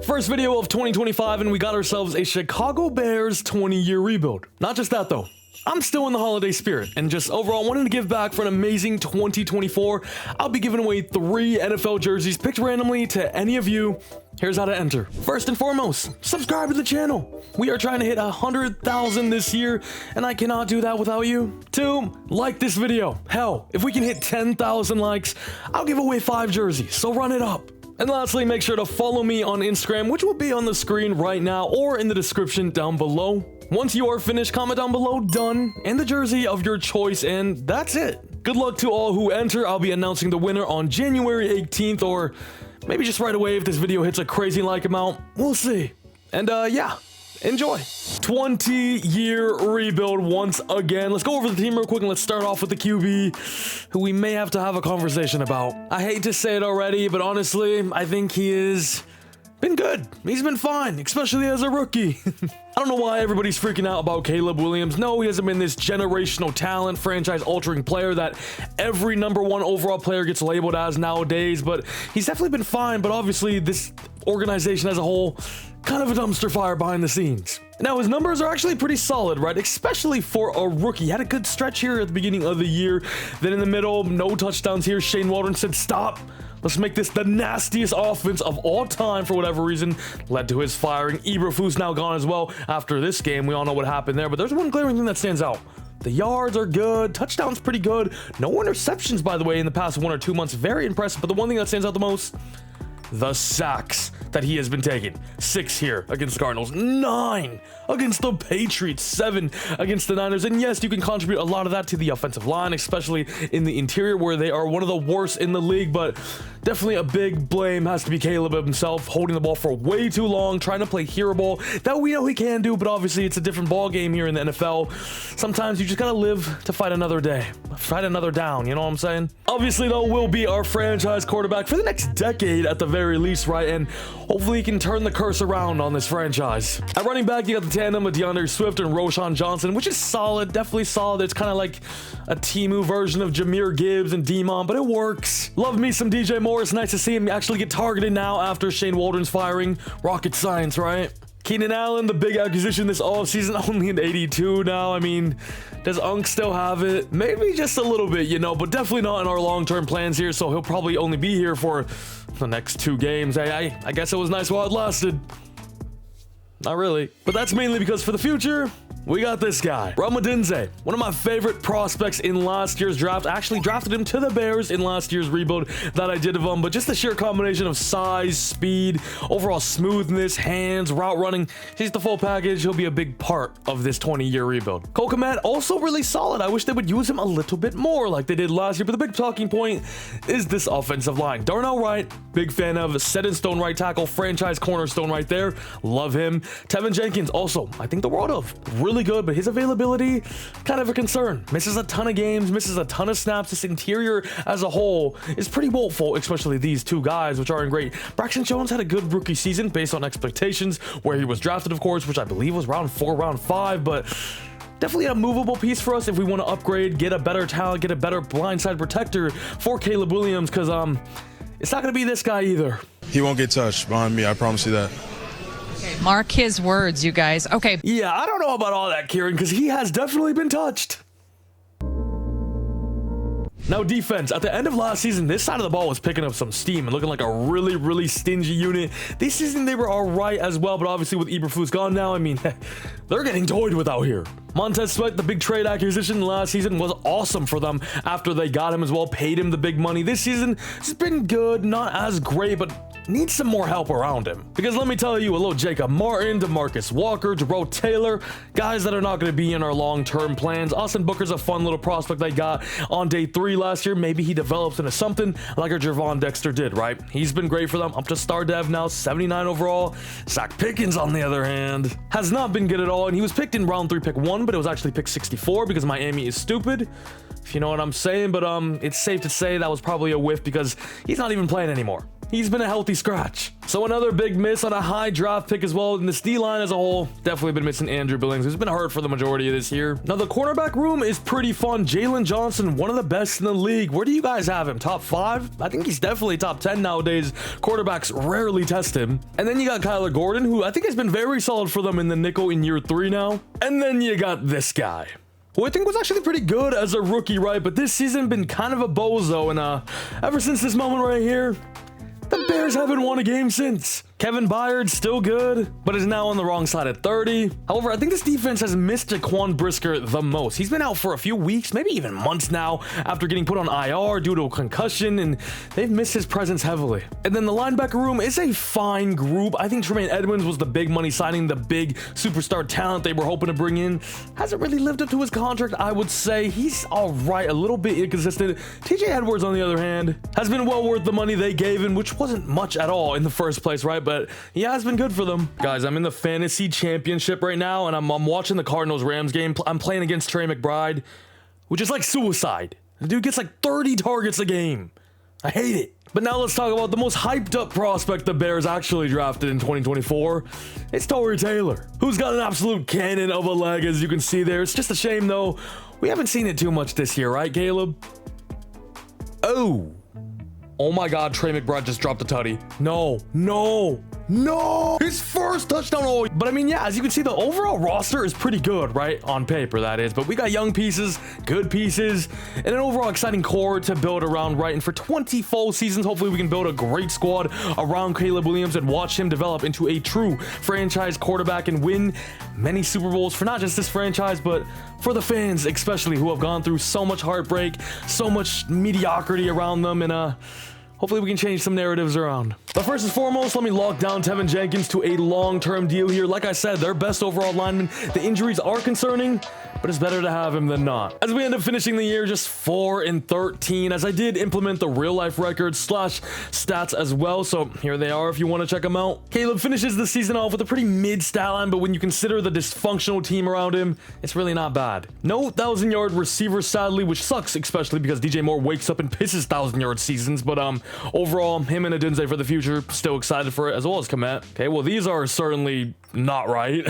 First video of 2025, and we got ourselves a Chicago Bears 20-year rebuild. Not just that though. I'm still in the holiday spirit, and just overall wanting to give back for an amazing 2024. I'll be giving away 3 NFL jerseys picked randomly to any of you. Here's how to enter. First and foremost, subscribe to the channel. We are trying to hit 100,000 this year, and I cannot do that without you. 2, like this video. Hell, if we can hit 10,000 likes, I'll give away 5 jerseys, so run it up. And lastly, make sure to follow me on Instagram, which will be on the screen right now or in the description down below. Once you are finished, comment down below "done" and the jersey of your choice, and that's it. Good luck to all who enter. I'll be announcing the winner on January 18th, or maybe just right away if this video hits a crazy like amount. We'll see. And yeah, enjoy. 20-year rebuild once again. Let's go over the team real quick, and let's start off with the QB, who we may have to have a conversation about. I hate to say it already, but honestly, I think he is been good. He's been fine, especially as a rookie. I don't know why everybody's freaking out about Caleb Williams. No, he hasn't been this generational talent, franchise-altering player that every #1 overall player gets labeled as nowadays, but he's definitely been fine. But obviously, this organization as a whole, kind of a dumpster fire behind the scenes. Now, his numbers are actually pretty solid, right? Especially for a rookie. He had a good stretch here at the beginning of the year. Then in the middle, no touchdowns here. Shane Waldron said, "Stop. Let's make this the nastiest offense of all time," for whatever reason. Led to his firing. Eberflus now gone as well after this game. We all know what happened there, but there's one glaring thing that stands out. The yards are good. Touchdowns pretty good. No interceptions, by the way, in the past 1 or 2 months. Very impressive. But the one thing that stands out the most, the sacks that he has been taking. 6 here against the Cardinals, 9 against the Patriots, 7 against the Niners. And yes, you can contribute a lot of that to the offensive line, especially in the interior where they are one of the worst in the league. But definitely a big blame has to be Caleb himself, holding the ball for way too long, trying to play hero ball that we know he can do, but obviously it's a different ball game here in the NFL. Sometimes you just gotta live to fight another day, fight another down, you know what I'm saying? Obviously though, will be our franchise quarterback for the next decade at the very least, right? And hopefully he can turn the curse around on this franchise. At running back, you got the tandem of DeAndre Swift and Roschon Johnson, which is solid, definitely solid. It's kind of like a Temu version of Jahmyr Gibbs and Demon, but it works. Love me some DJ Moore. It's nice to see him actually get targeted now after Shane Waldron's firing. Rocket science, right? Keenan Allen, the big acquisition this offseason, only an 82 now. I mean, does Unk still have it? Maybe just a little bit, you know, but definitely not in our long-term plans here, so he'll probably only be here for the next 2 games. I guess it was nice while it lasted. Not really. But that's mainly because for the future, we got this guy, Ramadinze, one of my favorite prospects in last year's draft. I actually drafted him to the Bears in last year's rebuild that I did of him, but just the sheer combination of size, speed, overall smoothness, hands, route running, he's the full package. He'll be a big part of this 20-year rebuild. Cole Kmet, also really solid. I wish they would use him a little bit more like they did last year, but the big talking point is this offensive line. Darnell Wright, big fan of, set-in-stone right tackle, franchise cornerstone right there. Love him. Tevin Jenkins, also, I think the world of. Really good, but his availability, kind of a concern. Misses a ton of games, misses a ton of snaps. This interior as a whole is pretty woeful, especially these 2 guys, which aren't great. Braxton Jones had a good rookie season based on expectations, where he was drafted, of course, which I believe was round 4, round 5, but definitely a movable piece for us if we want to upgrade, get a better talent, get a better blindside protector for Caleb Williams, because it's not going to be this guy either. He won't get touched behind me, I promise you that. Mark his words, you guys. Okay. Yeah, I don't know about all that, Kieran, because he has definitely been touched. Now, defense. At the end of last season, this side of the ball was picking up some steam and looking like a really, really stingy unit. This season, they were all right as well, but obviously with Eberflus gone now, I mean, they're getting toyed with out here. Montez Sweat, the big trade acquisition last season, was awesome for them after they got him as well, paid him the big money. This season, it's been good, not as great, but needs some more help around him. Because let me tell you, a little Jacob Martin, DeMarcus Walker, Jerome Taylor, guys that are not going to be in our long-term plans. Austin Booker's a fun little prospect they got on day 3 last year. Maybe he develops into something like our Javon Dexter did, right? He's been great for them, up to star dev now, 79 overall. Zach Pickens, on the other hand, has not been good at all, and he was picked in round 3, pick 1, but it was actually pick 64 because Miami is stupid, if you know what I'm saying. But it's safe to say that was probably a whiff because he's not even playing anymore. he's been a healthy scratch. So another big miss on a high draft pick as well. And this D-line as a whole, definitely been missing Andrew Billings, who's been hurt for the majority of this year. Now the cornerback room is pretty fun. Jalen Johnson, one of the best in the league. Where do you guys have him? Top 5? I think he's definitely top 10 nowadays. Quarterbacks rarely test him. And then you got Kyler Gordon, who I think has been very solid for them in the nickel in year 3 now. And then you got this guy, who I think was actually pretty good as a rookie, right? But this season been kind of a bozo, and ever since this moment right here, the Bears haven't won a game since. Kevin Byard, still good, but is now on the wrong side at 30. However, I think this defense has missed Jaquan Brisker the most. He's been out for a few weeks, maybe even months now, after getting put on IR due to a concussion, and they've missed his presence heavily. And then the linebacker room is a fine group. I think Tremaine Edmonds was the big money signing, the big superstar talent they were hoping to bring in. Hasn't really lived up to his contract, I would say. He's all right, a little bit inconsistent. TJ Edwards, on the other hand, has been well worth the money they gave him, which wasn't much at all in the first place, right? But he has been good for them. Guys, I'm in the fantasy championship right now, and I'm watching the Cardinals-Rams game. I'm playing against Trey McBride, which is like suicide. The dude gets like 30 targets a game. I hate it. But now let's talk about the most hyped up prospect the Bears actually drafted in 2024. It's Torrey Taylor, who's got an absolute cannon of a leg, as you can see there. It's just a shame, though. We haven't seen it too much this year, right, Caleb? Oh my God, Trey McBride just dropped a tutty. No. His first touchdown. Oh, but I mean, yeah, as you can see, the overall roster is pretty good, right? On paper, that is. But we got young pieces, good pieces, and an overall exciting core to build around, right? And for 20 full seasons, hopefully we can build a great squad around Caleb Williams and watch him develop into a true franchise quarterback and win many Super Bowls for not just this franchise, but for the fans, especially, who have gone through so much heartbreak, so much mediocrity around them, and hopefully we can change some narratives around. But first and foremost, let me lock down Tevin Jenkins to a long-term deal here. Like I said, their best overall lineman. The injuries are concerning, but it's better to have him than not. As we end up finishing the year just 4-13, as I did implement the real-life records / stats as well, so here they are if you want to check them out. Caleb finishes the season off with a pretty mid stat line, but when you consider the dysfunctional team around him, it's really not bad. No 1,000-yard receiver, sadly, which sucks, especially because DJ Moore wakes up and pisses 1,000-yard seasons, but overall, him and Adunze for the future, still excited for it, as well as Komet. Okay, well, these are certainly not right.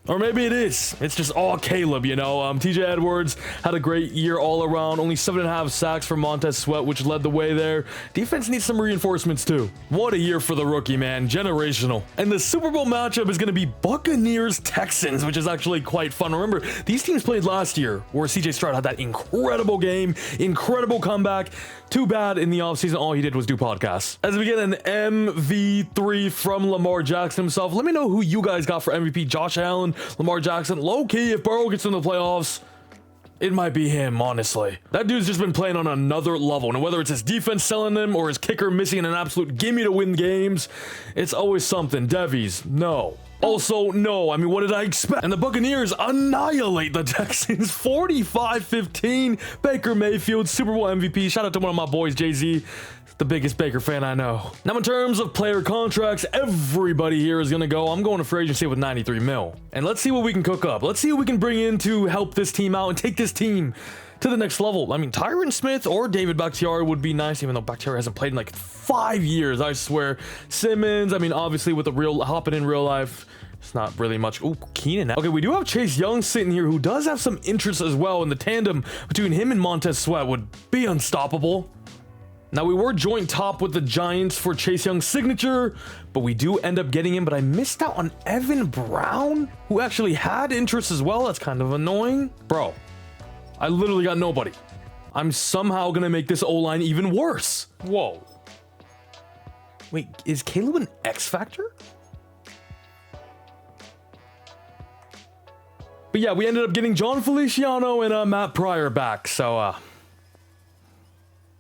Or maybe it is. It's just all Caleb, you know. TJ Edwards had a great year all around. Only 7.5 sacks for Montez Sweat, which led the way there. Defense needs some reinforcements too. What a year for the rookie, man. Generational. And the Super Bowl matchup is going to be Buccaneers-Texans, which is actually quite fun. Remember, these teams played last year, where CJ Stroud had that incredible game, incredible comeback. Too bad in the offseason, all he did was do podcasts. As we get an MV3 from Lamar Jackson himself, let me know who you guys got for MVP. Josh Allen, Lamar Jackson. Low-key, if Burrow gets in the playoffs, it might be him, honestly. That dude's just been playing on another level. And whether it's his defense selling him or his kicker missing an absolute gimme to win games, it's always something. Devies, no. Also, no. I mean, what did I expect? And the Buccaneers annihilate the Texans 45-15. Baker Mayfield, Super Bowl MVP. Shout out to one of my boys, Jay-Z. The biggest Baker fan I know. Now, in terms of player contracts, everybody here is going to go. I'm going to free agency with 93 mil. And let's see what we can cook up. Let's see what we can bring in to help this team out and take this team to the next level. I mean, Tyron Smith or David Bakhtiari would be nice, even though Bakhtiari hasn't played in like 5 years, I swear. Simmons, I mean, obviously with the real hopping in real life, it's not really much. Ooh, Keenan. Okay, we do have Chase Young sitting here, who does have some interest as well, and the tandem between him and Montez Sweat would be unstoppable. Now, we were joint top with the Giants for Chase Young's signature, but we do end up getting him. But I missed out on Evan Brown, who actually had interest as well. That's kind of annoying. Bro, I literally got nobody. I'm somehow going to make this O-line even worse. Whoa. Wait, is Caleb an X factor? But yeah, we ended up getting John Feliciano and Matt Pryor back. So,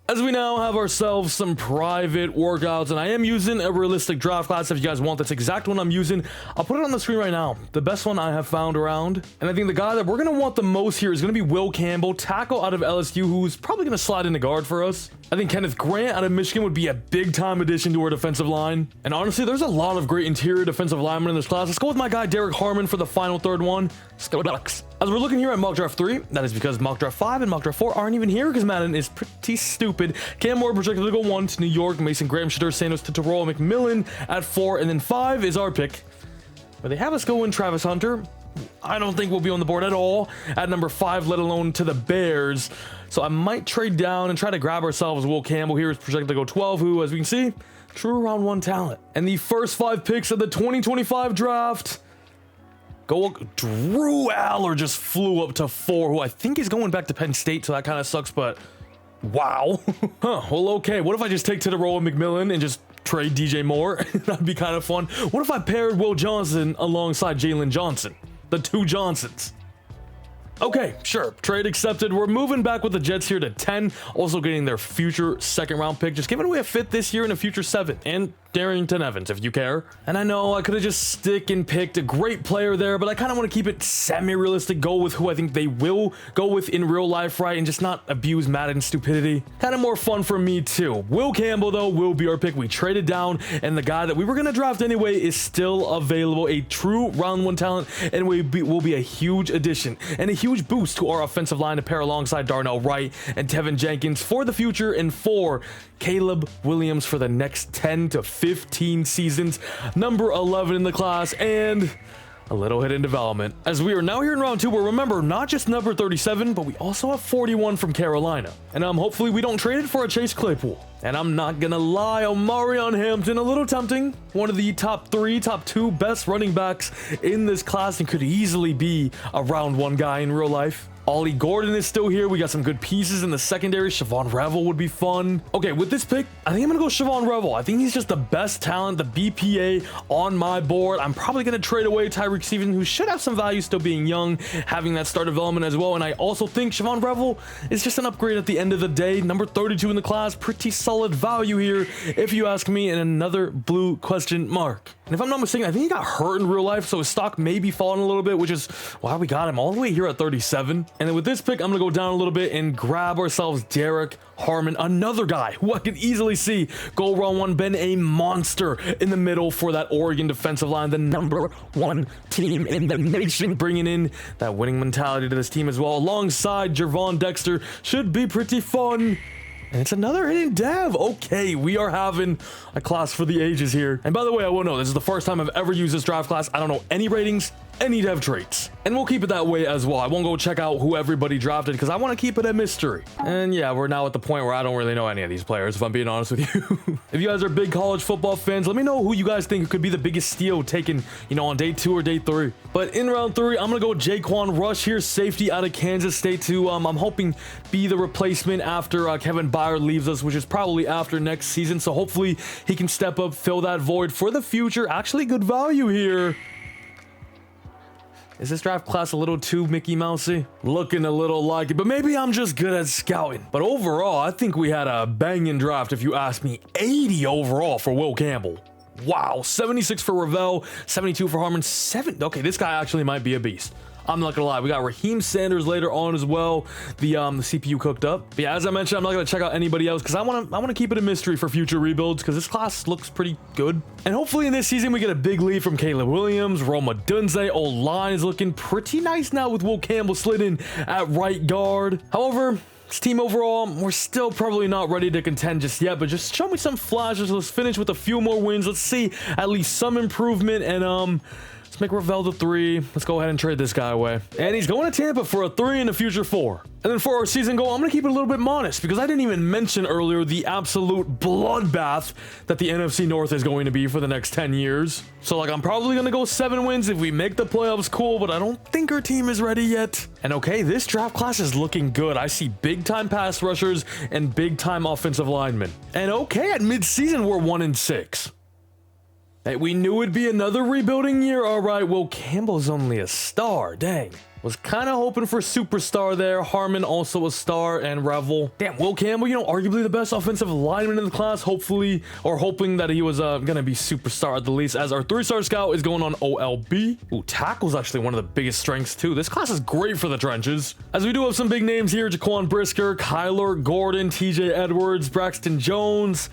as we now have ourselves some private workouts, and I am using a realistic draft class. If you guys want this exact one I'm using, I'll put it on the screen right now. The best one I have found around. And I think the guy that we're going to want the most here is going to be Will Campbell, tackle out of LSU, who's probably going to slide into guard for us. I think Kenneth Grant out of Michigan would be a big-time addition to our defensive line. And honestly, there's a lot of great interior defensive linemen in this class. Let's go with my guy, Derek Harmon, for the final third one. Let's go Ducks. As we're looking here at Mock Draft 3, that is because Mock Draft 5 and Mock Draft 4 aren't even here because Madden is pretty stupid. stupid. Cam Moore projected to go 1 to New York. Mason Graham, Shadur Sanders to Terrell McMillan at 4. And then 5 is our pick. But they have us go in Travis Hunter. I don't think we'll be on the board at all at number 5, let alone to the Bears. So I might trade down and try to grab ourselves Will Campbell. Here is projected to go 12, who, as we can see, true round 1 talent. And the first 5 picks of the 2025 draft. Drew Aller just flew up to 4, who I think is going back to Penn State, so that kind of sucks, but wow. Huh, well, okay, what if I just take to the role of McMillan and just trade DJ Moore? That'd be kind of fun. What if I paired Will Johnson alongside Jalen Johnson? The 2 Johnsons. Okay, sure. Trade accepted. We're moving back with the Jets here to 10. Also getting their future 2nd round pick. Just giving away a 5th this year and a future 7th. And Darrington Evans, if you care. And I know I could have just stick and picked a great player there, but I kind of want to keep it semi-realistic. Go with who I think they will go with in real life, right? And just not abuse Madden stupidity. Kind of more fun for me too. Will Campbell, though, will be our pick. We traded down, and the guy that we were going to draft anyway is still available. A true round 1 talent, and will be a huge addition and a huge boost to our offensive line to pair alongside Darnell Wright and Tevin Jenkins for the future, and for Caleb Williams for the next 10 to 15 seasons, number 11 in the class, and a little hit in development. As we are now here in round 2, where remember, not just number 37, but we also have 41 from Carolina. And hopefully we don't trade it for a Chase Claypool. And I'm not gonna lie, Omarion Hampton, a little tempting. One of the top 2 best running backs in this class, and could easily be a round 1 guy in real life. Ollie Gordon is still here. We got some good pieces in the secondary. Siobhan Revel would be fun. Okay, with this pick, I think I'm gonna go Siobhan Revel. I think he's just the best talent, the BPA on my board. I'm probably gonna trade away Tyreek Stevenson, who should have some value still being young, having that start development as well. And I also think Siobhan Revel is just an upgrade at the end of the day. Number 32 in the class, pretty solid value here, if you ask me, and another blue question mark. And if I'm not mistaken, I think he got hurt in real life, so his stock may be falling a little bit, which is why we got him all the way here at 37. And then with this pick, I'm going to go down a little bit and grab ourselves Derek Harmon, another guy who I could easily see go round 1, been a monster in the middle for that Oregon defensive line, the number 1 team in the nation, bringing in that winning mentality to this team as well, alongside Jervon Dexter. Should be pretty fun. And it's another hidden dev. Okay, we are having a class for the ages here. And by the way, I will know, this is the first time I've ever used this draft class. I don't know any ratings, any dev traits. And we'll keep it that way as well. I won't go check out who everybody drafted because I want to keep it a mystery. And yeah, we're now at the point where I don't really know any of these players, if I'm being honest with you. If you guys are big college football fans, let me know who you guys think could be the biggest steal taken, on day 2 or day 3. But in round 3, I'm going to go Jaquan Rush here, safety out of Kansas State to, I'm hoping, be the replacement after Kevin Byard leaves us, which is probably after next season. So hopefully he can step up, fill that void for the future. Actually, good value here. Is this draft class a little too Mickey Mousey? Looking a little like it, but maybe I'm just good at scouting. But overall, I think we had a banging draft, if you ask me. 80 overall for Will Campbell. Wow, 76 for Ravel, 72 for Harmon, 7. Okay, this guy actually might be a beast. I'm not gonna lie, we got Raheem Sanders later on as well. The CPU cooked up. But yeah, as I mentioned, I'm not gonna check out anybody else because I wanna keep it a mystery for future rebuilds because this class looks pretty good. And hopefully in this season we get a big lead from Caleb Williams, Roma Dunze. Old line is looking pretty nice now with Will Campbell slid in at right guard. However, this team overall, we're still probably not ready to contend just yet, but just show me some flashes. Let's finish with a few more wins. Let's see at least some improvement, and let's make Ravel the 3. Let's go ahead and trade this guy away. And he's going to Tampa for a 3 and a future 4. And then for our season goal, I'm going to keep it a little bit modest because I didn't even mention earlier the absolute bloodbath that the NFC North is going to be for the next 10 years. So I'm probably going to go 7 wins if we make the playoffs, cool, but I don't think our team is ready yet. And okay, this draft class is looking good. I see big time pass rushers and big time offensive linemen. And okay, at mid-season, we're 1-6. Hey, we knew it'd be another rebuilding year. All right, Will Campbell's only a star. Dang. Was kind of hoping for superstar there. Harmon also a star, and Revel. Damn, Will Campbell, arguably the best offensive lineman in the class, hopefully, or hoping that he was gonna be superstar at the least, as our 3-star scout is going on OLB. Ooh, tackle's actually one of the biggest strengths too. This class is great for the trenches. As we do have some big names here: Jaquan Brisker, Kyler Gordon, TJ Edwards, Braxton Jones.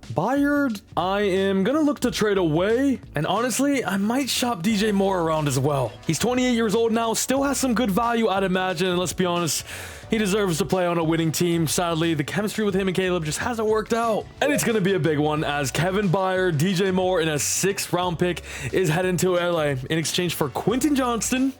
Byard, I am gonna look to trade away, and honestly, I might shop DJ Moore around as well. He's 28 years old now, still has some good value, I'd imagine, and let's be honest, he deserves to play on a winning team. Sadly, the chemistry with him and Caleb just hasn't worked out. And it's gonna be a big one, as Kevin Byard, DJ Moore, and a 6th round pick is heading to LA in exchange for Quentin Johnston.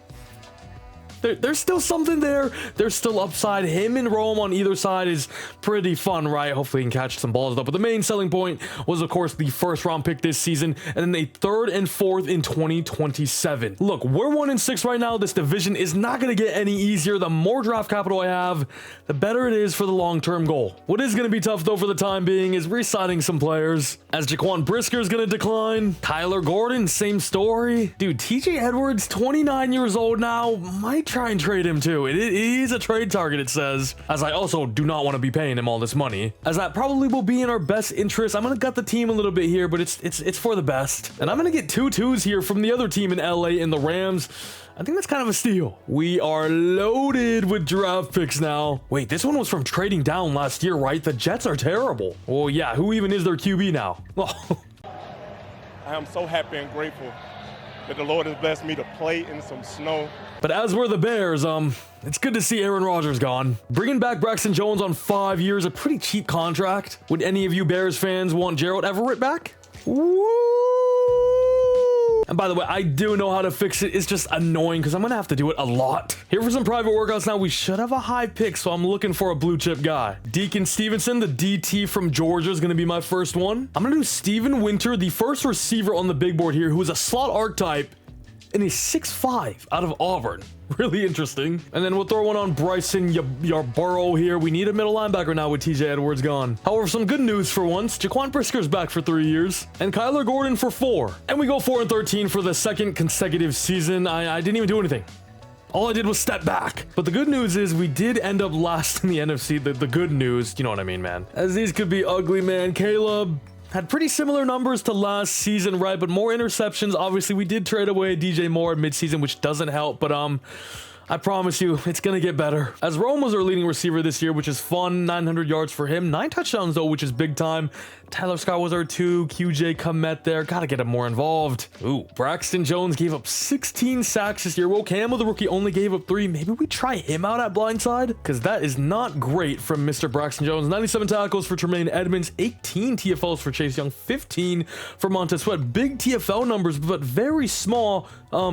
There's still something there. There's still upside. Him and Rome on either side is pretty fun, right? Hopefully he can catch some balls though. But the main selling point was, of course, the 1st round pick this season, and then a 3rd and 4th in 2027. Look, we're 1-6 right now. This division is not going to get any easier. The more draft capital I have, the better it is for the long-term goal. What is going to be tough though for the time being is re-signing some players, as Jaquan Brisker is going to decline. Kyler Gordon, same story. Dude, TJ Edwards, 29 years old now, might try and trade him too. It is a trade target, it says, as I also do not want to be paying him all this money, as that probably will be in our best interest. I'm gonna gut the team a little bit here, but it's for the best, and I'm gonna get 2 2s here from the other team in LA in the Rams. I think that's kind of a steal. We are loaded with draft picks now. Wait, this one was from trading down last year, right? The Jets are terrible. Well, yeah, who even is their QB now? I am so happy and grateful that the Lord has blessed me to play in some snow. But as we're the Bears, it's good to see Aaron Rodgers gone. Bringing back Braxton Jones on 5 years, a pretty cheap contract. Would any of you Bears fans want Gerald Everett back? Woo! And by the way, I do know how to fix it. It's just annoying because I'm gonna have to do it a lot. Here for some private workouts now. We should have a high pick, so I'm looking for a blue chip guy. Deacon Stevenson, the DT from Georgia, is gonna be my first one. I'm gonna do Steven Winter, the first receiver on the big board here, who is a slot archetype and he's 6'5" out of Auburn. Really interesting. And then we'll throw one on Bryson Yarborough here. We need a middle linebacker now with TJ Edwards gone. However, some good news for once. Jaquan Brisker's back for 3 years, and Kyler Gordon for 4. And we go 4-13 for the 2nd consecutive season. I didn't even do anything. All I did was step back. But the good news is we did end up last in the NFC. The good news, you know what I mean, man. As these could be ugly, man. Caleb had pretty similar numbers to last season, right? But more interceptions. Obviously, we did trade away DJ Moore midseason, which doesn't help. But I promise you, it's gonna get better. As Rome was our leading receiver this year, which is fun. 900 yards for him. 9 touchdowns though, which is big time. Tyler Scott was our 2. QJ Komet there. Gotta get him more involved. Ooh, Braxton Jones gave up 16 sacks this year. Well, Campbell, the rookie, only gave up 3. Maybe we try him out at blindside, because that is not great from Mr. Braxton Jones. 97 tackles for Tremaine Edmonds. 18 TFLs for Chase Young. 15 for Montez Sweat. Big TFL numbers, but very small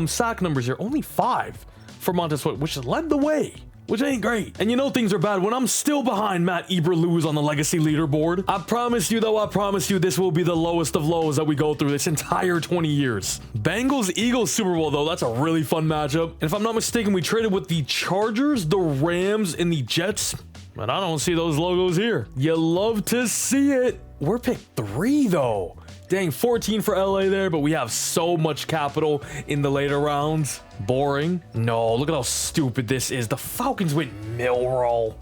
sack numbers here. Only 5 for Montez Sweat, which led the way, which ain't great. And you know things are bad when I'm still behind Matt Eberflus on the legacy leaderboard. I promise you though, I promise you this will be the lowest of lows that we go through this entire 20 years. Bengals-Eagles Super Bowl though, that's a really fun matchup. And if I'm not mistaken, we traded with the Chargers, the Rams, and the Jets. But I don't see those logos here. You love to see it. We're pick 3 though. Dang, 14 for LA there, but we have so much capital in the later rounds. Boring. No, look at how stupid this is. The Falcons went Milrow.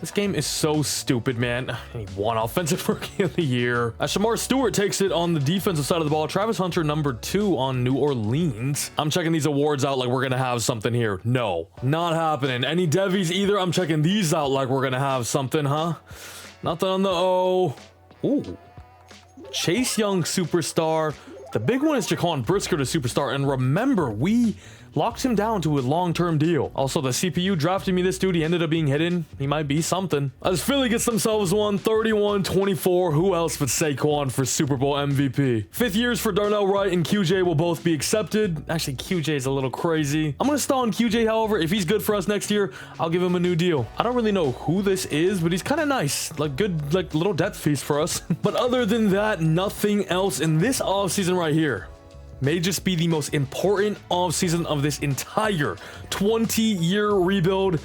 This game is so stupid, man. I need 1 offensive rookie of the year. Shamar Stewart takes it on the defensive side of the ball. Travis Hunter, number 2 on New Orleans. I'm checking these awards out like we're gonna have something here. No, not happening. Any Devies either? I'm checking these out like we're gonna have something, huh? Nothing on the O. Ooh. Chase Young, superstar. The big one is Jaquan Brisker to superstar. And remember, we locked him down to a long-term deal. Also, the CPU drafted me this dude. He ended up being hidden. He might be something. As Philly gets themselves one, 31-24. Who else but Saquon for Super Bowl MVP? 5th years for Darnell Wright and QJ will both be accepted. Actually, QJ is a little crazy. I'm gonna stall on QJ, however. If he's good for us next year, I'll give him a new deal. I don't really know who this is, but he's kind of nice. Like, good, like, little depth feast for us. But other than that, nothing else in this offseason right here. May just be the most important offseason of this entire 20-year rebuild.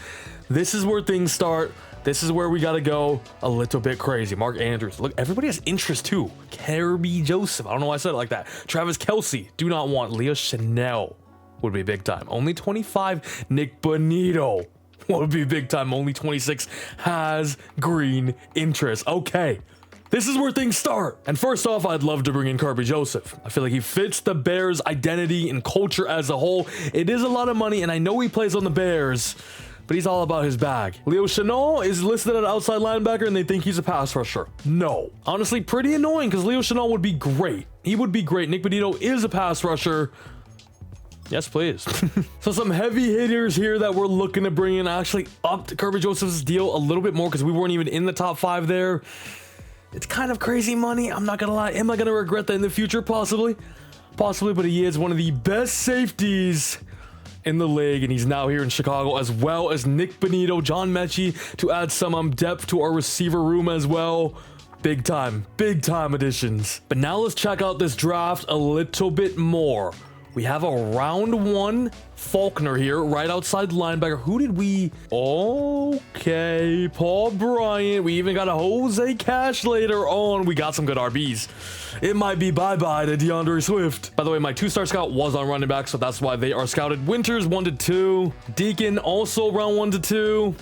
This is where things start. This is where we got to go a little bit crazy. Mark Andrews. Look, everybody has interest too. Kirby Joseph. I don't know why I said it like that. Travis Kelce. Do not want. Leo Chanel would be big time. Only 25. Nick Bonito would be big time. Only 26. Has green interest. Okay. This is where things start. And first off, I'd love to bring in Kirby Joseph. I feel like he fits the Bears' identity and culture as a whole. It is a lot of money, and I know he plays on the Bears, but he's all about his bag. Leo Chenal is listed at outside linebacker, and they think he's a pass rusher. No. Honestly, pretty annoying, because Leo Chenal would be great. He would be great. Nick Benito is a pass rusher. Yes, please. So some heavy hitters here that we're looking to bring in. I actually upped Kirby Joseph's deal a little bit more because we weren't even in the top 5 there. It's kind of crazy money. I'm not gonna lie. Am I gonna regret that in the future? Possibly. Possibly, but he is one of the best safeties in the league, and he's now here in Chicago, as well as Nick Benito, John Mechie, to add some depth to our receiver room as well. Big time additions. But now let's check out this draft a little bit more. We have a round 1 Faulkner here, right outside linebacker. Who did we... Okay, Paul Bryant. We even got a Jose Cash later on. We got some good RBs. It might be bye-bye to DeAndre Swift. By the way, my 2-star scout was on running back, so that's why they are scouted. Winters 1 to 2. Deacon also round 1 to 2.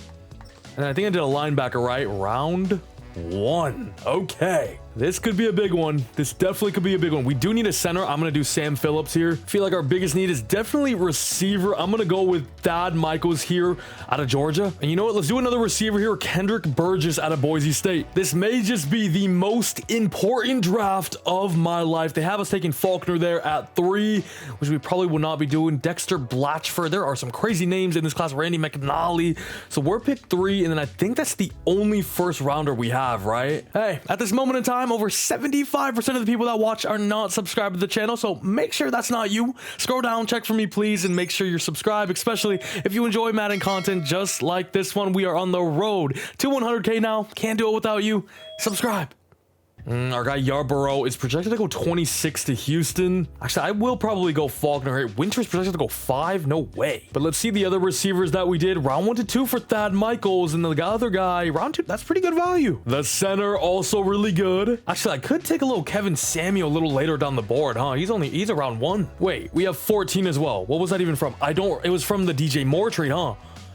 And I think I did a linebacker, right? Round 1. Okay. This could be a big one. This definitely could be a big one. We do need a center. I'm going to do Sam Phillips here. Feel like our biggest need is definitely receiver. I'm going to go with Thad Michaels here out of Georgia. And you know what? Let's do another receiver here. Kendrick Burgess out of Boise State. This may just be the most important draft of my life. They have us taking Faulkner there at 3, which we probably will not be doing. Dexter Blatchford. There are some crazy names in this class. Randy McNally. So we're pick 3, and then I think that's the only first rounder we have, right? Hey, at this moment in time, over 75% of the people that watch are not subscribed to the channel, so make sure that's not you. Scroll down, check for me, please, and make sure you're subscribed, especially if you enjoy Madden content just like this one. We are on the road to 100K now. Can't do it without you. Subscribe. Our guy Yarborough is projected to go 26 to Houston. Actually, I will probably go Faulkner here. Winter's projected to go 5. No way. But let's see the other receivers that we did. Round 1 to 2 for Thad Michaels, and the other guy, round 2. That's pretty good value. The center also really good. Actually, I could take a little Kevin Samuel a little later down the board, huh? He's around 1. Wait, we have 14 as well. What was that even from? It was from the DJ Moore trade, huh?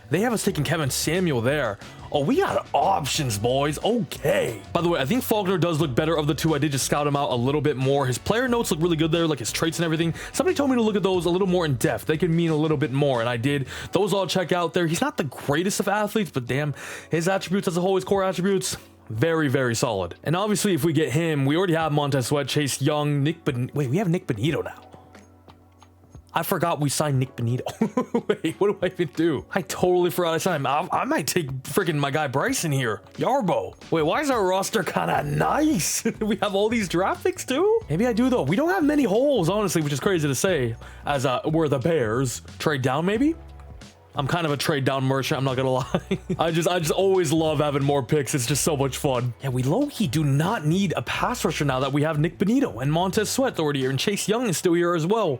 They have us taking Kevin Samuel there. Oh, we got options, boys. Okay. By the way, I think Faulkner does look better of the 2. I did just scout him out a little bit more. His player notes look really good there, like his traits and everything. Somebody told me to look at those a little more in depth. They can mean a little bit more, and I did. Those all check out there. He's not the greatest of athletes, but damn, his attributes as a whole, his core attributes, very solid. And obviously, if we get him, we already have Montez Sweat, Chase Young, wait, we have Nick Benito now. I forgot we signed Nick Benito. Wait, what do I even do? I totally forgot I signed him. I might take freaking my guy Bryson here. Yarbo. Wait, why is our roster kind of nice? We have all these draft picks too? Maybe I do though. We don't have many holes, honestly, which is crazy to say, as we're the Bears. Trade down, maybe? I'm kind of a trade down merchant, I'm not gonna lie. I just always love having more picks. It's just so much fun. Yeah, we low-key do not need a pass rusher now that we have Nick Benito and Montez Sweat already here, and Chase Young is still here as well.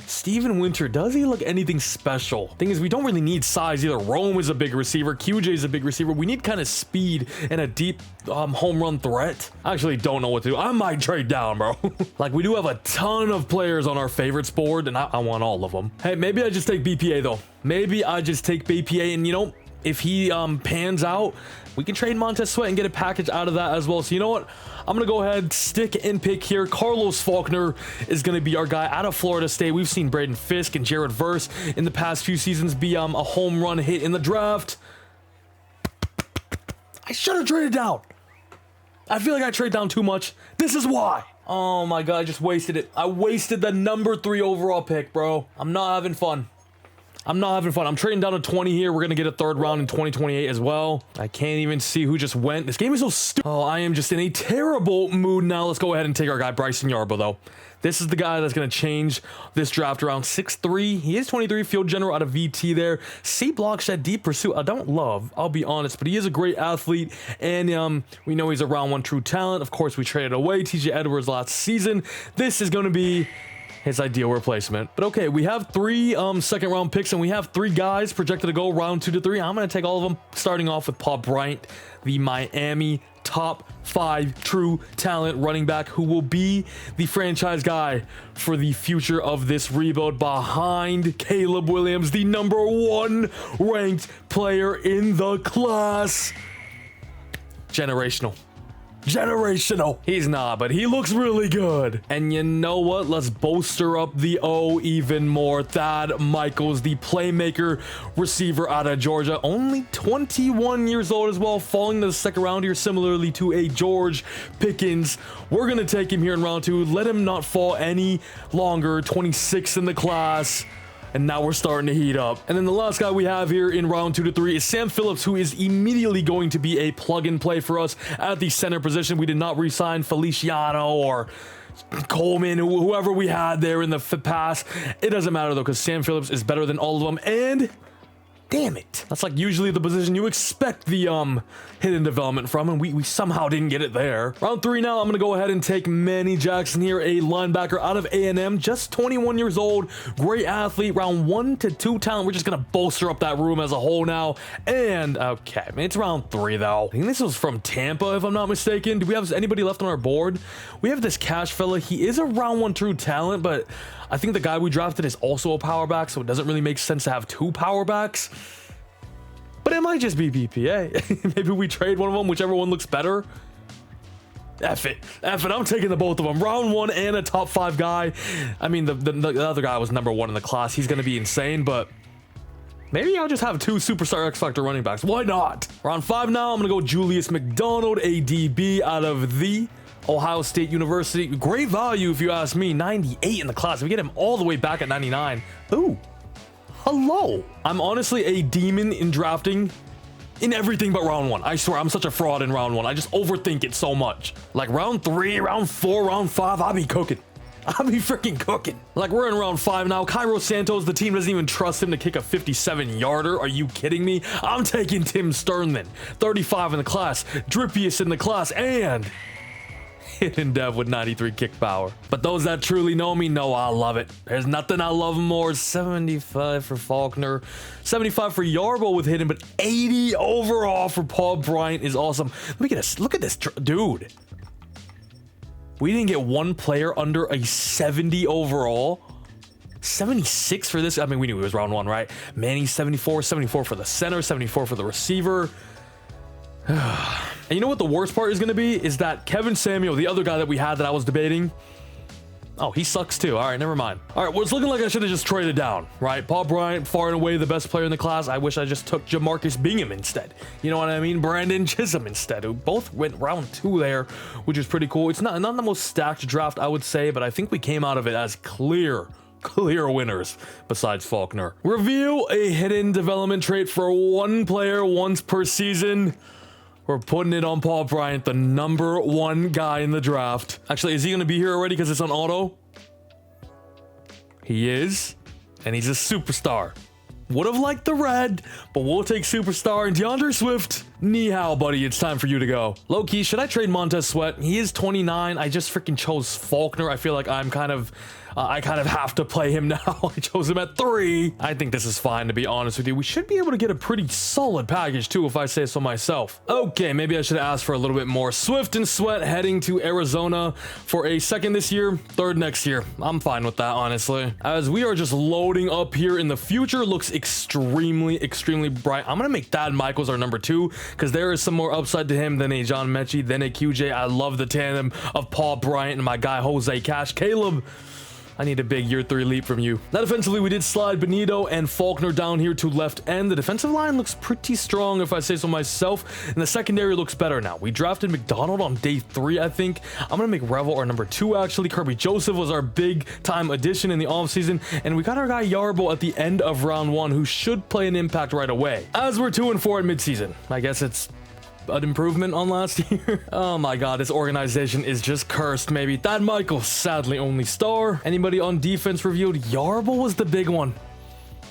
Steven Winter, does he look anything special? Thing is, we don't really need size either. Rome is a big receiver. QJ is a big receiver. We need kind of speed and a deep home run threat. I actually don't know what to do. I might trade down, bro. Like, we do have a ton of players on our favorites board, and I want all of them. Hey, maybe I just take BPA, though. Maybe I just take BPA, and you know, if he pans out, we can trade Montez Sweat and get a package out of that as well. So you know what? I'm going to go ahead, stick and pick here. Carlos Faulkner is going to be our guy out of Florida State. We've seen Braden Fisk and Jared Verse in the past few seasons be a home run hit in the draft. I should have traded down. I feel like I trade down too much. This is why. Oh my God, I just wasted it. I wasted the number 3 overall pick, bro. I'm not having fun. I'm not having fun. I'm trading down to 20 here. We're going to get a 3rd round in 2028 as well. I can't even see who just went. This game is so stupid. Oh, I am just in a terrible mood now. Let's go ahead and take our guy Bryson Yarbo, though. This is the guy that's going to change this draft around. 6'3". He is 23, field general out of VT there. C block shed deep pursuit. I don't love, I'll be honest, but he is a great athlete. And we know he's a round 1 true talent. Of course, we traded away TJ Edwards last season. This is going to be his ideal replacement. But okay, we have 3 second round picks, and we have 3 guys projected to go round 2 to 3. I'm going to take all of them, starting off with Paul Bryant, the Miami top 5 true talent running back, who will be the franchise guy for the future of this rebuild behind Caleb Williams, the number 1 ranked player in the class. Generational. Generational. He's not, but he looks really good. And you know what? Let's bolster up the O even more. Thad Michaels, the playmaker receiver out of Georgia. Only 21 years old as well, falling to the second round here, similarly to a George Pickens. We're going to take him here in round 2. Let him not fall any longer. 26 in the class. And now we're starting to heat up. And then the last guy we have here in round 2 to 3 is Sam Phillips, who is immediately going to be a plug and play for us at the center position. We did not re-sign Feliciano or Coleman, whoever we had there in the past. It doesn't matter though, because Sam Phillips is better than all of them. And damn it, that's like usually the position you expect the hidden development from, and we somehow didn't get it there. Round 3 now, I'm gonna go ahead and take Manny Jackson here, a linebacker out of A&M, just 21 years old, great athlete. Round 1 to 2 talent. We're just gonna bolster up that room as a whole now. And okay, it's round 3 though. I think this was from Tampa, if I'm not mistaken. Do we have anybody left on our board? We have this Cash fella. He is a round 1 true talent, but I think the guy we drafted is also a power back, so it doesn't really make sense to have 2 power backs. But it might just be BPA. Maybe we trade one of them, whichever one looks better. F it. I'm taking the both of them. Round 1 and a top 5 guy. I mean, the other guy was number 1 in the class. He's going to be insane, but maybe I'll just have 2 superstar X Factor running backs. Why not? Round 5 now, I'm going to go Julius McDonald, a DB out of the Ohio State University. Great value if you ask me. 98 in the class. We get him all the way back at 99. Ooh. Hello. I'm honestly a demon in drafting in everything but round 1. I swear, I'm such a fraud in round 1. I just overthink it so much. Like round 3, round 4, round 5, I'll be cooking. I'll be freaking cooking. Like we're in round 5 now. Cairo Santos, the team doesn't even trust him to kick a 57-yarder. Are you kidding me? I'm taking Tim Sternman. 35 in the class. Drippius in the class. And hidden dev with 93 kick power. But those that truly know me know I love it. There's nothing I love more. 75 for Faulkner, 75 for Yarbo with hidden, but 80 overall for Paul Bryant is awesome. Let me get this. Look at this, dude. We didn't get one player under a 70 overall. 76 for this. I mean, we knew it was round 1, right? Manny 74, 74 for the center, 74 for the receiver. And you know what the worst part is going to be? Is that Kevin Samuel, the other guy that we had that I was debating. Oh, he sucks too. All right, never mind. All right, well, it's looking like I should have just traded down, right? Paul Bryant, far and away the best player in the class. I wish I just took Jamarcus Bingham instead. You know what I mean? Brandon Chisholm instead, who both went round 2 there, which is pretty cool. It's not the most stacked draft, I would say, but I think we came out of it as clear winners besides Faulkner. Reveal a hidden development trait for 1 player once per season. We're putting it on Paul Bryant, the number 1 guy in the draft. Actually, is he going to be here already because it's on auto? He is, and he's a superstar. Would have liked the red, but we'll take superstar. And DeAndre Swift, ni hao, buddy. It's time for you to go. Low-key, should I trade Montez Sweat? He is 29. I just freaking chose Faulkner. I feel like I'm kind of... I kind of have to play him now. I chose him at 3. I think this is fine, to be honest with you. We should be able to get a pretty solid package, too, if I say so myself. Okay, maybe I should ask for a little bit more. Swift and Sweat heading to Arizona for a 2nd this year, 3rd next year. I'm fine with that, honestly. As we are just loading up here in the future, looks extremely bright. I'm going to make Thad Michaels our number 2, because there is some more upside to him than a John Mechie, than a QJ. I love the tandem of Paul Bryant and my guy, Jose Cash. Caleb, I need a big year 3 leap from you. Now, defensively, we did slide Benito and Faulkner down here to left end. The defensive line looks pretty strong, if I say so myself, and the secondary looks better now. We drafted McDonald on day 3, I think. I'm gonna make Revel our number 2, actually. Kirby Joseph was our big time addition in the offseason, and we got our guy Yarbo at the end of round 1, who should play an impact right away. As we're 2-4 at midseason, I guess it's an improvement on last year. Oh my god, this organization is just cursed. Maybe Thad Michaels, sadly only star. Anybody on defense reviewed? Yarbo was the big one.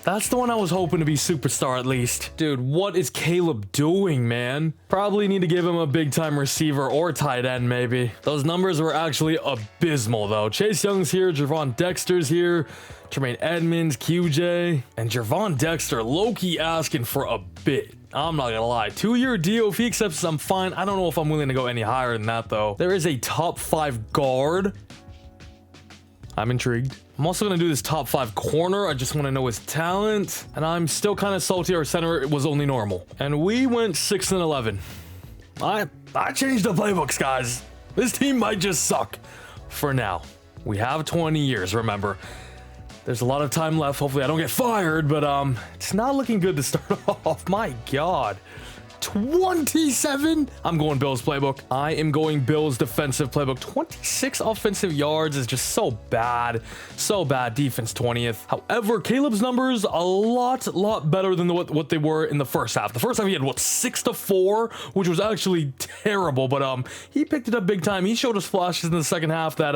That's the one I was hoping to be superstar at least. Dude, what is Caleb doing, man? Probably need to give him a big time receiver or tight end, maybe. Those numbers were actually abysmal though. Chase Young's here, Javon Dexter's here, Tremaine Edmonds, QJ, and Javon Dexter low-key asking for a bit. I'm not gonna lie. 2-year deal. If he accepts, I'm fine. I don't know if I'm willing to go any higher than that, though. There is a top 5 guard. I'm intrigued. I'm also gonna do this top 5 corner. I just want to know his talent. And I'm still kind of salty our center was only normal. And we went 6-11. I changed the playbooks, guys. This team might just suck for now. We have 20 years, remember. There's a lot of time left. Hopefully I don't get fired, but it's not looking good to start off. My God. 27? I'm going Bills playbook. I am going Bills defensive playbook. 26 offensive yards is just so bad. So bad. Defense 20th. However, Caleb's numbers a lot better than what they were in the first half. The first half he had what, 6-4, which was actually terrible, but he picked it up big time. He showed us flashes in the second half that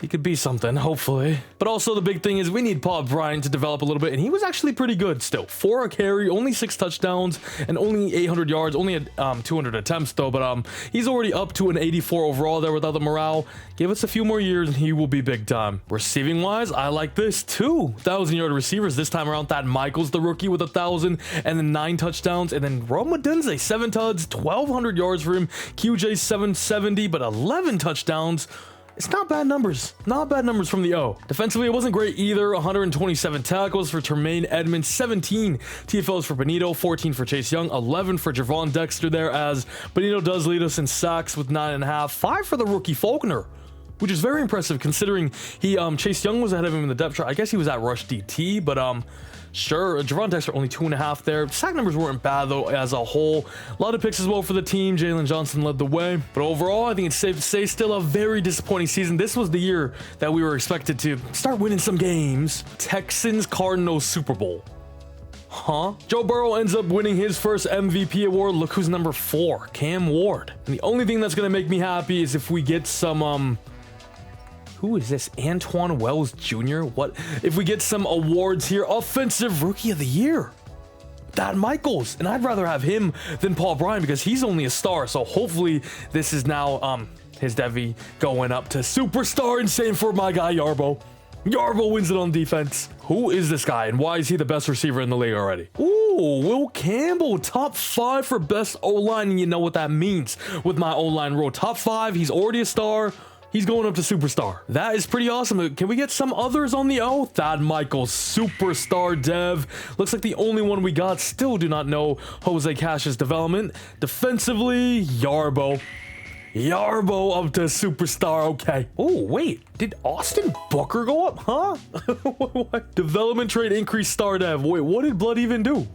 he could be something, hopefully. But also the big thing is we need Paul Bryant to develop a little bit, and he was actually pretty good still. 4 a carry, only 6 touchdowns, and only 800 yards, only had 200 attempts though, but he's already up to an 84 overall there without the morale. Give us a few more years and he will be big time. Receiving wise, I like this too. 1,000-yard receivers this time around. Thad Michaels, the rookie, with 1,000, and then 9 touchdowns, and then Roma Denze, 7 tuds, 1,200 yards for him. QJ 770, but 11 touchdowns. It's not bad numbers. Not bad numbers from the O. Defensively, it wasn't great either. 127 tackles for Tremaine Edmonds, 17 TFLs for Benito, 14 for Chase Young, 11 for Javon Dexter there, as Benito does lead us in sacks with 9.5, 5 for the rookie Faulkner, which is very impressive considering he Chase Young was ahead of him in the depth chart. I guess he was at rush DT, but sure, Javon Dexter only 2.5 there. Sack numbers weren't bad though as a whole. A lot of picks as well for the team. Jalen Johnson led the way, but overall I think it's safe to say still a very disappointing season. This was the year that we were expected to start winning some games. Texans Cardinals Super Bowl. Huh? Joe Burrow ends up winning his first MVP award. Look who's number 4, Cam Ward. And the only thing that's gonna make me happy is if we get some who is this? Antoine Wells Jr.? What? If we get some awards here, Offensive Rookie of the Year. Thad Michaels. And I'd rather have him than Paul Bryant because he's only a star. So hopefully this is now his Devi going up to superstar, and same for my guy Yarbo. Yarbo wins it on defense. Who is this guy and why is he the best receiver in the league already? Ooh, Will Campbell, top 5 for best O-line. And you know what that means with my O-line rule. Top 5, he's already a star. He's going up to superstar. That is pretty awesome. Can we get some others on the O? Thad Michaels, superstar dev. Looks like the only one we got. Still do not know Jose Cash's development. Defensively, Yarbo. Yarbo up to superstar. Okay. Oh, wait. Did Austin Booker go up? Huh? What? Development trade increase star dev. Wait, what did Blood even do?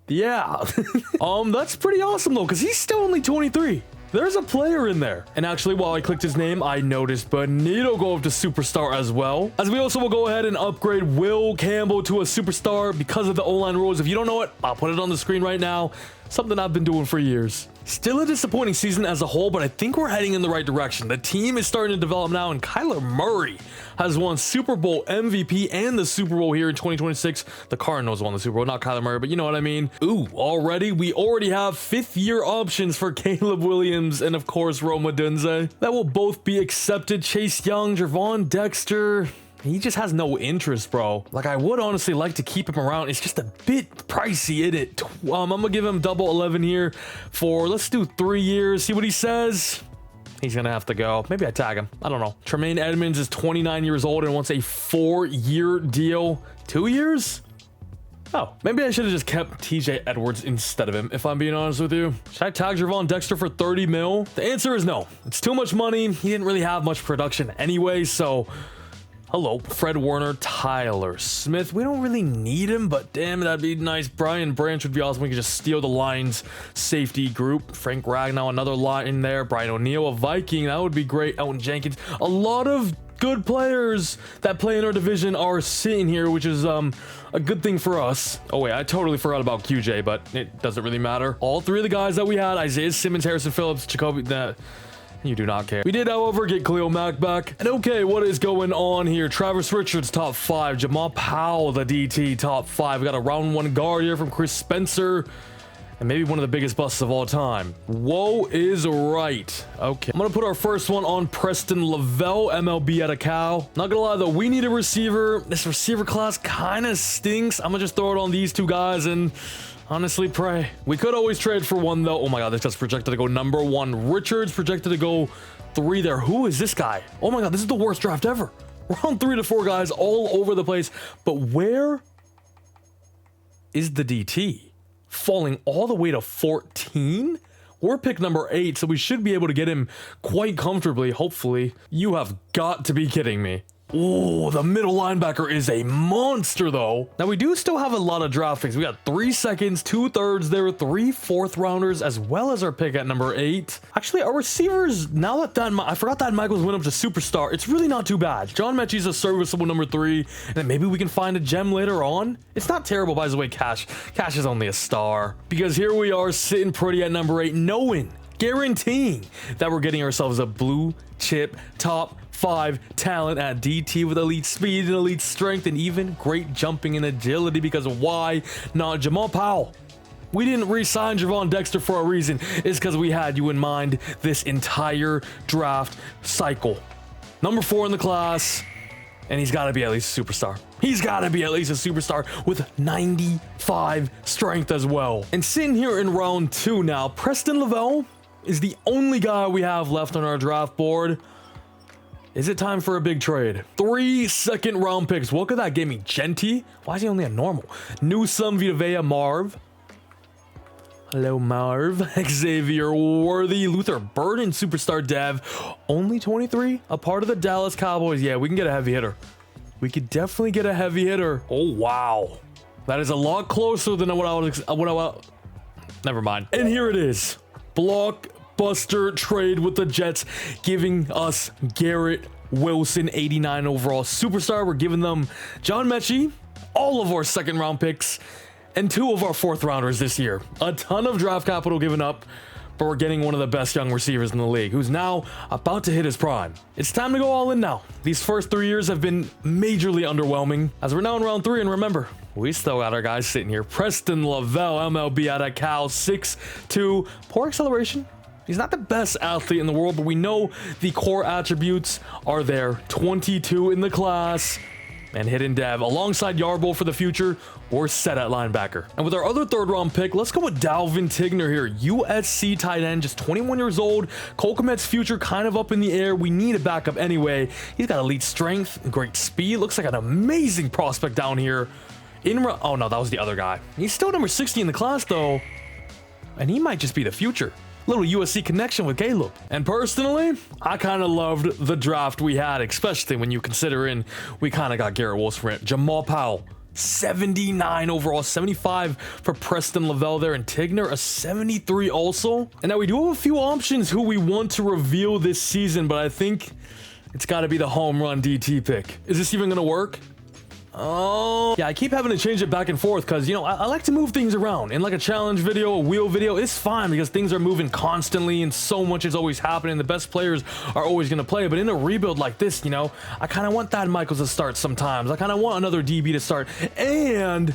Yeah. That's pretty awesome though, because he's still only 23. There's a player in there. And actually, while I clicked his name, I noticed Benito go up to superstar as well. As we also will go ahead and upgrade Will Campbell to a superstar because of the O-line rules. If you don't know it, I'll put it on the screen right now. Something I've been doing for years. Still a disappointing season as a whole, but I think we're heading in the right direction. The team is starting to develop now, and Kyler Murray has won Super Bowl MVP and the Super Bowl here in 2026. The Cardinals won the Super Bowl, not Kyler Murray, but you know what I mean. Ooh, we already have 5th-year options for Caleb Williams and, of course, Roma Denze. That will both be accepted. Chase Young, Javon Dexter. He just has no interest, bro. Like, I would honestly like to keep him around. It's just a bit pricey, isn't it? I'm gonna give him double 11 here for, let's do 3 years. See what he says. He's gonna have to go. Maybe I tag him. I don't know. Tremaine Edmonds is 29 years old and wants a 4-year deal. 2 years? Oh, maybe I should have just kept TJ Edwards instead of him, if I'm being honest with you. Should I tag Javon Dexter for 30 mil? The answer is no. It's too much money. He didn't really have much production anyway, so... Hello, Fred Warner, Tyler Smith. We don't really need him, but damn, that'd be nice. Brian Branch would be awesome. We could just steal the Lions safety group. Frank Ragnow, another line there. Brian O'Neill, a Viking. That would be great. Elton Jenkins. A lot of good players that play in our division are sitting here, which is a good thing for us. Oh wait, I totally forgot about QJ, but it doesn't really matter. All 3 of the guys that we had, Isaiah Simmons, Harrison Phillips, Jacoby, you do not care. We did, however, get Khalil Mack back. And okay, what is going on here? Travis Richards, top 5. Jamal Powell, the DT, top 5. We got a round 1 guard here from Chris Spencer. And maybe one of the biggest busts of all time. Whoa is right. Okay, I'm gonna put our first one on Preston Lavelle, MLB at a cow. Not gonna lie though, we need a receiver. This receiver class kind of stinks. I'm gonna just throw it on these 2 guys and honestly pray. We could always trade for one though. Oh my god, this guy's projected to go number 1. Richards projected to go 3 there. Who is this guy? Oh my god, this is the worst draft ever. Round 3 to 4 guys all over the place. But where is the DT? falling all the way to 14. We're pick number 8, so we should be able to get him quite comfortably, hopefully. You have got to be kidding me. Ooh, the middle linebacker is a monster, though. Now, we do still have a lot of draft picks. We got 3 seconds, 2 thirds there, 3 fourth rounders, as well as our pick at number 8. Actually, our receivers, now that I forgot that Michaels went up to superstar, it's really not too bad. John Mechie's a serviceable number 3, and then maybe we can find a gem later on. It's not terrible, by the way, Cash. Cash is only a star. Because here we are sitting pretty at number 8, knowing, guaranteeing that we're getting ourselves a blue chip top 5 talent at DT with elite speed and elite strength and even great jumping and agility, because why not Jamal Powell? We didn't re-sign Javon Dexter for a reason. It's because we had you in mind this entire draft cycle. Number 4 in the class, and he's got to be at least a superstar. He's got to be at least a superstar with 95 strength as well. And sitting here in round 2 now, Preston Lavelle is the only guy we have left on our draft board. Is it time for a big trade? 3 second round picks. What could that give me? Genty? Why is he only a normal? Newsome, Vita Vea, Marv. Hello, Marv. Xavier Worthy, Luther Burden, superstar dev. Only 23, a part of the Dallas Cowboys. Yeah, we can get a heavy hitter. We could definitely get a heavy hitter. Oh, wow. That is a lot closer than what I was. Never mind. And here it is. Blockbuster trade with the Jets, giving us Garrett Wilson, 89 overall superstar. We're giving them John Mechie, all of our second round picks, and 2 of our fourth rounders this year. A ton of draft capital given up, but we're getting one of the best young receivers in the league, who's now about to hit his prime. It's time to go all in now. These first 3 years have been majorly underwhelming, as we're now in round 3, and remember, we still got our guys sitting here. Preston Lavelle, MLB out of Cal, 6'2", poor acceleration. He's not the best athlete in the world, but we know the core attributes are there. 22 in the class, and hidden dev. Alongside Yarbrough for the future, we're set at linebacker. And with our other third round pick, let's go with Dalvin Tigner here. USC tight end, just 21 years old. Cole Kmet's future kind of up in the air. We need a backup anyway. He's got elite strength, great speed. Looks like an amazing prospect down here. Oh no, that was the other guy. He's still number 60 in the class though, and he might just be the future. Little USC connection with Caleb. And personally, I kind of loved the draft we had, especially when you consider in we kind of got Garrett Wilson, Jamal Powell, 79 overall, 75 for Preston Lavelle there, and Tigner a 73 also. And now we do have a few options who we want to reveal this season, but I think it's got to be the home run DT pick. Is this even gonna work? Oh, yeah, I keep having to change it back and forth because, you know, I like to move things around. In like a challenge video, a wheel video, it's fine because things are moving constantly and so much is always happening. The best players are always going to play. But in a rebuild like this, you know, I kind of want Thad Michaels to start sometimes. I kind of want another DB to start. And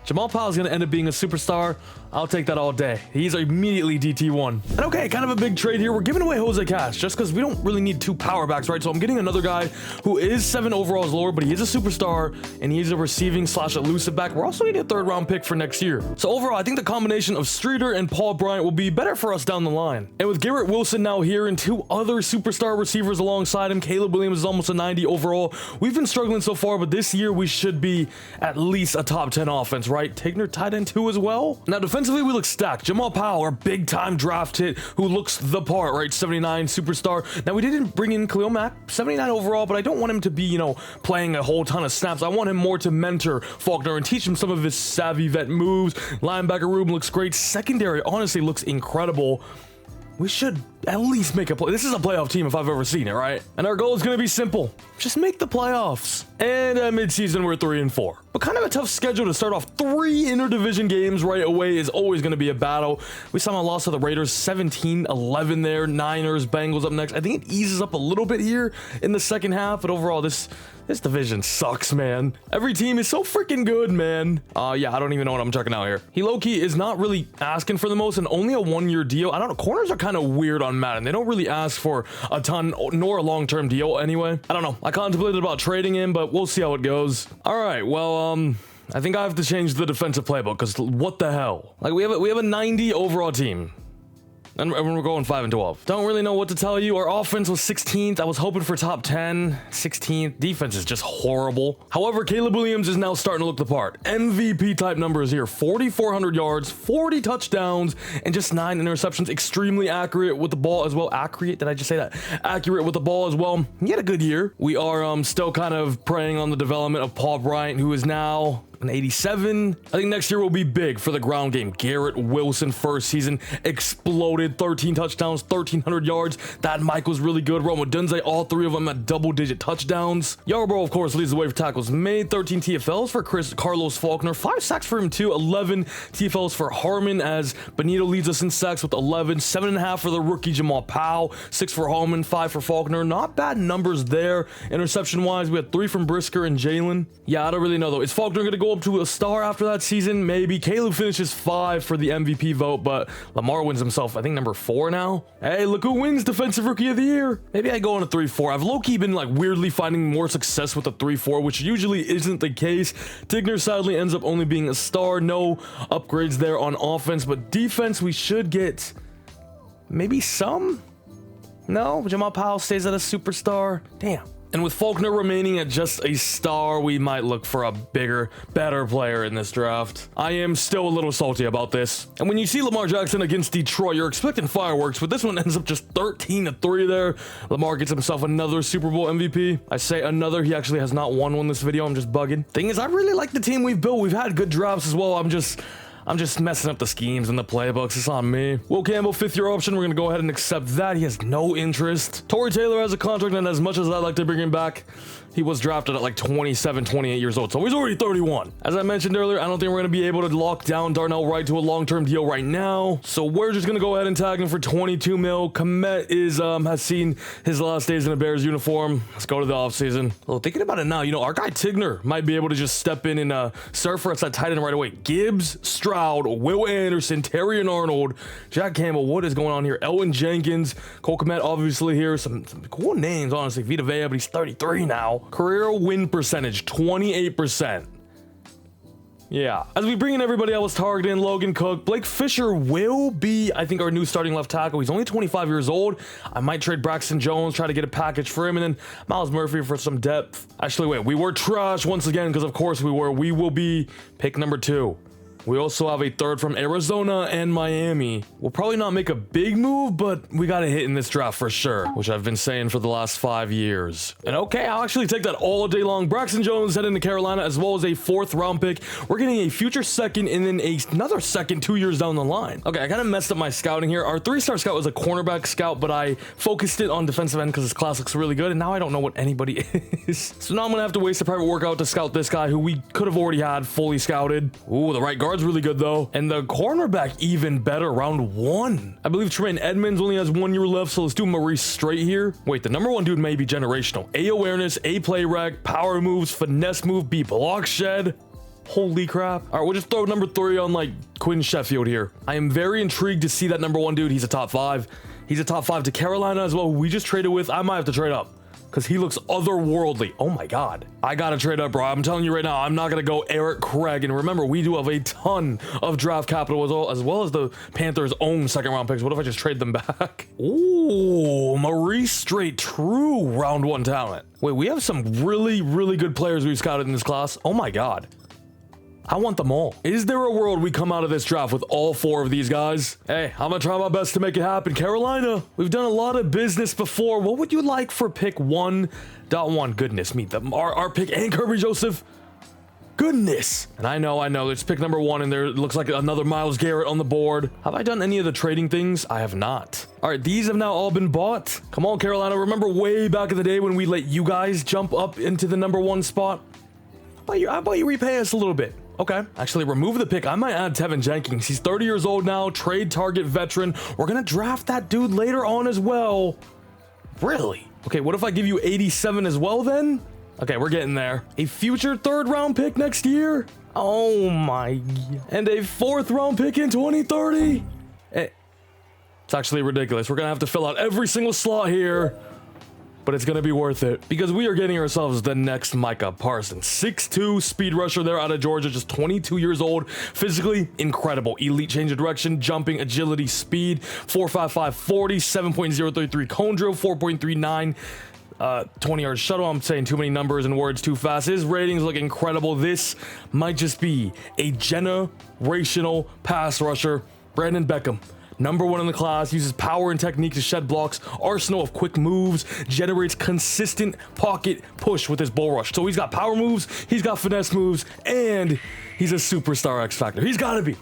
Jamal Powell is going to end up being a superstar. I'll take that all day. He's immediately DT1. And okay, kind of a big trade here. We're giving away Jose Cash just because we don't really need 2 power backs, right? So I'm getting another guy who is 7 overalls lower, but he is a superstar and he's a receiving / elusive back. We're also getting a 3rd round pick for next year. So overall, I think the combination of Streeter and Paul Bryant will be better for us down the line. And with Garrett Wilson now here and 2 other superstar receivers alongside him, Caleb Williams is almost a 90 overall. We've been struggling so far, but this year we should be at least a top 10 offense, right? Tigner tight end 2 as well. Now defensively, we look stacked. Jamal Powell, our big time draft hit who looks the part, right? 79 superstar. Now we didn't bring in Khalil Mack, 79 overall, but I don't want him to be, you know, playing a whole ton of snaps. I want him more to mentor Faulkner and teach him some of his savvy vet moves. Linebacker room looks great. Secondary honestly looks incredible. We should at least make a play. This is a playoff team if I've ever seen it, right? And our goal is going to be simple. Just make the playoffs. And at midseason, we're 3-4. But kind of a tough schedule to start off. 3 interdivision games right away is always going to be a battle. We saw a loss to the Raiders, 17-11 there. Niners, Bengals up next. I think it eases up a little bit here in the second half. But overall, this division sucks, man. Every team is so freaking good, man. Yeah, I don't even know what I'm checking out here. He low-key is not really asking for the most and only a 1-year deal. I don't know. Corners are kind of weird on Madden. They don't really ask for a ton nor a long-term deal anyway. I don't know. I contemplated about trading him, but we'll see how it goes. All right, well, I think I have to change the defensive playbook because what the hell? Like we have a 90 overall team. And we're going 5 and 12. Don't really know what to tell you. Our offense was 16th. I was hoping for top 10. 16th. Defense is just horrible. However, Caleb Williams is now starting to look the part. MVP type numbers here. 4,400 yards, 40 touchdowns, and just 9 interceptions. Extremely accurate with the ball as well. Accurate? Did I just say that? Accurate with the ball as well. He had a good year. We are still kind of preying on the development of Paul Bryant, who is now an 87. I think next year will be big for the ground game. Garrett Wilson, first season, exploded. 13 touchdowns, 1,300 yards. That Mike was really good. Rome Odunze, all 3 of them at double-digit touchdowns. Yarbrough, of course, leads the way for tackles made. 13 TFLs for Carlos Faulkner. 5 sacks for him, too. 11 TFLs for Harmon, as Benito leads us in sacks with 11. 7.5 for the rookie Jamal Powell. 6 for Harmon, 5 for Faulkner. Not bad numbers there. Interception-wise, we had 3 from Brisker and Jalen. Yeah, I don't really know, though. Is Faulkner going to go up to a star after that season? Maybe. Caleb finishes 5 for the MVP vote, but Lamar wins himself, I think, number 4 now. Hey, look who wins Defensive Rookie of the Year. Maybe I go on a 3-4. I've low-key been like weirdly finding more success with a 3-4, which usually isn't the case. Tigner sadly ends up only being a star. No upgrades there on offense, but defense we should get maybe some. No, Jamal Powell stays at a superstar. Damn. And with Faulkner remaining at just a star, we might look for a bigger, better player in this draft. I am still a little salty about this. And when you see Lamar Jackson against Detroit, you're expecting fireworks, but this one ends up just 13-3 there. Lamar gets himself another Super Bowl MVP. I say another, he actually has not won one this video. I'm just bugging. Thing is, I really like the team we've built. We've had good drafts as well. I'm just messing up the schemes and the playbooks. It's on me. Will Campbell, 5th-year option. We're going to go ahead and accept that. He has no interest. Torrey Taylor has a contract, and as much as I'd like to bring him back, he was drafted at like 27, 28 years old, so he's already 31. As I mentioned earlier, I don't think we're going to be able to lock down Darnell Wright to a long-term deal right now, so we're just going to go ahead and tag him for 22 mil. Komet is has seen his last days in a Bears uniform. Let's go to the offseason. Well, thinking about it now, you know, our guy Tigner might be able to just step in and serve for us at tight end right away. Gibbs, Stroud, Will Anderson, Terry and Arnold, Jack Campbell. What is going on here? Elton Jenkins, Cole Komet obviously here. Some cool names, honestly. Vita Vea, but he's 33 now. Career win percentage, 28%. Yeah. As we bring in everybody else targeting, Logan Cook, Blake Fisher will be, I think, our new starting left tackle. He's only 25 years old. I might trade Braxton Jones, try to get a package for him, and then Miles Murphy for some depth. Actually, wait, we were trash once again, because of course we were. We will be pick number 2. We also have a 3rd from Arizona and Miami. We'll probably not make a big move, but we got to hit in this draft for sure, which I've been saying for the last 5 years. And okay, I'll actually take that all day long. Braxton Jones heading to Carolina, as well as a 4th round pick. We're getting a future 2nd and then another 2nd 2 years down the line. Okay, I kind of messed up my scouting here. Our 3-star scout was a cornerback scout, but I focused it on defensive end because his class looks really good, and now I don't know what anybody is. So now I'm going to have to waste a private workout to scout this guy who we could have already had fully scouted. Ooh, the right guard's really good though. And the cornerback even better, round 1. I believe Tremaine Edmonds only has 1 year left, so let's do Maurice straight here. Wait, the number 1 dude may be generational. A awareness, A play rec, power moves, finesse move, B block shed. Holy crap. All right, we'll just throw number 3 on like Quinn Sheffield here. I am very intrigued to see that number 1 dude. He's a top 5. He's a top 5 to Carolina as well, who we just traded with. I might have to trade up, because he looks otherworldly. Oh my God. I gotta trade up, bro. I'm telling you right now, I'm not gonna go Eric Craig. And remember, we do have a ton of draft capital as well as the Panthers' own 2nd round picks. What if I just trade them back? Ooh, Maurice straight true round 1 talent. Wait, we have some really, really good players we've scouted in this class. Oh my God. I want them all. Is there a world we come out of this draft with all 4 of these guys? Hey, I'm gonna try my best to make it happen. Carolina, we've done a lot of business before. What would you like for pick 1.1? Goodness me, our pick and Kirby Joseph. Goodness. And I know, it's pick number 1, and there looks like another Myles Garrett on the board. Have I done any of the trading things? I have not. All right, these have now all been bought. Come on, Carolina. Remember way back in the day when we let you guys jump up into the number 1 spot? How about you repay us a little bit? Okay, actually remove the pick. I might add Tevin Jenkins. He's 30 years old now, trade target veteran. We're gonna draft that dude later on as well. Really? Okay, what if I give you 87 as well then? Okay, we're getting there. A future 3rd round pick next year? Oh my. And a 4th round pick in 2030? It's actually ridiculous. We're gonna have to fill out every single slot here. but it's going to be worth it because we are getting ourselves the next Micah Parsons. 6'2", speed rusher there out of Georgia, just 22 years old, physically incredible. Elite change of direction, jumping, agility, speed, 4.55 40, 7.033 cone drill, 4.39 20-yard shuttle. I'm saying too many numbers and words too fast. His ratings look incredible. This might just be a generational pass rusher. Brandon Beckham, #1 in the class, uses power and technique to shed blocks, arsenal of quick moves, generates consistent pocket push with his bull rush. So he's got power moves, he's got finesse moves, and he's a superstar X Factor. He's gotta be.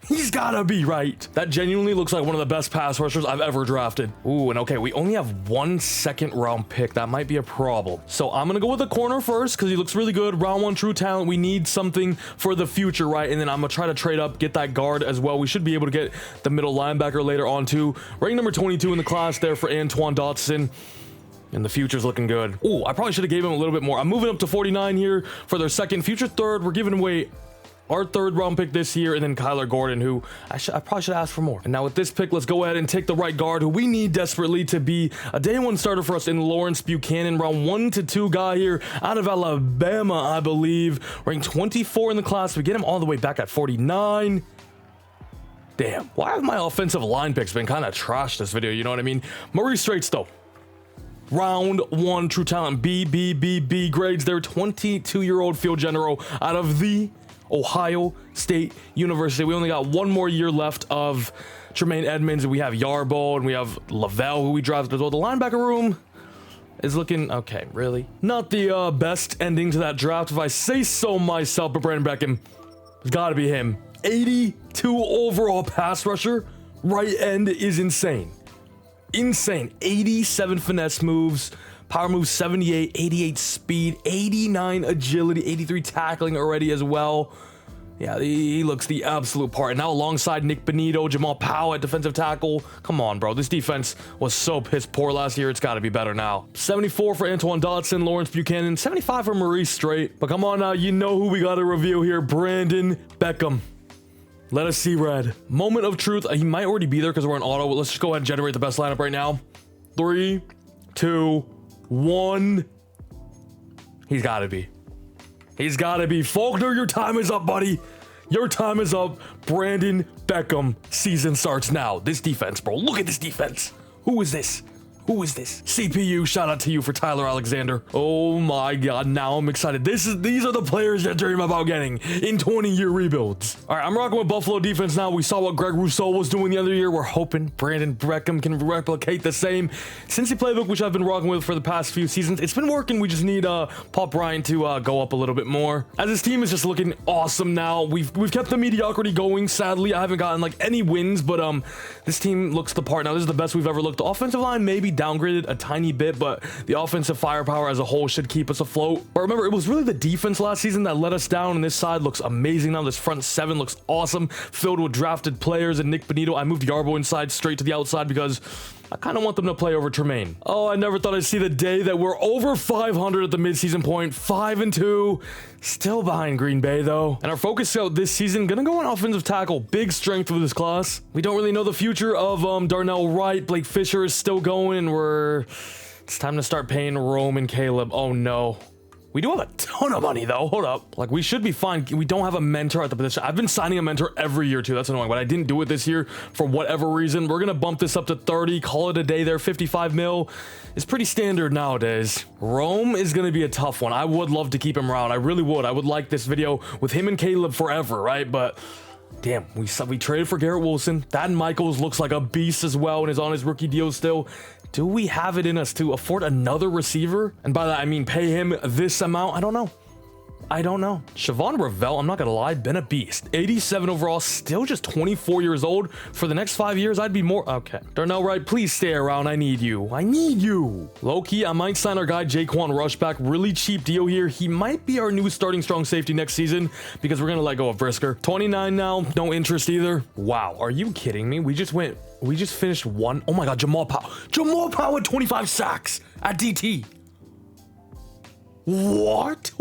He's gotta be, right? That genuinely looks like one of the best pass rushers I've ever drafted. Ooh, and okay, we only have 1 second-round pick. That might be a problem. So I'm gonna go with the corner first because he looks really good. Round 1 true talent. We need something for the future, right? And then I'm gonna try to trade up, get that guard as well. We should be able to get the middle linebacker later on too. Rank number 22 in the class there for Antoine Dotson. And the future's looking good. Ooh, I probably should have gave him a little bit more. I'm moving up to 49 here for their second. Future third, we're giving away our 3rd round pick this year, and then Kyler Gordon, who I probably should ask for more. And now with this pick, let's go ahead and take the right guard, who we need desperately to be a day 1 starter for us in Lawrence Buchanan, round 1 to 2 guy here out of Alabama, I believe. Ranked 24 in the class. We get him all the way back at 49. Damn, why have my offensive line picks been kind of trash this video? You know what I mean? Murray Straits, though. Round 1 true talent, B grades there. 22-year-old field general out of the Ohio State University. We only got 1 more year left of Tremaine Edmonds, and we have Yarbo, and we have Lavelle, who we drafted as well. The linebacker room is looking okay, really. Not the best ending to that draft, if I say so myself, but Brandon Beckham, it's gotta be him. 82 overall pass rusher. Right end is insane. Insane. 87 finesse moves. Power moves 78, 88 speed, 89 agility, 83 tackling already as well. Yeah, he looks the absolute part. And now alongside Nick Benito, Jamal Powell at defensive tackle. Come on, bro. This defense was so piss poor last year. It's got to be better now. 74 for Antoine Dotson, Lawrence Buchanan. 75 for Maurice Straight. But come on now, you know who we got to review here. Brandon Beckham. Let us see red. Moment of truth. He might already be there because we're on auto. But let's just go ahead and generate the best lineup right now. 3, 2, 1. He's gotta be. He's gotta be. Faulkner, your time is up, buddy. Your time is up. Brandon Beckham. Season starts now. This defense, bro. Look at this defense. Who is this? Who is this? CPU, shout out to you for Tyler Alexander. Oh my god, now I'm excited. These are the players that dream about getting in 20-year rebuilds. All right, I'm rocking with Buffalo defense now. We saw what Greg Rousseau was doing the other year. We're hoping Brandon Beckham can replicate the same. Cincy playbook, which I've been rocking with for the past few seasons, it's been working. We just need Paul Bryant to go up a little bit more. As this team is just looking awesome now. We've kept the mediocrity going. Sadly, I haven't gotten like any wins, but this team looks the part. Now, this is the best we've ever looked. The offensive line maybe downgraded a tiny bit, but the offensive firepower as a whole should keep us afloat. But remember, it was really the defense last season that let us down, and this side looks amazing now. This front 7 looks awesome, filled with drafted players and Nick Benito. I moved Yarbo inside straight to the outside because I kind of want them to play over Tremaine. Oh, I never thought I'd see the day that we're over 500 at the midseason point. 5-2, still behind Green Bay though. And our focus out this season gonna go on offensive tackle. Big strength with this class. We don't really know the future of Darnell Wright. Blake Fisher is still going, and it's time to start paying Rome and Caleb. Oh no. We do have a ton of money though. Hold up. Like, we should be fine. We don't have a mentor at the position. I've been signing a mentor every year too. That's annoying, but I didn't do it this year for whatever reason. We're gonna bump this up to 30, call it a day there. 55 mil is pretty standard nowadays. Rome is gonna be a tough one. I would love to keep him around. I really would. I would like this video with him and Caleb forever, right? But damn, we traded for Garrett Wilson. Thad Michaels looks like a beast as well and is on his rookie deal still. Do we have it in us to afford another receiver? And by that, I mean pay him this amount. I don't know. Siobhan Ravel, I'm not gonna lie, been a beast. 87 overall, still just 24 years old. For the next 5 years, I'd be more. Okay. Darnell Wright, please stay around. I need you. Low-key, I might sign our guy Jaquan Rushback. Really cheap deal here. He might be our new starting strong safety next season because we're gonna let go of Brisker. 29 now, no interest either. Wow, are you kidding me? We just finished one. Oh my god, Jamal Powell with 25 sacks at DT. What?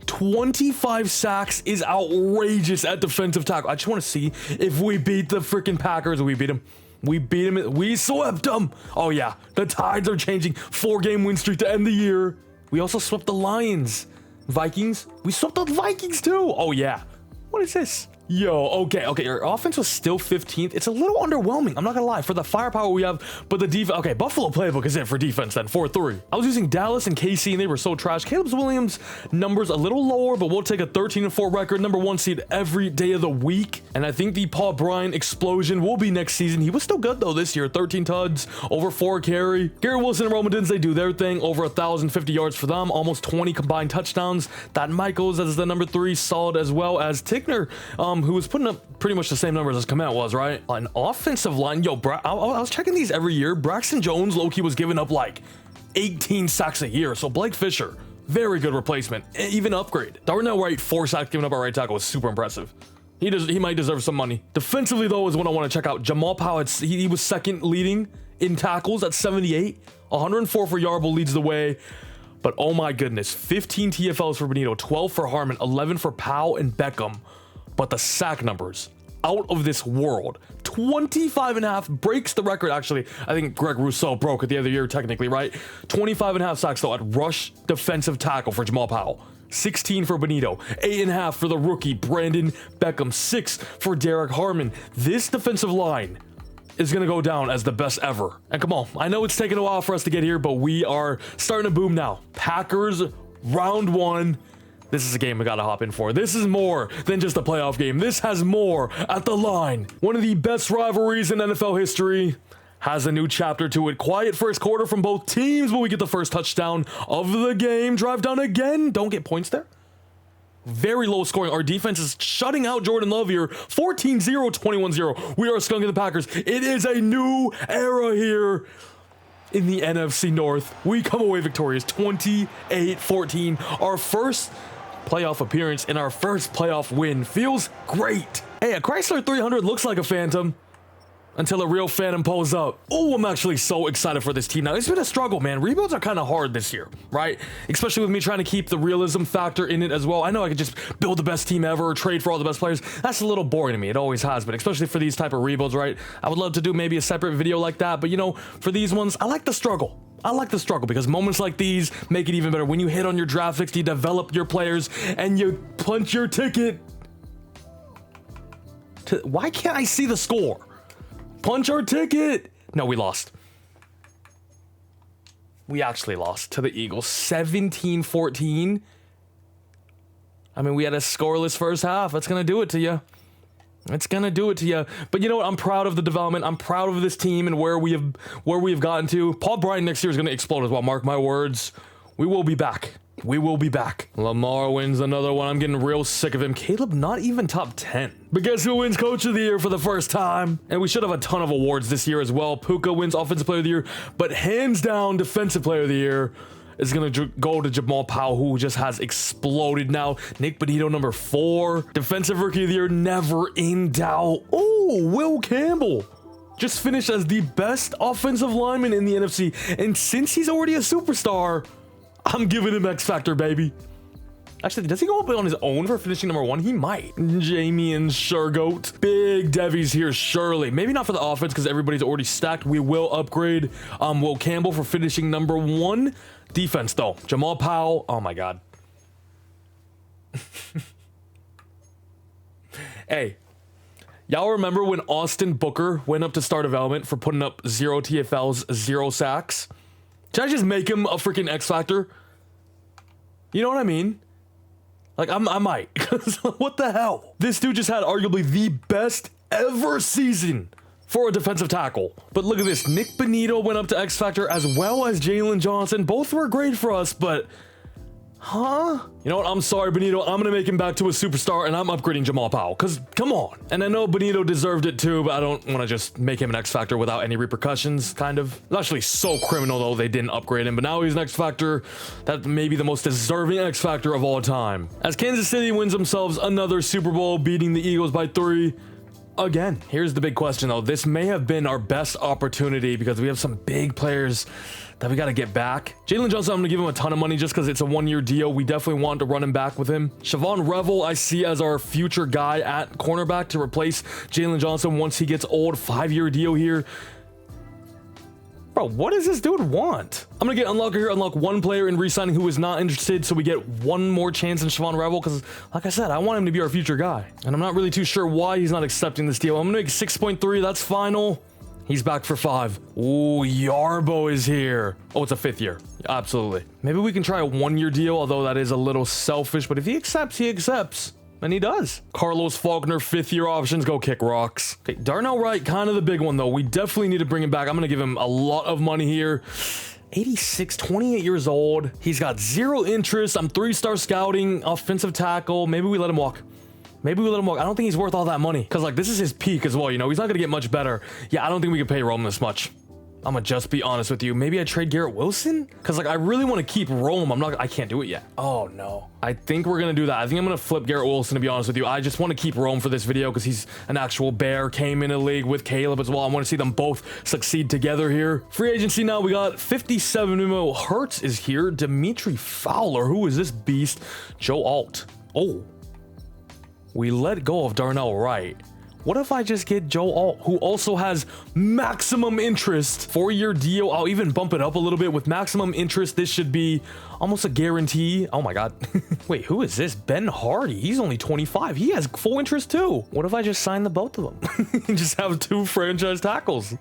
25 sacks is outrageous at defensive tackle. I just want to see if we beat the freaking Packers. We beat them. We beat him. We swept them. Oh, yeah. The tides are changing. 4-game win streak to end the year. We also swept the Lions. Vikings. We swept the Vikings, too. Oh, yeah. What is this? Yo, okay, our offense was still 15th. It's a little underwhelming, I'm not gonna lie, for the firepower we have, but the defense, okay, Buffalo playbook is it for defense then, 4-3. I was using Dallas and KC, and they were so trash. Caleb Williams' numbers a little lower, but we'll take a 13-4 record, number 1 seed every day of the week, and I think the Paul Bryant explosion will be next season. He was still good, though, this year, 13 tuds, over 4 carry. Garrett Wilson and Romandins, they do their thing, over 1,050 yards for them, almost 20 combined touchdowns. That Michaels as the number 3, solid, as well as Tickner, who was putting up pretty much the same numbers as Komet was, right? An offensive line, yo, I was checking these every year. Braxton Jones, low-key, was giving up like 18 sacks a year. So Blake Fisher, very good replacement, even upgrade. Darnell Wright, 4 sacks giving up our right tackle was super impressive. He might deserve some money. Defensively, though, is what I want to check out. Jamal Powell, he was second leading in tackles at 78. 104 for Yarble leads the way. But oh my goodness, 15 TFLs for Benito, 12 for Harmon, 11 for Powell and Beckham. But the sack numbers, out of this world. 25.5 breaks the record, actually. I think Greg Rousseau broke it the other year, technically, right? 25.5 sacks, though, at rush defensive tackle for Jamal Powell. 16 for Benito, 8.5 for the rookie Brandon Beckham, 6 for Derek Harmon. This defensive line is going to go down as the best ever. And come on, I know it's taken a while for us to get here, but we are starting to boom now. Packers, round 1. This is a game we gotta hop in for. This is more than just a playoff game. This has more at the line. One of the best rivalries in NFL history has a new chapter to it. Quiet first quarter from both teams when we get the first touchdown of the game. Drive down again. Don't get points there. Very low scoring. Our defense is shutting out Jordan Love here. 14-0, 21-0. We are skunking the Packers. It is a new era here in the NFC North. We come away victorious, 28-14. Our first playoff appearance and our first playoff win feels great. Hey, a Chrysler 300 looks like a Phantom until a real Phantom pulls up. Oh, I'm actually so excited for this team now. It's been a struggle, man. Rebuilds are kind of hard this year, right? Especially with me trying to keep the realism factor in it as well. I know I could just build the best team ever, trade for all the best players. That's a little boring to me. It always has been, especially for these type of rebuilds, right? I would love to do maybe a separate video like that, but you know, for these ones, I like the struggle. I like the struggle because moments like these make it even better. When you hit on your draft picks, you develop your players, and you punch your ticket. Why can't I see the score? Punch our ticket. No, we lost. We actually lost to the Eagles, 17-14. I mean, we had a scoreless first half. That's going to do it to you. It's going to do it to you. But you know what? I'm proud of the development. I'm proud of this team and where we have gotten to. Paul Bryant next year is going to explode as well. Mark my words. We will be back. We will be back. Lamar wins another one. I'm getting real sick of him. Caleb, not even top 10. But guess who wins Coach of the Year for the first time? And we should have a ton of awards this year as well. Puka wins Offensive Player of the Year. But hands down, Defensive Player of the Year is going to go to Jamal Powell, who just has exploded now. Nick Benito, number 4. Defensive Rookie of the Year, never in doubt. Oh, Will Campbell just finished as the best offensive lineman in the NFC. And since he's already a superstar, I'm giving him X Factor, baby. Actually, does he go up on his own for finishing number 1? He might. Jamie and Shergoat. Big Devies here, surely. Maybe not for the offense because everybody's already stacked. We will upgrade Will Campbell for finishing number 1. Defense, though. Jamal Powell. Oh, my God. Hey, y'all remember when Austin Booker went up to star development for putting up 0 TFLs, 0 sacks? Should I just make him a freaking X Factor? You know what I mean? Like, I might. What the hell? This dude just had arguably the best ever season for a defensive tackle. But look at this. Nick Benito went up to X Factor as well as Jalen Johnson. Both were great for us, but... Huh? You know what? I'm sorry, Benito. I'm going to make him back to a superstar, and I'm upgrading Jamal Powell. Because, come on. And I know Benito deserved it too, but I don't want to just make him an X Factor without any repercussions, kind of. It's actually so criminal, though, they didn't upgrade him. But now he's an X Factor. That may be the most deserving X Factor of all time. As Kansas City wins themselves another Super Bowl, beating the Eagles by 3. again. Here's the big question though. This may have been our best opportunity because we have some big players that we got to get back. Jalen Johnson, I'm going to give him a ton of money just because it's a 1-year deal. We definitely want to run him back with him. Siobhan Revel, I see as our future guy at cornerback to replace Jalen Johnson once he gets old. 5-year deal here. Bro, what does this dude want? I'm going to get Unlocker here, unlock one player in re-signing who is not interested, so we get one more chance in Siobhan Revel, because, like I said, I want him to be our future guy. And I'm not really too sure why he's not accepting this deal. I'm going to make 6.3. That's final. He's back for 5. Ooh, Yarbo is here. Oh, it's a 5th year. Absolutely. Maybe we can try a 1-year deal, although that is a little selfish. But if he accepts, he accepts. And he does. Carlos Faulkner, 5th year options. Go kick rocks. Okay, Darnell Wright, kind of the big one, though. We definitely need to bring him back. I'm going to give him a lot of money here. 86, 28 years old. He's got 0 interest. I'm 3-star scouting, offensive tackle. Maybe we let him walk. Maybe we let him walk. I don't think he's worth all that money. Because, like, this is his peak as well, you know? He's not going to get much better. Yeah, I don't think we can pay Rome this much. I'm going to just be honest with you. Maybe I trade Garrett Wilson? Because, like, I really want to keep Rome. I can't do it yet. Oh, no. I think we're going to do that. I think I'm going to flip Garrett Wilson, to be honest with you. I just want to keep Rome for this video because he's an actual bear. Came in a league with Caleb as well. I want to see them both succeed together here. Free agency now. We got 57 Mimo. Hertz is here. Dimitri Fowler. Who is this beast? Joe Alt. Oh. We let go of Darnell Wright. What if I just get Joe Alt, who also has maximum interest? 4-year deal. I'll even bump it up a little bit. With maximum interest, this should be almost a guarantee. Oh my God. Wait, who is this? Ben Hardy. He's only 25. He has full interest too. What if I just sign the both of them? And just have 2 franchise tackles?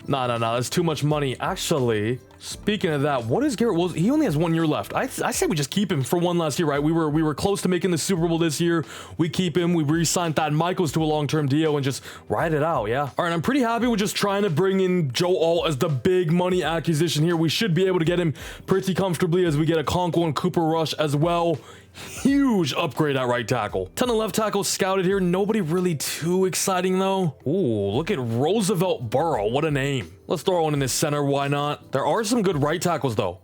No. That's too much money. Actually, speaking of that, what is Garrett Wilson? He only has 1 year left. I say we just keep him for one last year, right? We were close to making the Super Bowl this year. We keep him. We re-signed Thad Michaels to a long-term deal and just ride it out, yeah? All right, I'm pretty happy with just trying to bring in Joe Alt as the big money acquisition here. We should be able to get him pretty comfortably as we get a Conquo and Cooper Rush as well. Huge upgrade at right tackle. Ton of left tackles scouted here. Nobody really too exciting though. Ooh, look at Roosevelt Burrow. What a name. Let's throw one in this center. Why not? There are some good right tackles though.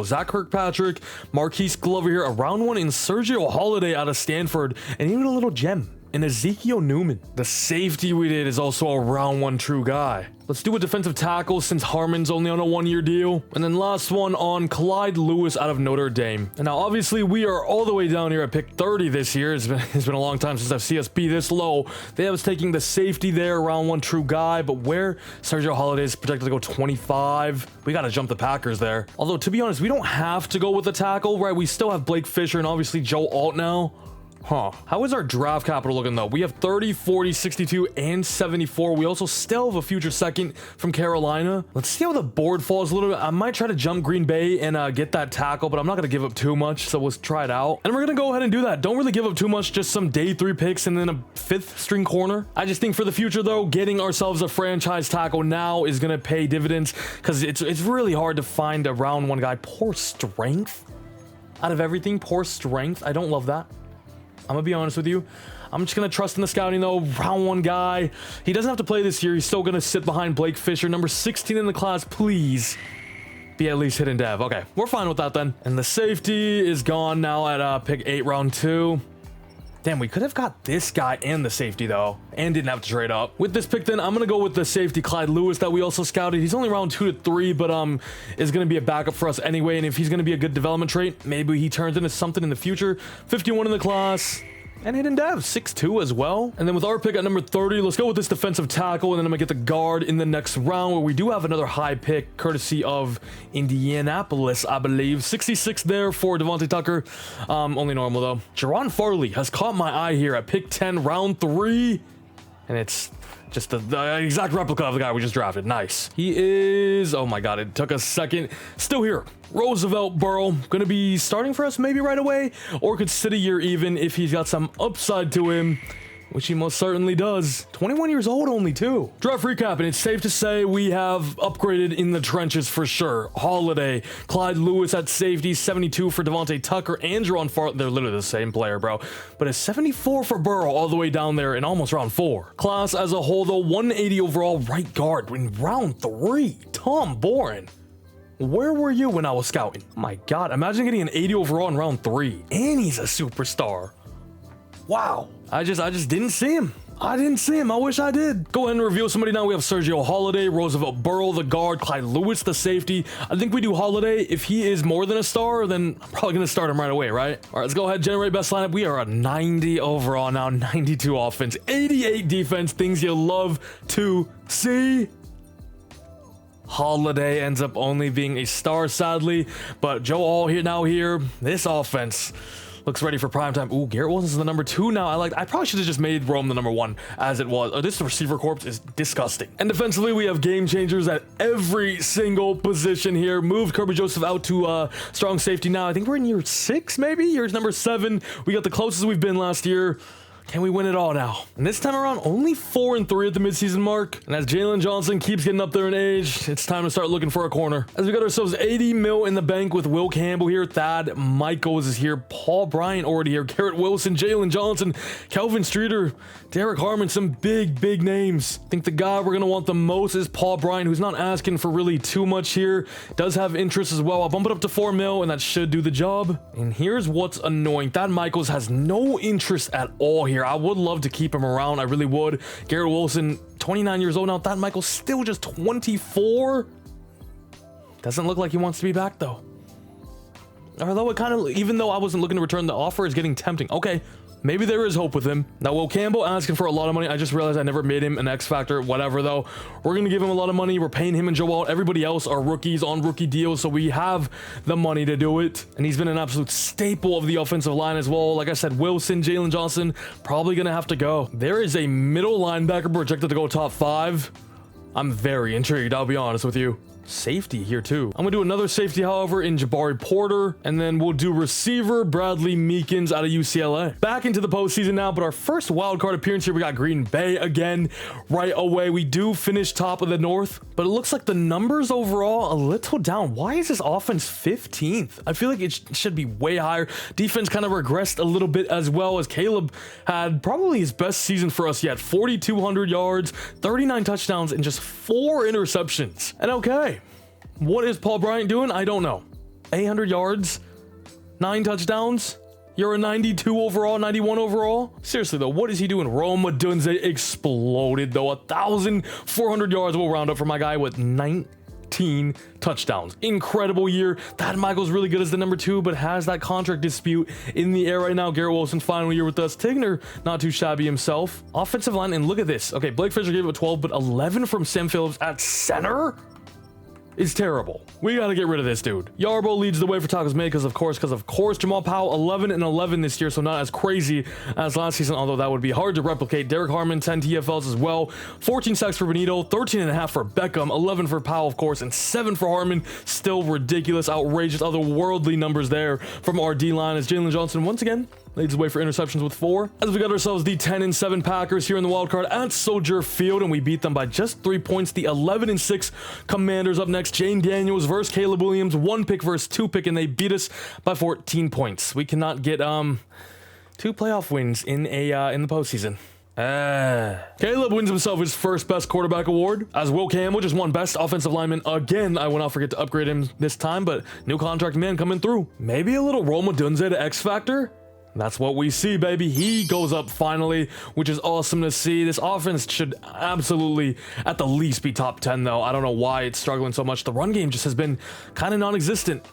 Zach Kirkpatrick, Marquise Glover here, a round 1 in Sergio Holiday out of Stanford, and even a little gem in Ezekiel Newman. The safety we did is also a round 1 true guy. Let's do a defensive tackle since Harmon's only on a 1-year deal. And then last one on Clyde Lewis out of Notre Dame. And now obviously we are all the way down here at pick 30 this year. It's been a long time since I've seen us be this low. They have us taking the safety there, round 1 true guy. But where Sergio Holiday is projected to go 25. We got to jump the Packers there. Although to be honest, we don't have to go with the tackle, right? We still have Blake Fisher and obviously Joe Alt now. Huh. How is our draft capital looking though? We have 30, 40, 62, and 74. We also still have a future second from Carolina. Let's see how the board falls a little bit. I might try to jump Green Bay and get that tackle, but I'm not going to give up too much. So let's try it out. And we're going to go ahead and do that. Don't really give up too much. Just some day 3 picks and then a 5th string corner. I just think for the future though, getting ourselves a franchise tackle now is going to pay dividends because it's really hard to find a round 1 guy. Poor strength. Out of everything, poor strength. I don't love that. I'm gonna be honest with you. I'm just gonna trust in the scouting though. Round 1 guy. He doesn't have to play this year. He's still gonna sit behind Blake Fisher, number 16 in the class. Please be at least hidden dev. Okay, we're fine with that then. And the safety is gone now at pick 8, round 2. Damn, we could have got this guy and the safety though, and didn't have to trade up. With this pick then, I'm gonna go with the safety Clyde Lewis that we also scouted. He's only round 2 to 3, but is gonna be a backup for us anyway. And if he's gonna be a good development trait, maybe he turns into something in the future. 51 in the class. And hidden dev, 6'2" as well. And then with our pick at number 30, let's go with this defensive tackle, and then I'm gonna get the guard in the next round, where we do have another high pick, courtesy of Indianapolis, I believe. 66 there for Devontae Tucker. Only normal though. Jerron Farley has caught my eye here at pick 10, round 3. And it's just the exact replica of the guy we just drafted. Nice. He is, oh my God, it took a second. Still here. Roosevelt Burrow, gonna be starting for us maybe right away, or could sit a year even if he's got some upside to him, which he most certainly does. 21 years old only too. Draft recap, and it's safe to say we have upgraded in the trenches for sure. Holiday, Clyde Lewis at safety, 72 for Devontae Tucker, and Jerron Farley. They're literally the same player, bro. But a 74 for Burrow all the way down there in almost round 4. Class as a whole though, 180 overall right guard in round 3. Tom Boren. Where were you when I was scouting? My God, imagine getting an 80 overall in round 3. And he's a superstar. Wow. I just didn't see him. I didn't see him. I wish I did. Go ahead and reveal somebody now. We have Sergio Holiday, Roosevelt Burrow, the guard, Clyde Lewis, the safety. I think we do Holiday. If he is more than a star, then I'm probably going to start him right away, right? All right, let's go ahead, generate best lineup. We are at 90 overall now, 92 offense, 88 defense, things you love to see. Holiday ends up only being a star, sadly, but Joe All here, this offense looks ready for prime time. Ooh, Garrett Wilson's the number 2 now. I probably should have just made Rome the number 1 as it was. Oh, this receiver corps is disgusting. And defensively, we have game changers at every single position here. Moved Kirby Joseph out to strong safety now. I think we're in year 6, maybe? Year number 7. We got the closest we've been last year. Can we win it all now? And this time around, only 4-3 at the midseason mark. And as Jalen Johnson keeps getting up there in age, it's time to start looking for a corner. As we got ourselves 80 mil in the bank with Will Campbell here, Thad Michaels is here, Paul Bryant already here, Garrett Wilson, Jalen Johnson, Kelvin Streeter, Derek Harmon, some big names. I think the guy we're going to want the most is Paul Bryant, who's not asking for really too much here. Does have interest as well. I'll bump it up to 4 mil, and that should do the job. And here's what's annoying. Thad Michaels has no interest at all here. I would love to keep him around. I really would. Garrett Wilson, 29 years old now. Thad Michaels still just 24. Doesn't look like he wants to be back though. Although it kind of, even though I wasn't looking to return, the offer is getting tempting. Okay, maybe there is hope with him. Now, Will Campbell asking for a lot of money. I just realized I never made him an X Factor. Whatever though. We're going to give him a lot of money. We're paying him and Joel. Everybody else are rookies on rookie deals, so we have the money to do it. And he's been an absolute staple of the offensive line as well. Like I said, Wilson, Jalen Johnson, probably going to have to go. There is a middle linebacker projected to go top 5. I'm very intrigued, I'll be honest with you. Safety here too. I'm gonna do another safety, however, in Jabari Porter, and then we'll do receiver Bradley Meekins out of UCLA. Back into the postseason now, but our first wild card appearance here, we got Green Bay again right away. We do finish top of the North, but it looks like the numbers overall a little down. Why is this offense 15th? I feel like it should be way higher. Defense kind of regressed a little bit as well, as Caleb had probably his best season for us yet. 4,200 yards, 39 touchdowns, and just 4 interceptions. And okay, what is Paul Bryant doing? I don't know. 800 yards, 9 touchdowns. You're a 92 overall, 91 overall. Seriously though, what is he doing? Rome Odunze exploded though. 1,400 yards will round up for my guy with 19 touchdowns. Incredible year. Thad Michaels really good as the number 2, but has that contract dispute in the air right now. Garrett Wilson, final year with us. Tigner, not too shabby himself. Offensive line, and look at this. Okay, Blake Fisher gave it a 12, but 11 from Sam Phillips at center is terrible. We got to get rid of this dude. Yarbo leads the way for tackles made because of course Jamal Powell 11 and 11 this year, so not as crazy as last season, although that would be hard to replicate. Derek Harmon 10 TFLs as well, 14 sacks for Benito, 13.5 for Beckham, 11 for Powell of course, and 7 for Harmon. Still ridiculous, outrageous, otherworldly numbers there from our D-line, as Jalen Johnson once again leads the way for interceptions with 4. As we got ourselves the 10-7 Packers here in the wild card at Soldier Field, and we beat them by just 3 points. The 11-6 Commanders up next. Jane Daniels versus Caleb Williams, 1 pick versus 2 pick, and they beat us by 14 points. We cannot get 2 playoff wins in the postseason. Caleb wins himself his first best quarterback award, as Will Campbell just won best offensive lineman again. I will not forget to upgrade him this time, but new contract man coming through. Maybe a little Rome Odunze to X Factor. That's what we see, baby. He goes up finally, which is awesome to see. This offense should absolutely, at the least, be top 10, though. I don't know why it's struggling so much. The run game just has been kind of non-existent.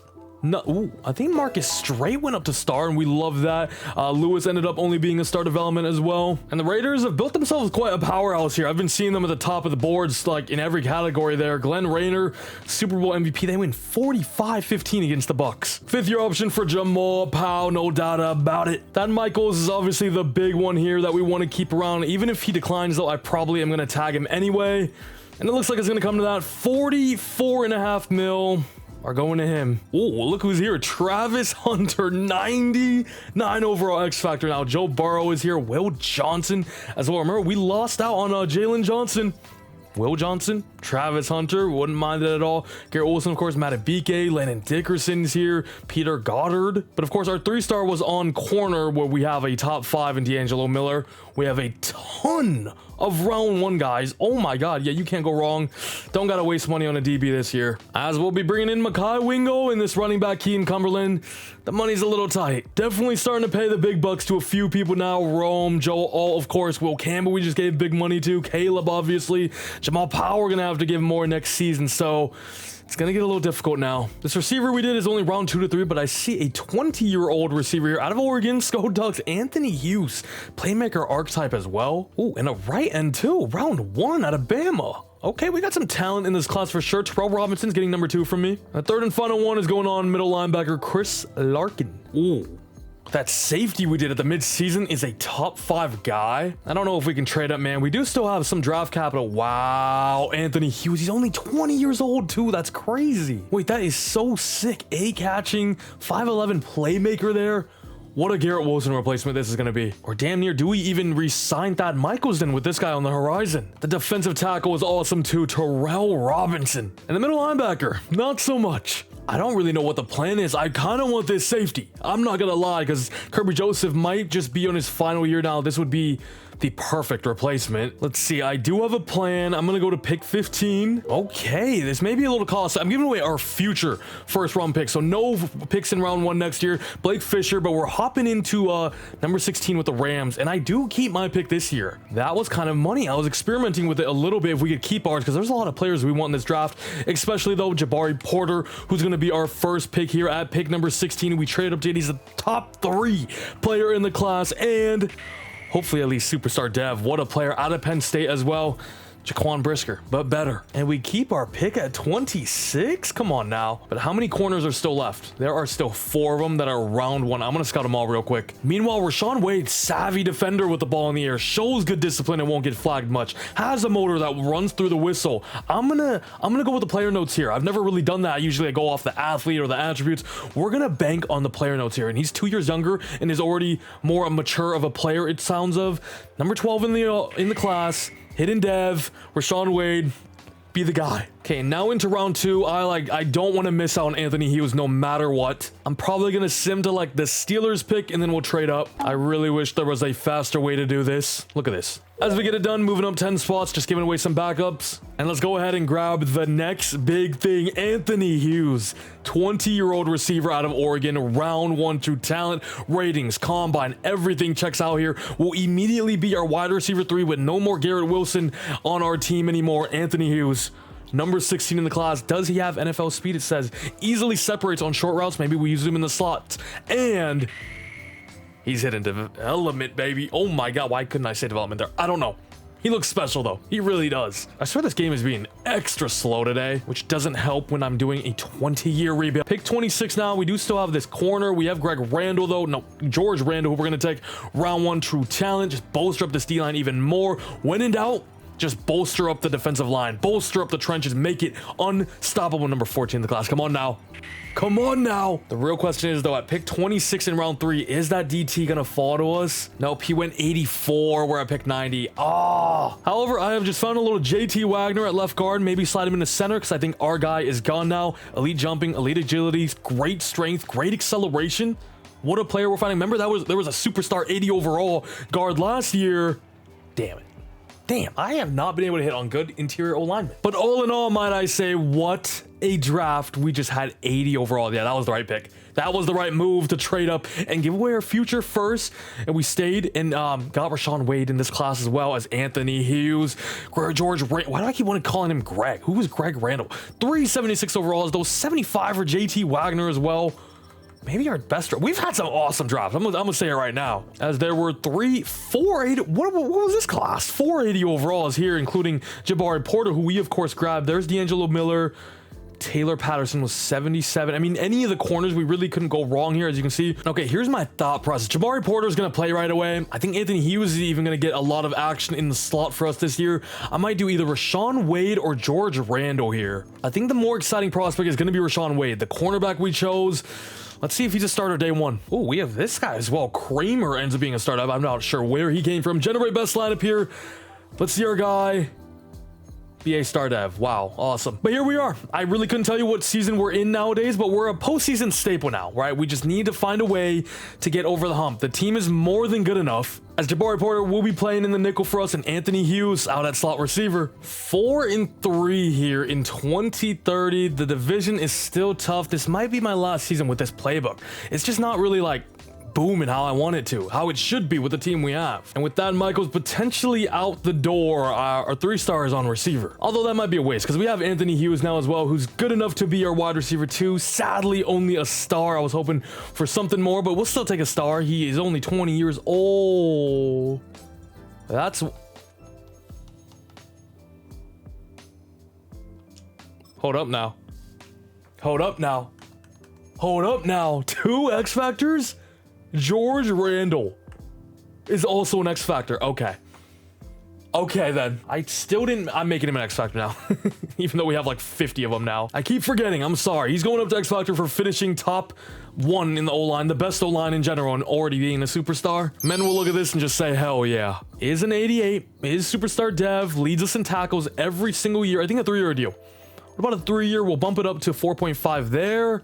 No, ooh, I think Marcus Straight went up to star, and we love that. Lewis ended up only being a star development as well. And the Raiders have built themselves quite a powerhouse here. I've been seeing them at the top of the boards, like in every category there. Glenn Rayner, Super Bowl MVP. They win 45-15 against the Bucks. 5th-year option for Jamal Powell, no doubt about it. Thad Michaels is obviously the big one here that we want to keep around. Even if he declines, though, I probably am going to tag him anyway. And it looks like it's going to come to that. 44.5 mil. Are going to him. Oh, look who's here. Travis Hunter, 99 overall X Factor now. Joe Burrow is here. Will Johnson as well. Remember, we lost out on Jalen Johnson. Will Johnson, Travis Hunter, wouldn't mind it at all. Garrett Wilson, of course, Matabike, Landon Dickerson's here, Peter Goddard. But of course, our 3-star was on corner, where we have a top 5 in D'Angelo Miller. We have a ton of round 1 guys. Oh my god, yeah, you can't go wrong. Don't gotta waste money on a DB this year. As we'll be bringing in Makai Wingo and this running back Keaton Cumberland. The money's a little tight. Definitely starting to pay the big bucks to a few people now. Rome, Joel Alt, of course, Will Campbell we just gave big money to, Caleb obviously, Jamal Powell we're gonna have to give more next season, so it's gonna get a little difficult now. This receiver we did is only round 2 to 3, but I see a 20-year-old receiver here out of Oregon, Sko Ducks, Anthony Hughes, playmaker archetype as well. Ooh, and a right end too, round 1 out of Bama. Okay, we got some talent in this class for sure. Terrell Robinson's getting number 2 from me. The third and final one is going on middle linebacker Chris Larkin. Ooh. That safety we did at the mid-season is a top 5 guy. I don't know if we can trade up, man. We do still have some draft capital. Wow, Anthony Hughes. He's only 20 years old, too. That's crazy. Wait, that is so sick. A-catching, 5'11 playmaker there. What a Garrett Wilson replacement this is going to be. Or damn near, do we even re-sign Thad Michaels then with this guy on the horizon? The defensive tackle is awesome, too. Terrell Robinson. And the middle linebacker, not so much. I don't really know what the plan is. I kind of want this safety. I'm not gonna lie, because Kirby Joseph might just be on his final year now. This would be the perfect replacement. Let's see, I do have a plan. I'm gonna go to pick 15. Okay, this may be a little cost. I'm giving away our future first round pick, so no picks in round 1 next year. Blake Fisher, but we're hopping into number 16 with the Rams, and I do keep my pick this year. That was kind of money. I was experimenting with it a little bit if we could keep ours, because there's a lot of players we want in this draft, especially though Jabari Porter, who's gonna be our first pick here at pick number 16. We traded up to, he's a top 3 player in the class, and hopefully at least superstar dev. What a player out of Penn State as well. Jaquan Brisker, but better. And we keep our pick at 26? Come on now. But how many corners are still left? There are still 4 of them that are round 1. I'm gonna scout them all real quick. Meanwhile, Rashawn Wade, savvy defender with the ball in the air, shows good discipline and won't get flagged much. Has a motor that runs through the whistle. I'm gonna go with the player notes here. I've never really done that. Usually I go off the athlete or the attributes. We're gonna bank on the player notes here. And he's 2 years younger and is already more mature of a player, it sounds of. Number 12 in the class. Hidden dev, Rashawn Wade, be the guy. Okay, now into round 2. I don't want to miss out on Anthony Hughes no matter what. I'm probably gonna sim to like the Steelers pick and then we'll trade up. I really wish there was a faster way to do this. Look at this. As we get it done, moving up 10 spots, just giving away some backups. And let's go ahead and grab the next big thing. Anthony Hughes, 20-year-old receiver out of Oregon, round 1 through talent, ratings, combine, everything checks out here. Will immediately be our wide receiver 3 with no more Garrett Wilson on our team anymore. Anthony Hughes, number 16 in the class. Does he have NFL speed? It says easily separates on short routes. Maybe we use him in the slots. And he's hitting development, baby. Oh my god, why couldn't I say development there? I don't know. He looks special though. He really does. I swear this game is being extra slow today, which doesn't help when I'm doing a 20-year rebuild. Pick 26 now. We do still have this corner. We have Greg Randall though. No, George Randall, who we're gonna take round 1 true talent. Just bolster up this D-line even more. When in doubt, just bolster up the defensive line, bolster up the trenches, make it unstoppable. Number 14 in the class. Come on now. Come on now. The real question is though, at pick 26 in round 3, is that DT gonna fall to us? Nope, he went 84. We're at pick 90. However, I have just found a little JT Wagner at left guard. Maybe slide him into center because I think our guy is gone now. Elite jumping, elite agility, great strength, great acceleration. What a player we're finding. Remember there was a superstar 80 overall guard last year. Damn it. Damn, I have not been able to hit on good interior O-linemen. But all in all, might I say, what a draft. We just had 80 overall. Yeah, that was the right pick. That was the right move to trade up and give away our future first. And we stayed and got Rashawn Wade in this class as well as Anthony Hughes. George Randall. Why do I keep wanting to call him Greg? Who was Greg Randall? 376 overall. Those 75 for JT Wagner as well. Maybe our best. We've had some awesome drops. I'm gonna say it right now, as there were 480. What was this class? 480 overall is here, including Jabari Porter, who we of course grabbed. There's D'Angelo Miller. Taylor Patterson was 77. I mean, any of the corners, we really couldn't go wrong here, as you can see. Okay, here's my thought process. Jabari Porter is going to play right away. I think Anthony Hughes is even going to get a lot of action in the slot for us this year. I might do either Rashawn Wade or George Randall here. I think the more exciting prospect is going to be Rashawn Wade, the cornerback we chose. Let's see if he's a starter day 1. Oh, we have this guy as well. Kramer ends up being a starter. I'm not sure where he came from. Generate best lineup here. Let's see our guy. BA Star Dev. Wow, awesome. But here we are. I really couldn't tell you what season we're in nowadays, but we're a postseason staple now, right? We just need to find a way to get over the hump. The team is more than good enough. As Jabari Porter will be playing in the nickel for us, and Anthony Hughes out at slot receiver. 4-3 here in 2030. The division is still tough. This might be my last season with this playbook. It's just not really like booming how I want it to, how it should be with the team we have. And with that, Michael's potentially out the door, our 3 stars on receiver. Although that might be a waste because we have Anthony Hughes now as well, who's good enough to be our wide receiver 2. Sadly, only a star. I was hoping for something more, but we'll still take a star. He is only 20 years old. That's... Hold up now. Hold up now. Hold up now. 2 X Factors? George Randall is also an X Factor. Okay. Okay, then. I'm making him an X Factor now. Even though we have like 50 of them now. I keep forgetting. I'm sorry. He's going up to X Factor for finishing top 1 in the O-line. The best O-line in general and already being a superstar. Men will look at this and just say, hell yeah. Is an 88. Is superstar dev. Leads us in tackles every single year. I think a 3-year deal. What about a 3-year? We'll bump it up to 4.5 there.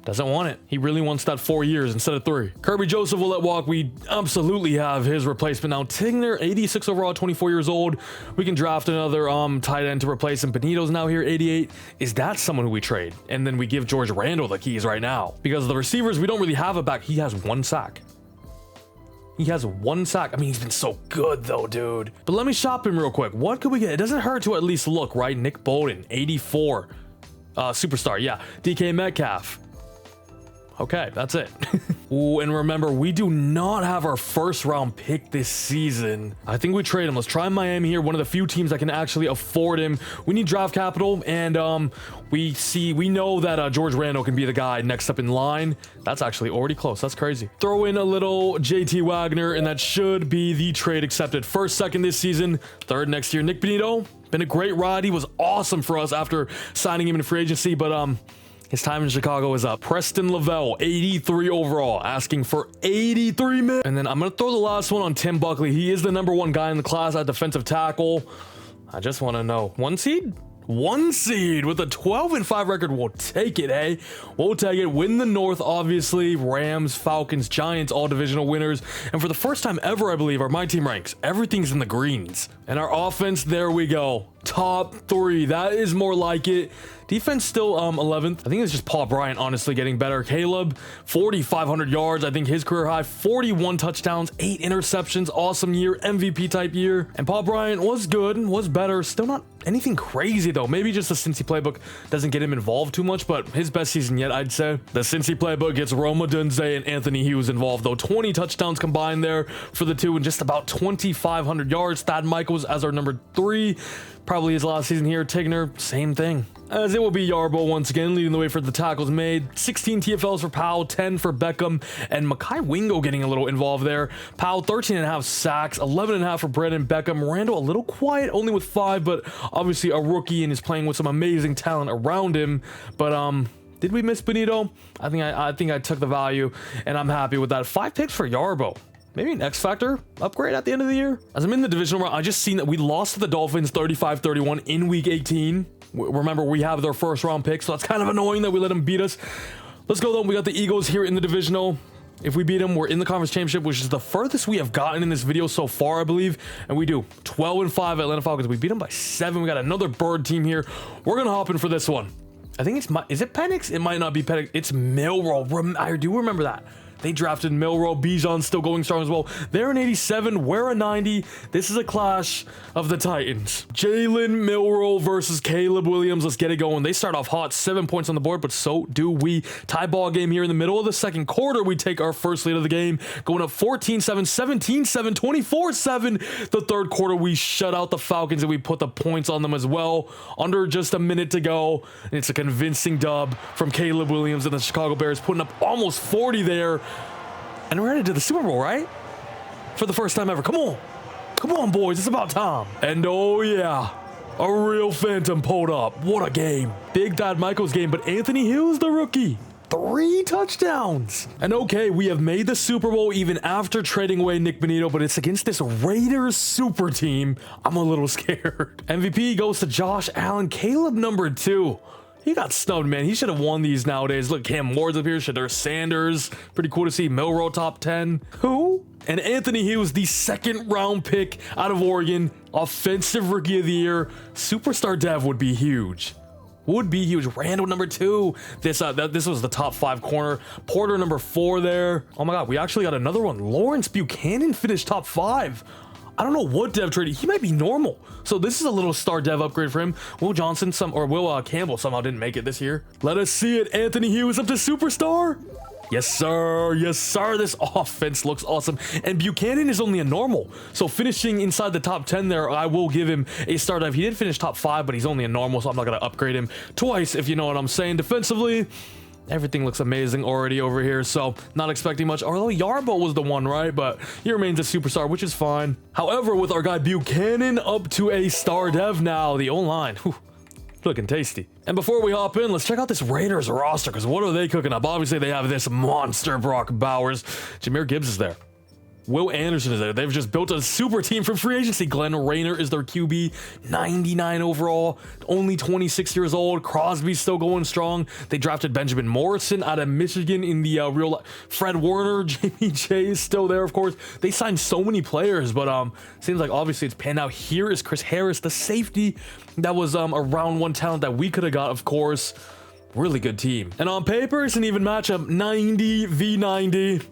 Doesn't want it. He really wants that 4 years instead of 3. Kirby Joseph will let walk. We absolutely have his replacement now. Tigner, 86 overall, 24 years old. We can draft another tight end to replace him. Benito's now here, 88. Is that someone who we trade? And then we give George Randall the keys right now. Because the receivers, we don't really have a back. He has 1 sack. He has 1 sack. I mean, he's been so good though, dude. But let me shop him real quick. What could we get? It doesn't hurt to at least look, right? Nick Bolden, 84. Superstar, yeah. DK Metcalf. Okay, that's it. Ooh, and remember, we do not have our 1st round pick this season. I think we trade him. Let's try Miami here. One of the few teams that can actually afford him. We need draft capital, and we know that George Randall can be the guy next up in line. That's actually already close. That's crazy. Throw in a little JT Wagner, and that should be the trade accepted. 1st, 2nd this season, 3rd next year. Nick Benito, been a great ride. He was awesome for us after signing him in free agency, but his time in Chicago is up. Preston Lavelle, 83 overall, asking for 83 million. And then I'm going to throw the last one on Tim Buckley. He is the #1 guy in the class at defensive tackle. I just want to know, 1 seed? 1 seed with a 12-5 record. We'll take it, eh? We'll take it. Win the North, obviously. Rams, Falcons, Giants, all divisional winners. And for the first time ever, I believe, my team ranks, everything's in the greens. And our offense, there we go. Top 3. That is more like it. Defense still 11th. I think it's just Paul Bryant honestly getting better. Caleb, 4,500 yards. I think his career high. 41 touchdowns, 8 interceptions. Awesome year. MVP type year. And Paul Bryant was good, was better. Still not anything crazy though. Maybe just the Cincy playbook doesn't get him involved too much, but his best season yet, I'd say. The Cincy playbook gets Roma Dunze and Anthony Hughes involved though. 20 touchdowns combined there for the 2 and just about 2,500 yards. Thad Michaels as our #3. Probably his last season here. Tigner, same thing. As it will be Yarbo once again, leading the way for the tackles made. 16 TFLs for Powell, 10 for Beckham, and Makai Wingo getting a little involved there. Powell, 13.5 sacks, 11.5 for Brandon Beckham. Randall, a little quiet, only with 5, but obviously a rookie and is playing with some amazing talent around him. But, did we miss Benito? I think I took the value, and I'm happy with that. 5 picks for Yarbo. Maybe an X Factor upgrade at the end of the year. As I'm in the divisional round, I just seen that we lost to the Dolphins 35-31 in week 18. Remember, we have their 1st round pick, so that's kind of annoying that we let them beat us. Let's go though. We got the Eagles here in the divisional. If we beat them, we're in the conference championship, which is the furthest we have gotten in this video so far, I believe. And we do 12-5 Atlanta Falcons. We beat them by 7. We got another bird team here. We're gonna hop in for this one. I think is it Penix? It might not be Penix. It's Milrow. I do remember that. They drafted Milrow. Bijan's still going strong as well. They're an 87. We're a 90. This is a clash of the Titans. Jalen Milrow versus Caleb Williams. Let's get it going. They start off hot. 7 points on the board, but so do we. Tie ball game here in the middle of the 2nd quarter. We take our first lead of the game. Going up 14-7, 17-7, 24-7. The 3rd quarter, we shut out the Falcons and we put the points on them as well. Under just a minute to go. And it's a convincing dub from Caleb Williams and the Chicago Bears, putting up almost 40 there. And we're headed to the Super Bowl, right? For the first time ever. Come on. Come on, boys. It's about time. And oh, yeah. A real phantom pulled up. What a game. Big Thad Michaels game, but Anthony Hughes, the rookie. 3 touchdowns. And okay, we have made the Super Bowl even after trading away Nick Bonito, but it's against this Raiders super team. I'm a little scared. MVP goes to Josh Allen. Caleb number 2. He got snubbed, man. He should have won these nowadays. Look, Cam Ward's up here. Shedeur Sanders. Pretty cool to see. Milroe top 10. Who? And Anthony Hughes, the 2nd round pick out of Oregon. Offensive Rookie of the Year. Superstar dev would be huge. Would be huge. Randall number 2. This was the top 5 corner. Porter number 4 there. Oh my God, we actually got another one. Lawrence Buchanan finished top 5. I don't know what dev traded. He might be normal. So this is a little star dev upgrade for him. Will Campbell somehow didn't make it this year. Let us see it. Anthony Hughes up to superstar. Yes, sir. Yes, sir. This offense looks awesome. And Buchanan is only a normal. So finishing inside the top 10 there, I will give him a star dev. He did finish top 5, but he's only a normal, so I'm not going to upgrade him twice, if you know what I'm saying. Defensively, everything looks amazing already over here, so not expecting much. Although Yarbo was the one, right? But he remains a superstar, which is fine. However, with our guy Buchanan up to a star dev now, the O-line, looking tasty. And before we hop in, let's check out this Raiders roster, because what are they cooking up? Obviously, they have this monster Brock Bowers. Jahmyr Gibbs is there. Will Anderson is there. They've just built a super team from free agency. Glenn Rayner is their QB, 99 overall, only 26 years old. Crosby's still going strong. They drafted Benjamin Morrison out of Michigan in the real life. Fred Warner, Jamie J is still there, of course. They signed so many players, but seems like obviously it's panned out. Here is Chris Harris, the safety that was a round 1 talent that we could have got, of course. Really good team. And on paper, it's an even matchup, 90 v 90.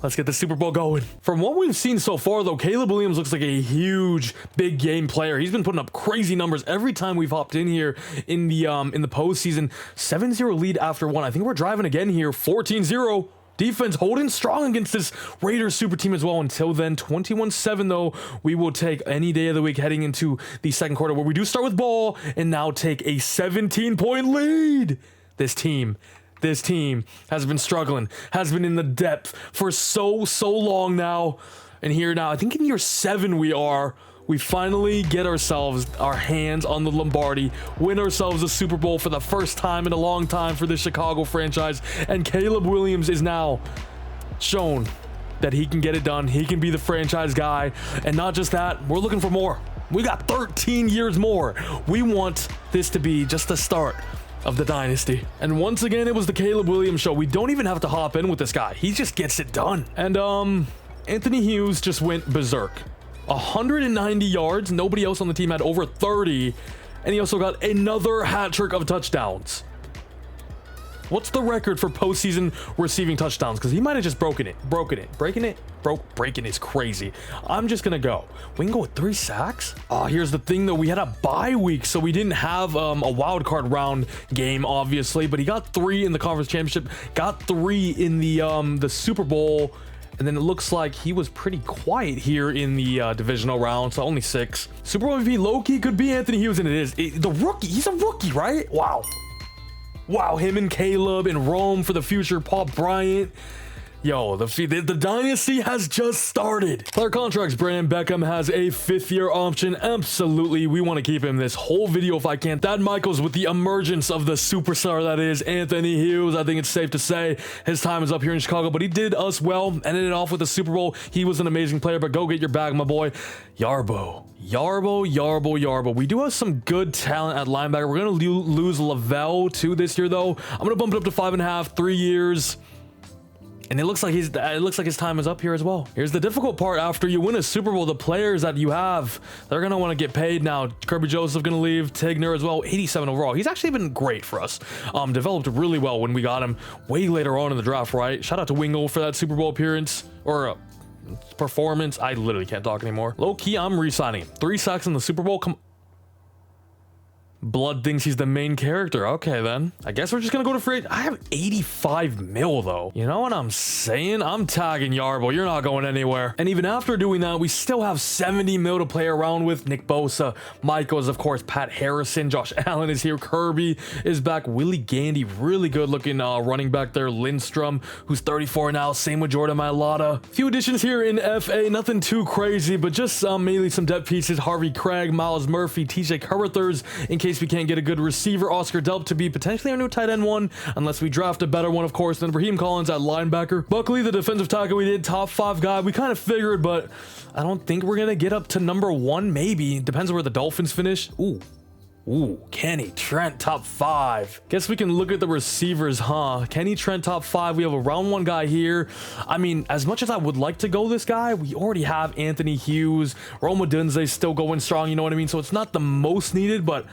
Let's get the Super Bowl going. From what we've seen so far, though, Caleb Williams looks like a huge, big game player. He's been putting up crazy numbers every time we've hopped in here in the postseason. 7-0 lead after 1. I think we're driving again here. 14-0. Defense holding strong against this Raiders super team as well. Until then, 21-7 though, we will take any day of the week heading into the second quarter, where we do start with ball and now take a 17-point lead. This team has been struggling, has been in the depth for so long now. And here now, I think in year 7 we finally get ourselves our hands on the Lombardi, win ourselves a Super Bowl for the first time in a long time for the Chicago franchise. And Caleb Williams is now shown that he can get it done. He can be the franchise guy. And not just that, we're looking for more. We got 13 years more. We want this to be just the start of the dynasty. And once again, it was the Caleb Williams show. We don't even have to hop in with this guy. He just gets it done. And Anthony Hughes just went berserk. 190 yards. Nobody else on the team had over 30. And he also got another hat trick of touchdowns. What's the record for postseason receiving touchdowns? Because he might have just broken it. Breaking is crazy. I'm just gonna go. We can go with 3 sacks. Here's the thing though. We had a bye week, so we didn't have a wild card round game, obviously. But he got 3 in the conference championship. Got 3 in the Super Bowl. And then it looks like he was pretty quiet here in the divisional round, so only 6. Super Bowl MVP low-key could be Anthony Hughes, and it is. The rookie. He's a rookie, right? Wow, him and Caleb and Rome for the future. Paul Bryant. Yo, the dynasty has just started. Player contracts. Brandon Beckham has a 5th-year option. Absolutely, we want to keep him this whole video if I can. Thad Michaels with the emergence of the superstar that is Anthony Hughes. I think it's safe to say his time is up here in Chicago, but he did us well. Ended it off with the Super Bowl. He was an amazing player, but go get your bag, my boy. Yarbo. We do have some good talent at linebacker. We're going to lose Lavelle too this year, though. I'm going to bump it up to 5.5, 3 years. And it looks like his time is up here as well. Here's the difficult part. After you win a Super Bowl, the players that you have, they're going to want to get paid now. Kirby Joseph going to leave. Tigner as well. 87 overall. He's actually been great for us. Developed really well when we got him way later on in the draft, right? Shout out to Wingle for that Super Bowl appearance or performance. I literally can't talk anymore. Low key, I'm re-signing him. 3 sacks in the Super Bowl. Blood thinks he's the main character. Okay, then. I guess we're just gonna go to free. I have 85 mil, though. You know what I'm saying? I'm tagging Yarbo. You're not going anywhere. And even after doing that, we still have 70 mil to play around with. Nick Bosa, Michaels, of course, Pat Harrison, Josh Allen is here. Kirby is back. Willie Gandy, really good looking running back there. Lindstrom, who's 34 now. Same with Jordan Mailata. Few additions here in FA. Nothing too crazy, but just mainly some depth pieces. Harvey Craig, Miles Murphy, TJ Carruthers, in case case we can't get a good receiver, Oscar Delp to be potentially our new tight end one, unless we draft a better one, of course. Then Raheem Collins at linebacker. Buckley, the defensive tackle, we did top 5 guy. We kind of figured, but I don't think we're going to get up to number 1, maybe. Depends where the Dolphins finish. Ooh, Kenny Trent, top 5. Guess we can look at the receivers, huh? Kenny Trent, top 5. We have a round 1 guy here. I mean, as much as I would like to go this guy, we already have Anthony Hughes. Rome Odunze still going strong, you know what I mean? So it's not the most needed, but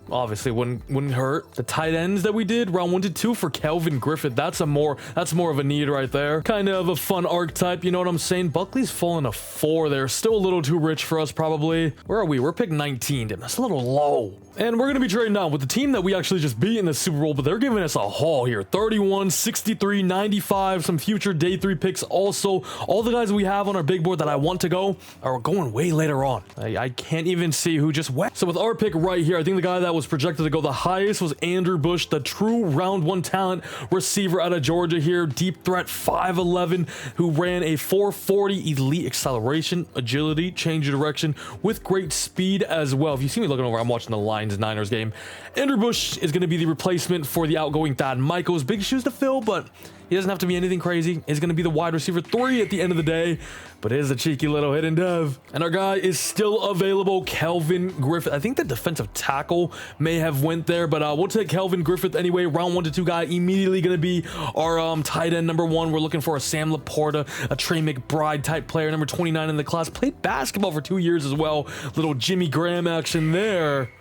obviously wouldn't hurt. The tight ends that we did, round 1 to 2 for Kelvin Griffith. That's more of a need right there. Kind of a fun archetype, you know what I'm saying? Buckley's fallen a 4 there. Still a little too rich for us, probably. Where are we? We're pick 19. Damn, that's a little low. And we're going to be trading now with the team that we actually just beat in the Super Bowl, but they're giving us a haul here. 31, 63, 95, some future day 3 picks also. All the guys we have on our big board that I want to go are going way later on. I can't even see who just went. So with our pick right here, I think the guy that was projected to go the highest was Andrew Bush, the true round 1 talent receiver out of Georgia here. Deep threat, 5'11", who ran a 440 elite acceleration, agility, change of direction with great speed as well. If you see me looking over, I'm watching the Niners game. Andrew Bush is going to be the replacement for the outgoing Thad Michaels. Big shoes to fill, but he doesn't have to be anything crazy. He's going to be the wide receiver 3 at the end of the day, but it is a cheeky little hidden dev. And our guy is still available, Kelvin Griffith. I think the defensive tackle may have went there, but we'll take Kelvin Griffith anyway. Round 1 to 2 guy, immediately going to be our tight end number 1. We're looking for a Sam Laporta, a Trey McBride type player, number 29 in the class. Played basketball for 2 years as well. Little Jimmy Graham action there.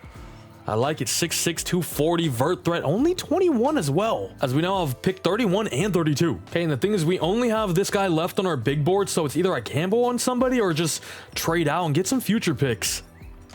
I like it. 6'6", 240, vert threat, only 21 as well, as we now have pick 31 and 32. Okay, and the thing is, we only have this guy left on our big board, so it's either I gamble on somebody or just trade out and get some future picks.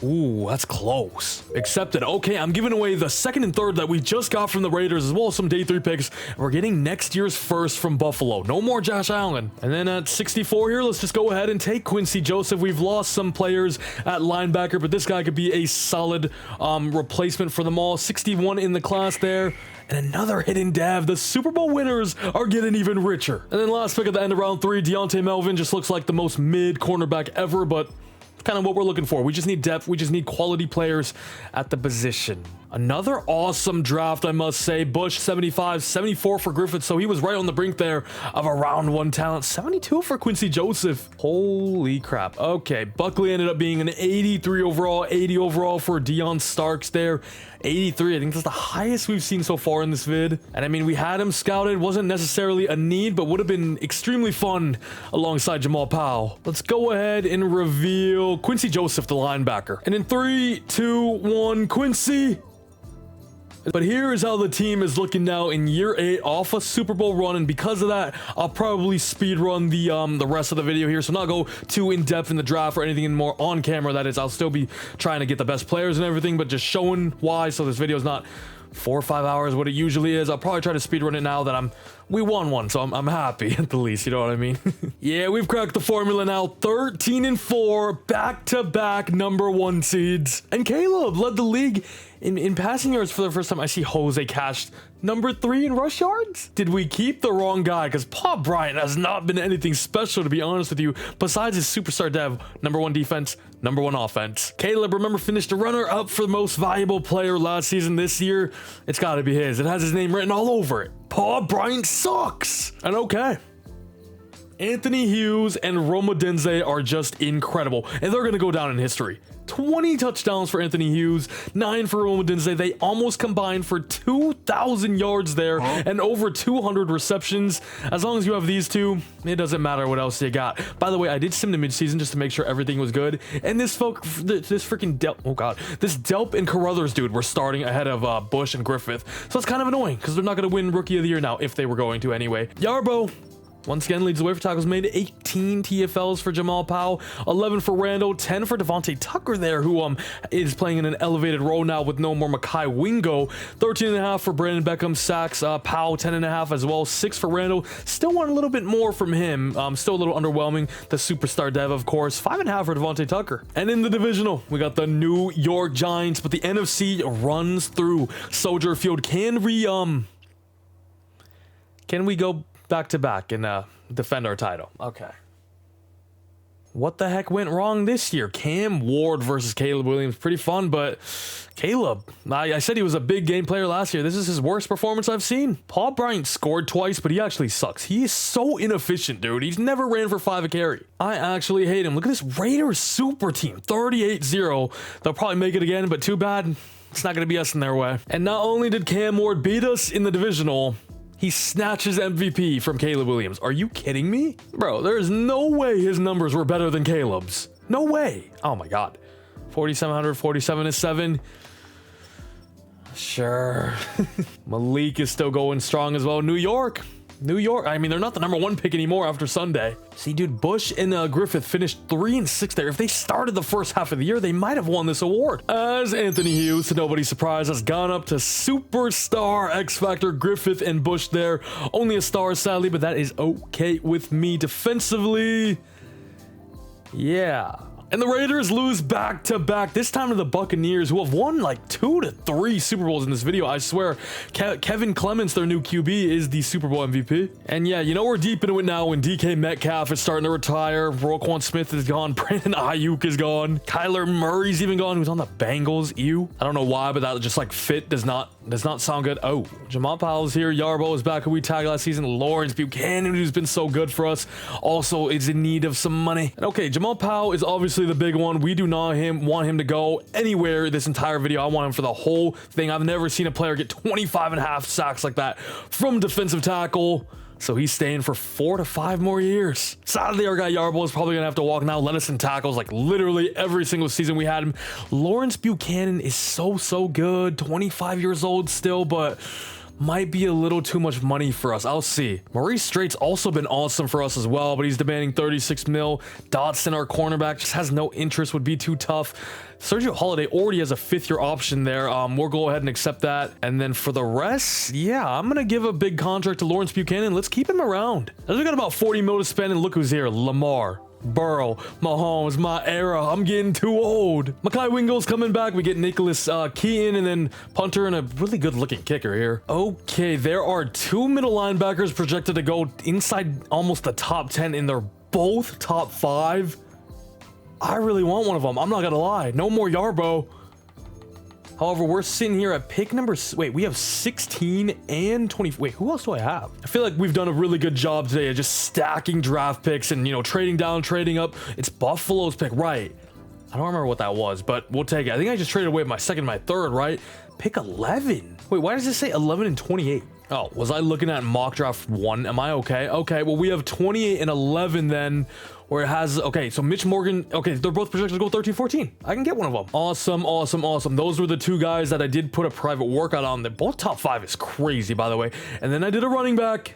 Ooh, that's close. Accepted. Okay, I'm giving away the 2nd and 3rd that we just got from the Raiders, as well as some day 3 picks. We're getting next year's 1st from Buffalo. No more Josh Allen. And then at 64 here, let's just go ahead and take Quincy Joseph. We've lost some players at linebacker, but this guy could be a solid replacement for them all. 61 in the class there. And another hidden dev. The Super Bowl winners are getting even richer. And then last pick at the end of round 3, Deontay Melvin just looks like the most mid cornerback ever, but kind of what we're looking for. We just need depth. We just need quality players at the position. Another awesome draft, I must say. Bush, 75, 74 for Griffith, so he was right on the brink there of a round 1 talent. 72 for Quincy Joseph. Holy crap. Okay, Buckley ended up being an 83 overall, 80 overall for Deion Starks there. 83, I think that's the highest we've seen so far in this vid. And I mean, we had him scouted. Wasn't necessarily a need, but would have been extremely fun alongside Jamal Powell. Let's go ahead and reveal Quincy Joseph, the linebacker. And in 3, 2, 1, Quincy. But here is how the team is looking now in year 8 off a Super Bowl run, and because of that, I'll probably speed run the rest of the video here, so not go too in depth in the draft or anything more on camera. That is, I'll still be trying to get the best players and everything, but just showing why, so this video is not 4 or 5 hours what it usually is. I'll probably try to speed run it now that we won one, so I'm happy at the least, you know what I mean? Yeah, we've cracked the formula now. 13 and 4, back-to-back number 1 seeds. And Caleb led the league in passing yards for the first time. I see Jose cashed number 3 in rush yards. Did we keep the wrong guy? Because Paul Bryant has not been anything special, to be honest with you, besides his superstar dev. Number 1 defense, number 1 offense. Caleb, remember, finished a runner-up for the most valuable player last season. This year, it's got to be his. It has his name written all over it. Paul Bryant sucks. And okay, Anthony Hughes and Rome Odunze are just incredible, and they're going to go down in history. 20 touchdowns for Anthony Hughes, 9 for Rome Odunze. They almost combined for 2,000 yards there and over 200 receptions. As long as you have these two, it doesn't matter what else you got. By the way, I did sim to midseason just to make sure everything was good. And this freaking this Delp and Carruthers dude were starting ahead of Bush and Griffith. So it's kind of annoying because they're not going to win Rookie of the Year now, if they were going to anyway. Yarbo once again leads the way for tackles made. 18 TFLs for Jamal Powell, 11 for Randall, 10 for Devontae Tucker there, who is playing in an elevated role now with no more Mekhi Wingo. 13.5 for Brandon Beckham. Sacks, Powell 10.5 as well. 6 for Randall. Still want a little bit more from him. Still a little underwhelming. The superstar dev, of course. 5.5 for Devontae Tucker. And in the divisional, we got the New York Giants, but the NFC runs through Soldier Field. Can we go back to back and defend our title? Okay. What the heck went wrong this year? Cam Ward versus Caleb Williams. Pretty fun, but Caleb, I said he was a big game player last year. This is his worst performance I've seen. Paul Bryant scored twice, but he actually sucks. He is so inefficient, dude. He's never ran for 5 a carry. I actually hate him. Look at this Raiders super team, 38-0. They'll probably make it again, but too bad. It's not going to be us in their way. And not only did Cam Ward beat us in the divisional, he snatches MVP from Caleb Williams. Are you kidding me? Bro, there's no way his numbers were better than Caleb's. No way. Oh my God. 4,700, 47-7. Sure. Malik is still going strong as well. New York. I mean, they're not the #1 pick anymore after Sunday. See, dude, Bush and Griffith finished 3 and 6 there. If they started the first half of the year, they might have won this award. As Anthony Hughes, to nobody's surprise, has gone up to superstar X Factor. Griffith and Bush there. Only a star, sadly, but that is okay with me. Defensively, yeah. And the Raiders lose back-to-back, this time to the Buccaneers, who have won like 2 to 3 Super Bowls in this video. I swear, Kevin Clements, their new QB, is the Super Bowl MVP. And yeah, you know we're deep into it now when DK Metcalf is starting to retire. Roquan Smith is gone. Brandon Ayuk is gone. Kyler Murray's even gone, who's on the Bengals. Ew. I don't know why, but that just like fit does not sound good. Oh, Jamal Powell's here. Yarbo is back, who we tagged last season. Lawrence Buchanan, who's been so good for us, also is in need of some money. And okay, Jamal Powell is obviously the big one. We do not want him to go anywhere this entire video. I want him for the whole thing. I've never seen a player get 25.5 sacks like that from defensive tackle. So he's staying for 4 to 5 more years. Sadly, our guy Yarbo is probably gonna have to walk now. Led us in tackles like literally every single season we had him. Lawrence Buchanan is so good. 25 years old still, but might be a little too much money for us. I'll see. Maurice Straight's also been awesome for us as well, but he's demanding 36 mil. Dotson, our cornerback, just has no interest, would be too tough. Sergio Holiday already has a 5th-year option there. We'll go ahead and accept that. And then for the rest, yeah, I'm going to give a big contract to Lawrence Buchanan. Let's keep him around. As we got about 40 mil to spend, and look who's here. Lamar, Burrow, Mahomes, my era. I'm getting too old. Mekhi Wingo's coming back. We get Nicholas Keaton, and then punter and a really good looking kicker here. Okay, there are 2 middle linebackers projected to go inside almost the top 10, and they're both top 5. I really want one of them. I'm not gonna lie. No more Yarbo. However, we're sitting here at pick number... Wait, we have 16 and 20... Wait, who else do I have? I feel like we've done a really good job today of just stacking draft picks and, you know, trading down, trading up. It's Buffalo's pick, right? I don't remember what that was, but we'll take it. I think I just traded away my 2nd and my 3rd, right? Pick 11. Wait, why does it say 11 and 28? Oh, was I looking at mock draft 1? Am I okay? Okay, well, we have 28 and 11 then, where it has... Okay, so Mitch Morgan... Okay, they're both projected to go 13, 14. I can get one of them. Awesome, awesome, awesome. Those were the 2 guys that I did put a private workout on. They're both top 5 is crazy, by the way. And then I did a running back.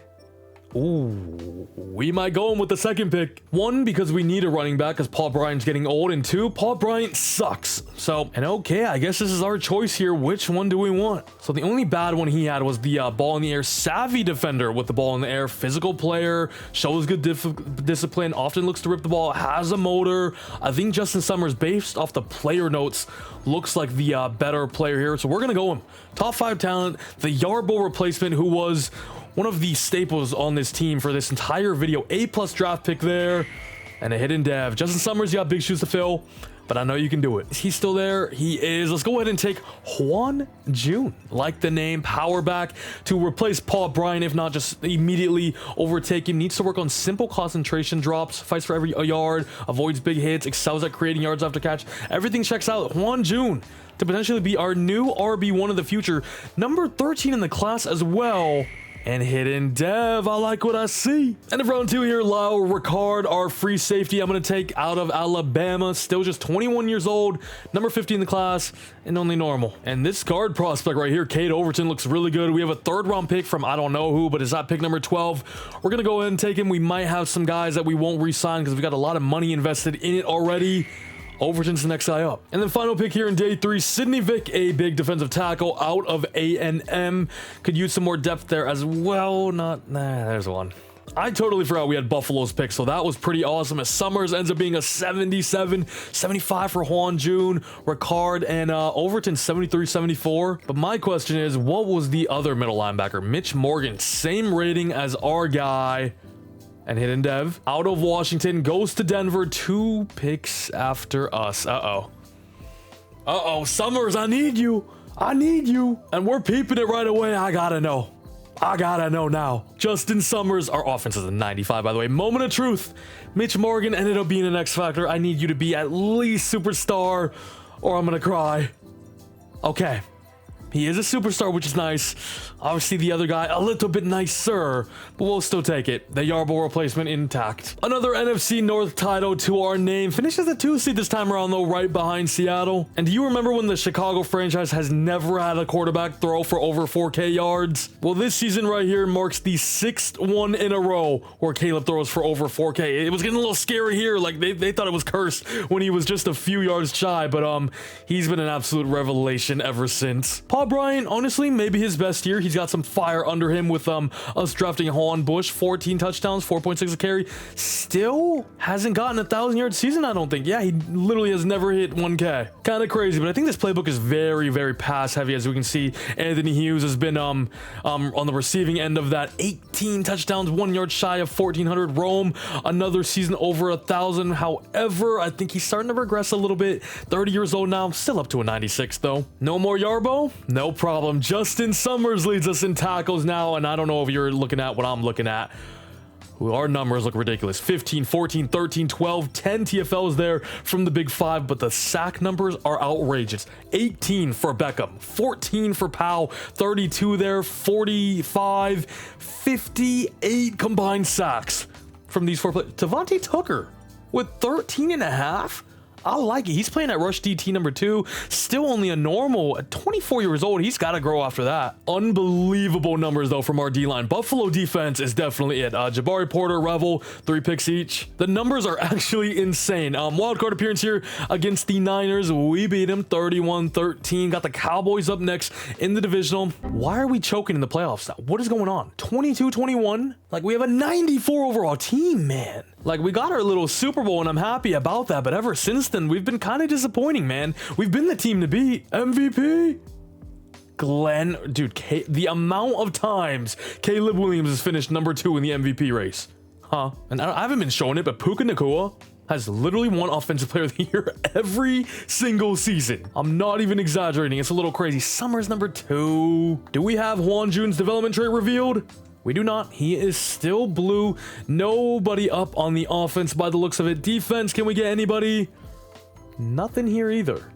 Ooh, we might go in with the 2nd pick. 1, because we need a running back because Paul Bryant's getting old, and 2, Paul Bryant sucks. So, and okay, I guess this is our choice here. Which one do we want? So the only bad one he had was the ball in the air savvy defender with the ball in the air, physical player, shows good discipline, often looks to rip the ball, has a motor. I think Justin Summers, based off the player notes, looks like the better player here. So we're gonna go him. Top 5 talent, the Yarbo replacement, who was one of the staples on this team for this entire video. A+ draft pick there, and a hidden dev. Justin Summers, you got big shoes to fill, but I know you can do it. Is he still there? He is. Let's go ahead and take Juan June. Like the name, power back to replace Paul Bryant, if not just immediately overtake him. Needs to work on simple concentration drops, fights for every yard, avoids big hits, excels at creating yards after catch. Everything checks out. Juan June to potentially be our new RB1 of the future. Number 13 in the class as well. And hidden dev, I like what I see. And in round 2 here, Lyle Ricard, our free safety, I'm going to take out of Alabama. Still just 21 years old, number 50 in the class, and only normal. And this guard prospect right here, Cade Overton, looks really good. We have a 3rd round pick from I don't know who, but is that pick number 12? We're going to go ahead and take him. We might have some guys that we won't re-sign because we've got a lot of money invested in it already. Overton's the next guy up. And then final pick here in day 3, Sidney Vick, a big defensive tackle out of A&M. Could use some more depth there as well. There's one. I totally forgot we had Buffalo's pick, so that was pretty awesome. As Summers ends up being a 77, 75 for Juan June, Ricard, and Overton 73, 74. But my question is, what was the other middle linebacker? Mitch Morgan, same rating as our guy. and Hidden Dev. Out of Washington, goes to Denver, 2 picks after us. Uh-oh, Summers, I need you. I need you. And we're peeping it right away. I gotta know now. Justin Summers, our offense is a 95, by the way. Moment of truth. Mitch Morgan ended up being an X Factor. I need you to be at least superstar, or I'm gonna cry. Okay. He is a superstar, which is nice. Obviously, the other guy, a little bit nicer, but we'll still take it. The Yarbo replacement intact. Another NFC North title to our name. Finishes the 2 seed this time around, though, right behind Seattle. And do you remember when the Chicago franchise has never had a quarterback throw for over 4K yards? Well, this season right here marks the 6th one in a row where Caleb throws for over 4K. It was getting a little scary here. Like, they thought it was cursed when he was just a few yards shy, but he's been an absolute revelation ever since. Paul Bryant, honestly, maybe his best year. He's got some fire under him with us drafting Holland Bush, 14 touchdowns, 4.6 a carry. Still hasn't gotten a 1,000-yard season, I don't think. Yeah, he literally has never hit 1K. Kind of crazy, but I think this playbook is very, very pass heavy. As we can see, Anthony Hughes has been on the receiving end of that. 18 touchdowns, 1 yard shy of 1,400. Rome, another season over 1,000. However, I think he's starting to regress a little bit. 30 years old now, still up to a 96 though. No more Yarbo? No problem. Justin Summers leads us in tackles now, and I don't know if you're looking at what I'm looking at. Our numbers look ridiculous. 15, 14, 13, 12, 10 TFLs there from the Big 5, but the sack numbers are outrageous. 18 for Beckham, 14 for Powell, 32 there, 45, 58 combined sacks from these 4 players. Devontae Tucker with 13 and a half. I like it. He's playing at rush DT number 2. Still only a normal. At 24 years old, he's got to grow after that. Unbelievable numbers, though, from our D-line. Buffalo defense is definitely it. Jabari Porter, Revel, 3 picks each. The numbers are actually insane. Wildcard appearance here against the Niners. We beat him 31-13. Got the Cowboys up next in the divisional. Why are we choking in the playoffs now? What is going on? 22-21? Like, we have a 94 overall team, man. Like, we got our little Super Bowl, and I'm happy about that. But ever since then, we've been kind of disappointing, man. We've been the team to beat. MVP? Glenn, dude, the amount of times Caleb Williams has finished number 2 in the MVP race. Huh? And I haven't been showing it, but Puka Nacua has literally won Offensive Player of the Year every single season. I'm not even exaggerating. It's a little crazy. Summers number 2. Do we have Juan June's development trait revealed? We do not. He is still blue. Nobody up on the offense by the looks of it. Defense, can we get anybody? Nothing here either.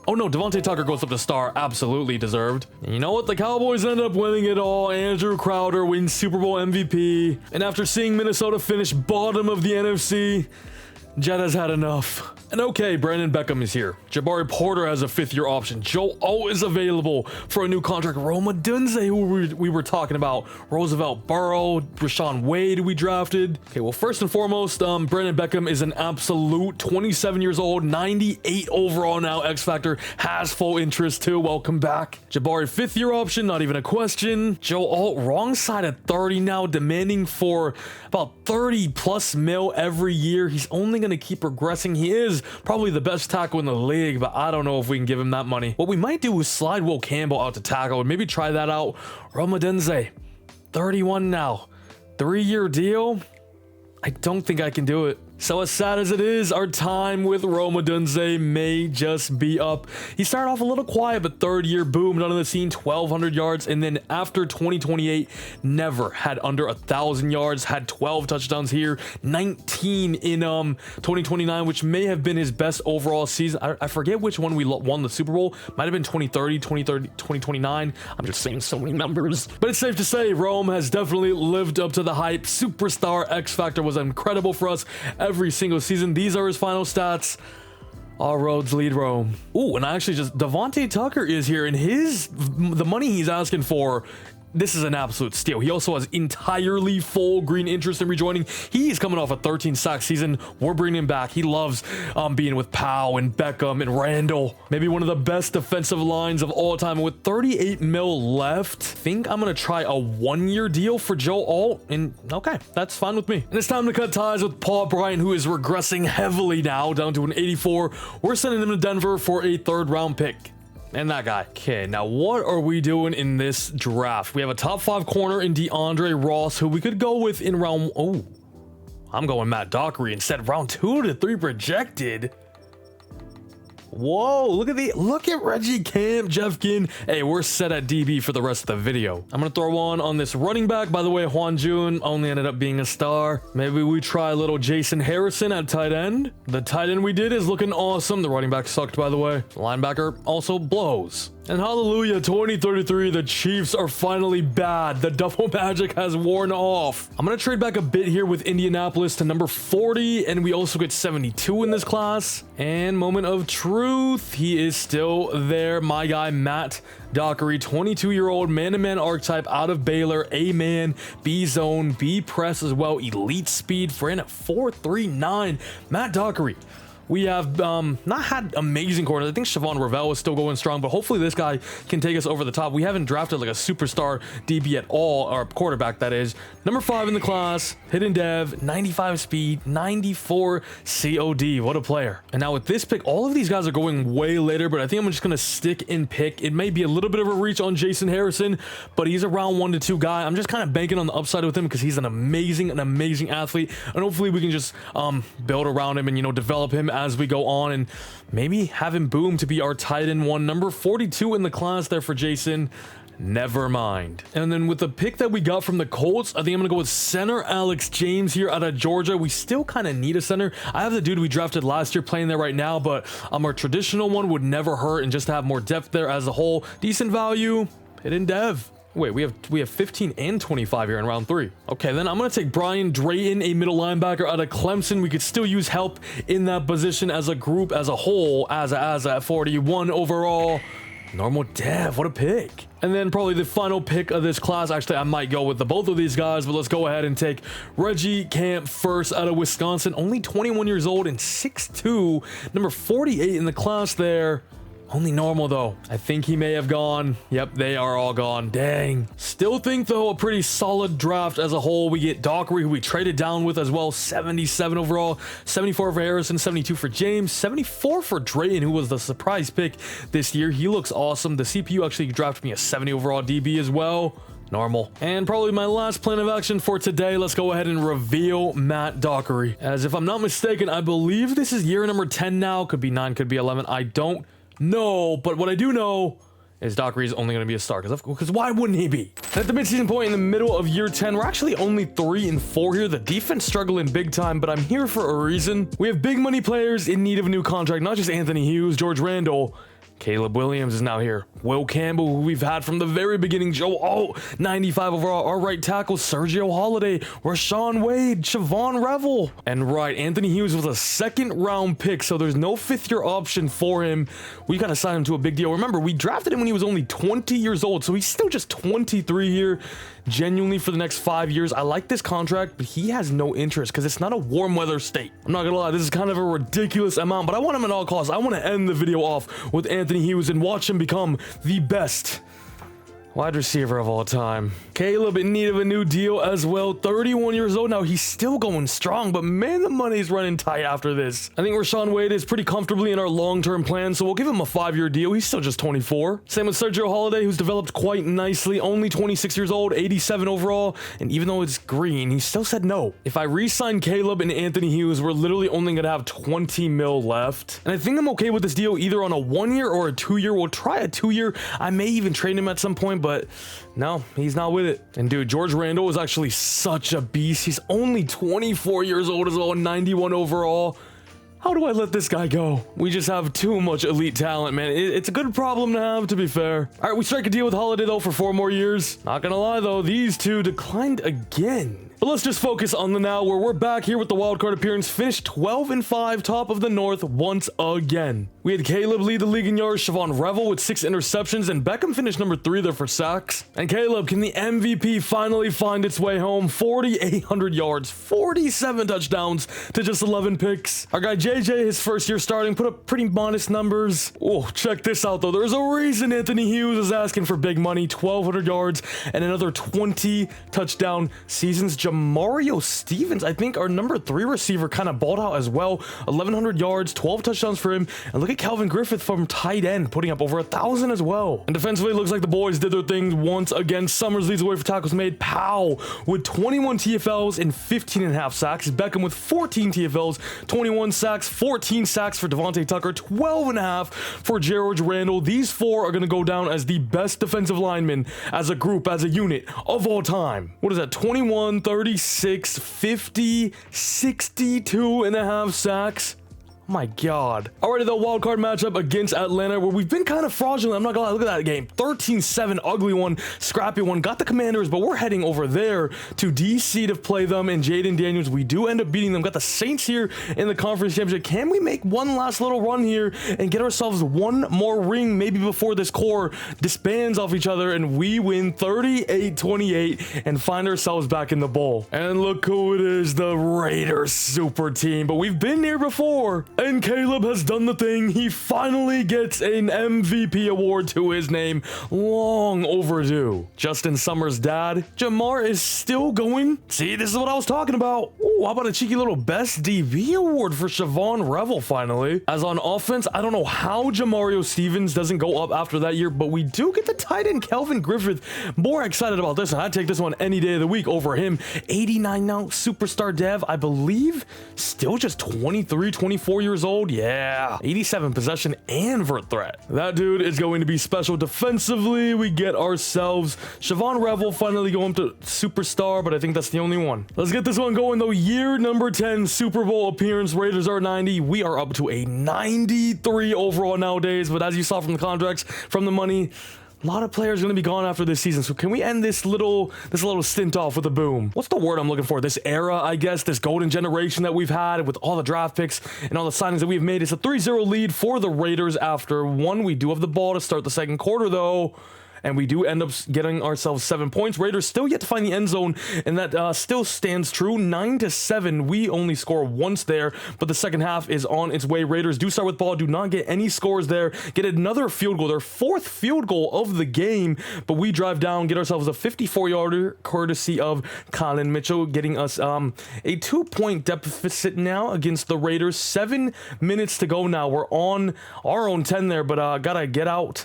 Oh no, Devontae Tucker goes up to star. Absolutely deserved. And you know what? The Cowboys end up winning it all. Andrew Crowder wins Super Bowl MVP. And after seeing Minnesota finish bottom of the NFC, Jed has had enough. And okay, Brandon Beckham is here. Jabari Porter has a 5th-year option. Joe O is available for a new contract. Rome Odunze, who we were talking about. Roosevelt Burrow, Rashawn Wade, we drafted. Okay, well, first and foremost, Brandon Beckham is an absolute 27 years old, 98 overall now. X Factor has full interest too. Welcome back. Jabari 5th-year option, not even a question. Joe O, wrong side of 30 now, demanding for about 30 plus mil every year. He's only going to keep progressing. He is probably the best tackle in the league, but I don't know if we can give him that money. What we might do is slide Will Campbell out to tackle and maybe try that out. Romadenze, 31 now, 3-year deal. I don't think I can do it. So as sad as it is, our time with Rome Odunze may just be up. He started off a little quiet, but 3rd year boom, none of the scene, 1,200 yards. And then after 2028, never had under 1,000 yards, had 12 touchdowns here, 19 in 2029, which may have been his best overall season. I forget which one we won the Super Bowl. Might have been 2030, 2029. I'm just saying so many numbers. But it's safe to say Rome has definitely lived up to the hype. Superstar X Factor was incredible for us every single season. These are his final stats. All roads lead Rome. Ooh, and I actually just Devontae Tucker is here, and the money he's asking for, this is an absolute steal. He also has entirely full green interest in rejoining. He's coming off a 13 sack season. We're bringing him back. He loves being with Powell and Beckham and Randall. Maybe one of the best defensive lines of all time. With 38 mil left, I think I'm going to try a 1-year deal for Joe Alt. And okay, that's fine with me. And it's time to cut ties with Paul Bryant, who is regressing heavily now, down to an 84. We're sending him to Denver for a 3rd round pick. And that guy. Okay, now what are we doing in this draft? We have a top 5 corner in DeAndre Ross, who we could go with in round... Oh, I'm going Matt Dockery instead. Round 2 to 3 projected. Whoa, look at Reggie Camp, Jeffkin. Hey, we're set at DB for the rest of the video. I'm gonna throw on this running back. By the way, Juan June only ended up being a star. Maybe we try a little Jason Harrison at tight end. The tight end we did is looking awesome. The running back sucked, by the way. The linebacker also blows. And hallelujah, 2033, the Chiefs are finally bad. The double magic has worn off. I'm gonna trade back a bit here with Indianapolis to number 40, and we also get 72 in this class. And moment of truth, he is still there. My guy, Matt Dockery, 22-year-old man-to-man archetype out of Baylor, A-man, B-zone, B-press as well, elite speed, for in at 4.39. Matt Dockery. We have not had amazing corners. I think Siobhan Ravel is still going strong, but hopefully this guy can take us over the top. We haven't drafted like a superstar DB at all, or quarterback that is. Number 5 in the class, hidden dev, 95 speed, 94 COD. What a player. And now with this pick, all of these guys are going way later, but I think I'm just going to stick and pick. It may be a little bit of a reach on Jason Harrison, but he's a round 1 to 2 guy. I'm just kind of banking on the upside with him because he's an amazing athlete, and hopefully we can just build around him and, you know, develop him as we go on and maybe have him boom to be our tight end 1. Number 42 in the class there for Jason. Never mind. And then with the pick that we got from the Colts, I think I'm gonna go with center Alex James here out of Georgia. We still kind of need a center. I have the dude we drafted last year playing there right now, but our traditional one would never hurt, and just to have more depth there as a whole. Decent value. Hidden dev. Wait, we have 15 and 25 here in round 3. Okay, then I'm going to take Brian Drayton, a middle linebacker out of Clemson. We could still use help in that position as a group, as a whole, as a 41 overall. Normal dev, what a pick. And then probably the final pick of this class. Actually, I might go with both of these guys, but let's go ahead and take Reggie Camp first out of Wisconsin. Only 21 years old and 6'2", number 48 in the class there. Only normal though. I think he may have gone. Yep, they are all gone. Dang. Still think though a pretty solid draft as a whole. We get Dockery, who we traded down with as well, 77 overall, 74 for Harrison, 72 for James, 74 for Drayton, who was the surprise pick this year. He looks awesome. The CPU actually drafted me a 70 overall DB as well. Normal. And probably my last plan of action for today, let's go ahead and reveal Matt Dockery. As if I'm not mistaken, I believe this is year number 10 now. Could be 9, could be 11. I don't know, but what I do know is Dockery is only going to be a star, because why wouldn't he be? At the midseason point in the middle of year 10, we're actually only 3-4 here. The defense struggling big time, but I'm here for a reason. We have big money players in need of a new contract, not just Anthony Hughes, George Randall. Caleb Williams is now here. Will Campbell, who we've had from the very beginning. Joe, 95 overall. Our right tackle, Sergio Holiday. Rashawn Wade, Siobhan Revel. And right, Anthony Hughes was a 2nd round pick, so there's no 5th-year option for him. We got to sign him to a big deal. Remember, we drafted him when he was only 20 years old, so he's still just 23 here. Genuinely, for the next 5 years, I like this contract, but he has no interest because it's not a warm weather state. I'm not gonna lie, this is kind of a ridiculous amount, but I want him at all costs. I want to end the video off with Anthony Hughes and watch him become the best wide receiver of all time. Caleb in need of a new deal as well. 31 years old now. He's still going strong, but man, the money's running tight after this. I think Rashawn Wade is pretty comfortably in our long-term plan, so we'll give him a 5-year deal. He's still just 24. Same with Sergio Holiday, who's developed quite nicely. Only 26 years old, 87 overall, and even though it's green, he still said no. If I re-sign Caleb and Anthony Hughes, we're literally only gonna have 20 mil left. And I think I'm okay with this deal either on a 1-year or a 2-year. We'll try a 2-year. I may even trade him at some point, but no, he's not with it. And dude, George Randall is actually such a beast. He's only 24 years old as well, 91 overall. How do I let this guy go? We just have too much elite talent, man. It's a good problem to have, to be fair. All right, we strike a deal with Holiday though for 4 more years. Not gonna lie though, these two declined again. But let's just focus on the now, where we're back here with the wildcard appearance. Finished 12-5, top of the North once again. We had Caleb lead the league in yards, Siobhan Revel with 6 interceptions, and Beckham finished number 3 there for sacks. And Caleb, can the MVP finally find its way home? 4,800 yards, 47 touchdowns to just 11 picks. Our guy JJ, his first year starting, put up pretty modest numbers. Oh, check this out though. There's a reason Anthony Hughes is asking for big money. 1,200 yards and another 20 touchdown seasons Jamario Stevens, I think our number 3 receiver, kind of balled out as well. 1,100 yards, 12 touchdowns for him. And look at Calvin Griffith from tight end, putting up over 1,000 as well. And defensively, it looks like the boys did their thing once again. Summers leads the way for tackles made. Powell with 21 TFLs and 15.5 sacks. Beckham with 14 TFLs, 21 sacks, 14 sacks for Devontae Tucker, 12.5 for Gerald Randall. These 4 are going to go down as the best defensive linemen as a group, as a unit of all time. What is that? 21, 36, 50, 62.5 sacks. My God. Alrighty, the wild card matchup against Atlanta, where we've been kind of fraudulent. I'm not gonna lie, look at that game. 13-7, ugly one, scrappy one. Got the Commanders, but we're heading over there to DC to play them. And Jaden Daniels, we do end up beating them. Got the Saints here in the conference championship. Can we make one last little run here and get ourselves one more ring, maybe before this core disbands off each other and we win 38-28 and find ourselves back in the bowl? And look who it is, the Raiders super team. But we've been here before. And Caleb has done the thing. He finally gets an MVP award to his name. Long overdue. Justin Summers' dad, Jamar, is still going. See, this is what I was talking about. Ooh, how about a cheeky little Best DB award for Siobhan Revel finally? As on offense, I don't know how Jamario Stevens doesn't go up after that year, but we do get the tight end Calvin Griffith. More excited about this. I'd take this one any day of the week over him. 89 now, superstar dev, I believe. Still just 23, 24 years old. Yeah, 87 possession and vert threat. That dude is going to be special. Defensively, we get ourselves Siobhan Revel finally going to superstar, but I think that's the only one. Let's get this one going though. Year number 10 Super Bowl appearance. Raiders are 90. We are up to a 93 overall nowadays, but as you saw from the contracts, from the money, a lot of players are going to be gone after this season. So can we end this little stint off with a boom? What's the word I'm looking for? This era, I guess, this golden generation that we've had with all the draft picks and all the signings that we've made. It's a 3-0 lead for the Raiders after one. We do have the ball to start the second quarter though. And we do end up getting ourselves 7 points. Raiders still yet to find the end zone, and that still stands true. 9-7. We only score once there, but the second half is on its way. Raiders do start with ball, do not get any scores there. Get another field goal, their 4th field goal of the game, but we drive down, get ourselves a 54-yarder, courtesy of Colin Mitchell, getting us a 2-point deficit now against the Raiders. 7 minutes to go now. We're on our own 10 there, but gotta get out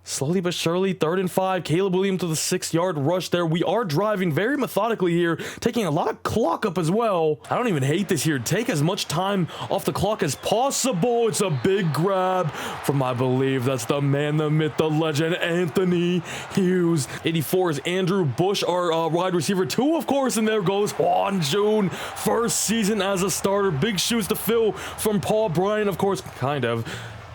slowly but surely. 3rd and 5. Caleb Williams to the 6-yard rush there. We are driving very methodically here, taking a lot of clock up as well. I don't even hate this here. Take as much time off the clock as possible. It's a big grab from, I believe that's the man, the myth, the legend, Anthony Hughes. 84 is Andrew Bush, our wide receiver 2, of course, and there goes Juan June. First season as a starter. Big shoes to fill from Paul Bryant, of course, kind of.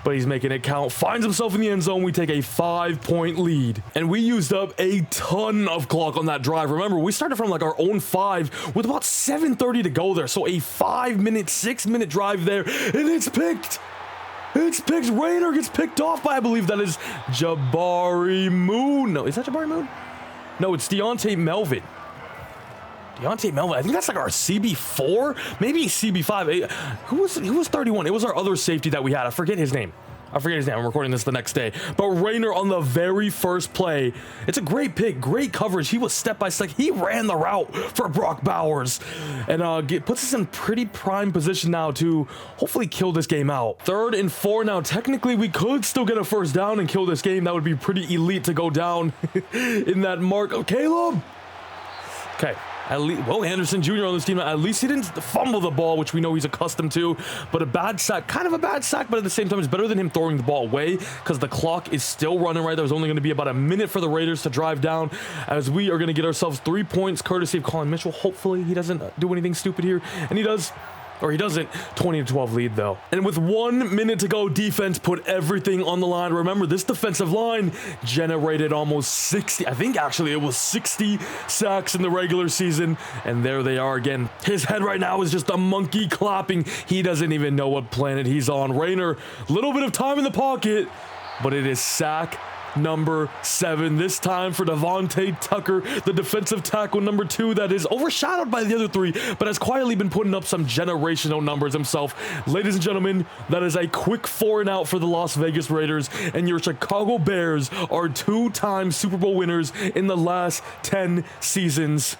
But he's making it count. Finds himself in the end zone. We take a 5-point lead. And we used up a ton of clock on that drive. Remember, we started from like our own 5 with about 7:30 to go there. So a 5-minute, 6-minute drive there. And it's picked. It's picked. Raider gets picked off by, I believe that is Jabari Moon. No, is that Jabari Moon? No, it's Deontay Melvin. Deontay Melvin, I think that's like our CB4, maybe CB5. Who was 31? It was our other safety that we had. I forget his name. I'm recording this the next day. But Rayner on the very first play. It's a great pick, great coverage. He was step by step. He ran the route for Brock Bowers. And puts us in pretty prime position now to hopefully kill this game out. 3rd and 4 now. Technically, we could still get a first down and kill this game. That would be pretty elite to go down in that mark. Oh, Caleb! Okay. At least, Will Anderson Jr. on this team, at least he didn't fumble the ball, which we know he's accustomed to, but a bad sack, kind of a bad sack, but at the same time, it's better than him throwing the ball away because the clock is still running right. There's only going to be about a minute for the Raiders to drive down as we are going to get ourselves 3 points, courtesy of Colin Mitchell. Hopefully he doesn't do anything stupid here, and he does. Or he doesn't. 20-12 lead though. And with 1 minute to go, defense put everything on the line. Remember, this defensive line generated almost 60, I think actually it was 60 sacks in the regular season. And there they are again. His head right now is just a monkey clapping. He doesn't even know what planet he's on. Rayner, little bit of time in the pocket, but it is sack number 7, this time for Devontae Tucker, the defensive tackle number 2 that is overshadowed by the other 3, but has quietly been putting up some generational numbers himself. Ladies and gentlemen, that is a quick 4 and out for the Las Vegas Raiders, and your Chicago Bears are 2-time Super Bowl winners in the last 10 seasons.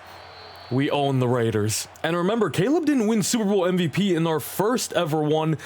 We own the Raiders. And remember, Caleb didn't win Super Bowl MVP in our first ever one.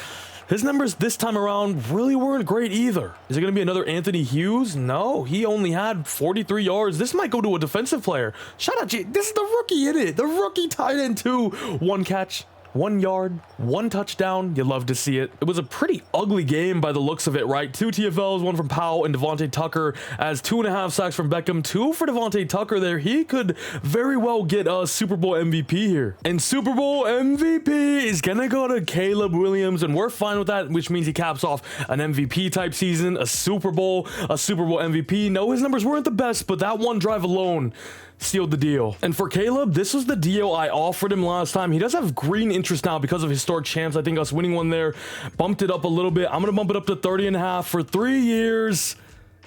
His numbers this time around really weren't great either. Is it going to be another Anthony Hughes? No, he only had 43 yards. This might go to a defensive player. Shout out, this is the rookie in it. The rookie tight end too. 1 catch, 1 yard, 1 touchdown. You love to see it. It was a pretty ugly game by the looks of it, right? 2 TFLs, 1 from Powell and Devontae Tucker, as 2.5 sacks from Beckham, 2 for Devontae Tucker there. He could very well get a Super Bowl MVP here. And Super Bowl MVP is gonna go to Caleb Williams, and we're fine with that, which means he caps off an MVP type season, a Super Bowl MVP. No, his numbers weren't the best, but that one drive alone sealed the deal. And for Caleb, this was the deal I offered him last time. He does have green interest now because of historic champs. I think us winning one there bumped it up a little bit. I'm gonna bump it up to 30.5 for 3 years.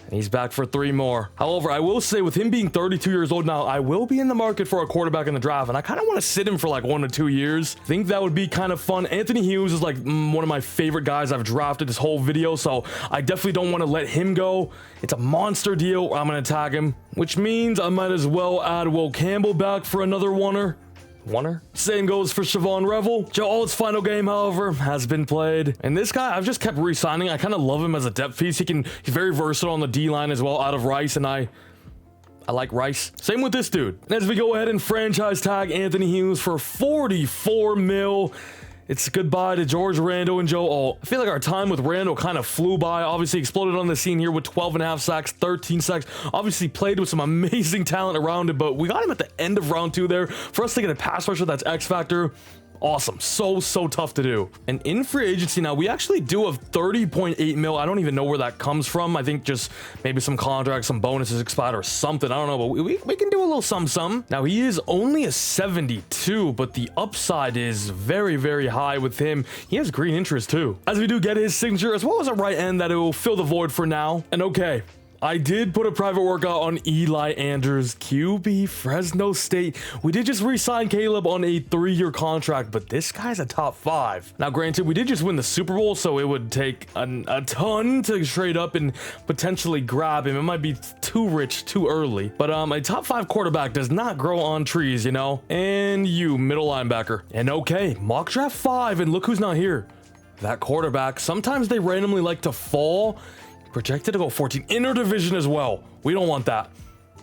And he's back for 3 more. However, I will say with him being 32 years old now, I will be in the market for a quarterback in the draft, and I kind of want to sit him for like 1 to 2 years. I think that would be kind of fun. Anthony Hughes is like one of my favorite guys I've drafted this whole video, so I definitely don't want to let him go. It's a monster deal. I'm going to tag him, which means I might as well add Will Campbell back for another oneer. Same goes for Siobhan Revel. Joe Alt's final game, however, has been played. And this guy, I've just kept re-signing. I kind of love him as a depth piece. He's very versatile on the D-line as well, out of Rice, and I like Rice. Same with this dude. As we go ahead and franchise tag Anthony Hughes for 44 mil. It's goodbye to George Randall and Joe Alt. I feel like our time with Randall kind of flew by. Obviously exploded on the scene here with 12.5 sacks, 13 sacks. Obviously played with some amazing talent around it, but we got him at the end of round 2 there. For us to get a pass rusher that's X factor, awesome. So tough to do. And in free agency now, we actually do have 30.8 mil. I don't even know where that comes from. I think just maybe some contracts, some bonuses expired or something. I don't know, but we can do a little something. Now, he is only a 72, but the upside is very high with him. He has green interest too, as we do get his signature as well as a right end that it will fill the void for now. And okay, I did put a private workout on Eli Andrews, QB, Fresno State. We did just re-sign Caleb on a 3-year contract, but this guy's a top 5. Now, granted, we did just win the Super Bowl, so it would take a ton to trade up and potentially grab him. It might be too rich, too early. But a top 5 quarterback does not grow on trees, you know? And you, middle linebacker. And okay, mock draft 5, and look who's not here. That quarterback. Sometimes they randomly like to fall. Projected to go 14 interdivision as well. We don't want that.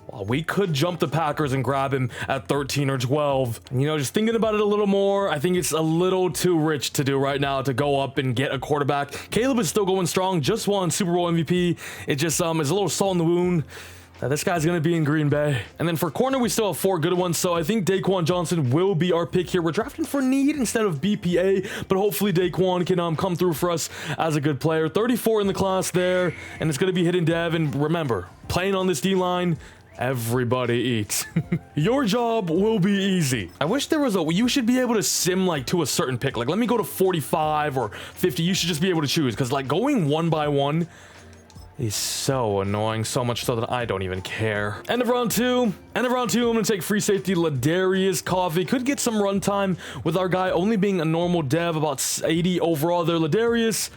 Well, we could jump the Packers and grab him at 13 or 12. And, you know, just thinking about it a little more, I think it's a little too rich to do right now to go up and get a quarterback. Caleb is still going strong, just won Super Bowl MVP. It just is a little salt in the wound. This guy's going to be in Green Bay. And then for corner, we still have 4 good ones. So I think Daquan Johnson will be our pick here. We're drafting for need instead of BPA, but hopefully Daquan can come through for us as a good player. 34 in the class there, and it's going to be hidden dev. And remember, playing on this D-line, everybody eats. Your job will be easy. I wish there was you should be able to sim like to a certain pick. Like, let me go to 45 or 50. You should just be able to choose, because like going 1 by 1 is so annoying, so much so that I don't even care. End of round 2. I'm gonna take free safety Ladarius Coffey. Could get some run time with our guy only being a normal dev, about 80 overall there. Ladarius,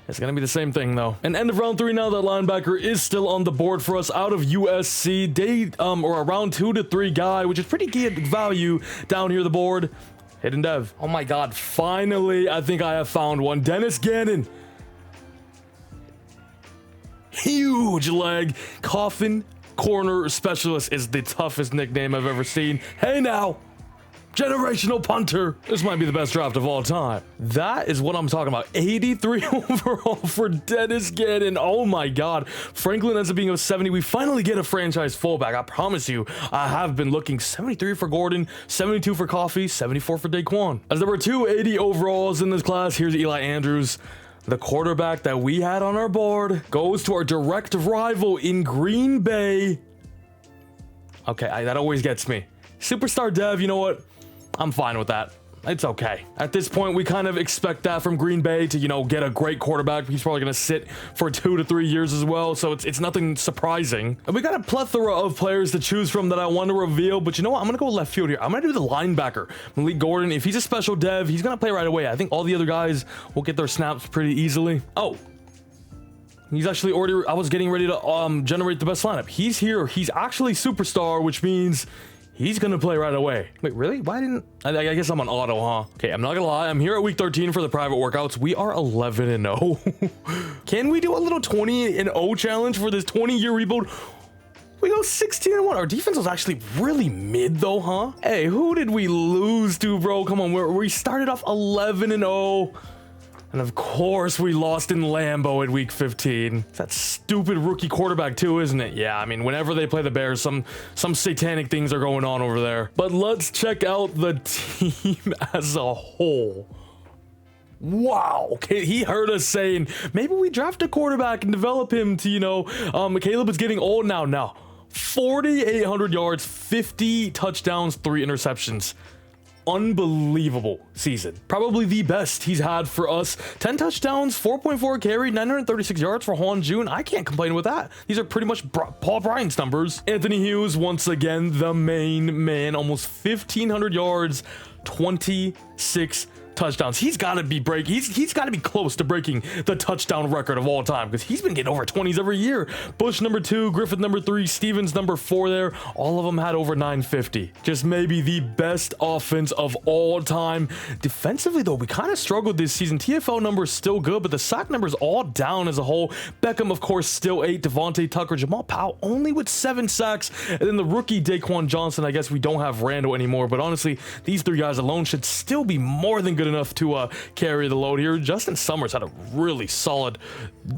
it's gonna be the same thing though. And end of round 3 now, that linebacker is still on the board for us out of USC. Or a round 2 to 3 guy, which is pretty good value down here the board. Hidden dev. Oh my god, finally, I think I have found one. Dennis Gannon. Huge leg. Coffin corner specialist is the toughest nickname I've ever seen. Hey now, generational punter. This might be the best draft of all time. That is what I'm talking about. 83 overall for Dennis Gannon. Oh my god. Franklin ends up being a 70. We finally get a franchise fullback. I promise you, I have been looking. 73 for Gordon, 72 for Coffey, 74 for Daquan. As there were 2 80 overalls in this class, here's Eli Andrews. The quarterback that we had on our board goes to our direct rival in Green Bay. Okay, that always gets me. Superstar dev, you know what? I'm fine with that. It's okay. At this point, we kind of expect that from Green Bay to, you know, get a great quarterback. He's probably going to sit for 2 to 3 years as well, so it's nothing surprising. And we got a plethora of players to choose from that I want to reveal, but you know what? I'm going to go left field here. I'm going to do the linebacker, Malik Gordon. If he's a special dev, he's going to play right away. I think all the other guys will get their snaps pretty easily. Oh, he's actually already, I was getting ready to generate the best lineup. He's here. He's actually superstar, which means He's gonna play right away. Wait, really? Why didn't I guess I'm on auto, huh? Okay, I'm not gonna lie. I'm here at week 13 for the private workouts. We are 11-0. Can we do a little 20-0 challenge for this 20-year rebuild? We go 16-1. Our defense was actually really mid though, huh? Hey, who did we lose to, bro? Come on, we started off 11-0. And of course, we lost in Lambeau at week 15. It's that stupid rookie quarterback too, isn't it? Yeah, I mean, whenever they play the Bears, some satanic things are going on over there. But let's check out the team as a whole. Wow. Okay, he heard us saying, maybe we draft a quarterback and develop him to, you know, Caleb is getting old now. Now, 4,800 yards, 50 touchdowns, 3 interceptions. Unbelievable season. Probably the best he's had for us. 10 touchdowns, 4.4 carry, 936 yards for Juan June. I can't complain with that. These are pretty much Paul Bryant's numbers. Anthony Hughes, once again, the main man. Almost 1,500 yards, 26 touchdowns. He's got to be he's got to be close to breaking the touchdown record of all time, because he's been getting over 20s every year. Bush number 2, Griffith number 3, Stevens number 4 there. All of them had over 950. Just maybe the best offense of all time. Defensively though, we kind of struggled this season. TFL numbers still good, but the sack numbers all down as a whole. Beckham, of course, still 8. Devontae Tucker, Jamal Powell only with 7 sacks. And then the rookie Daquan Johnson. I guess we don't have Randall anymore, but honestly, these 3 guys alone should still be more than good enough to carry the load here. Justin Summers had a really solid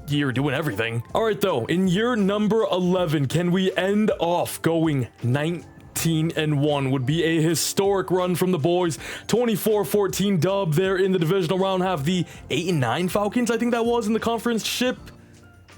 year doing everything. All right, though, in year number 11, can we end off going 19-1? Would be a historic run from the boys. 24-14 dub there in the divisional round. Have the 8-9 Falcons, I think that was, in the conference ship.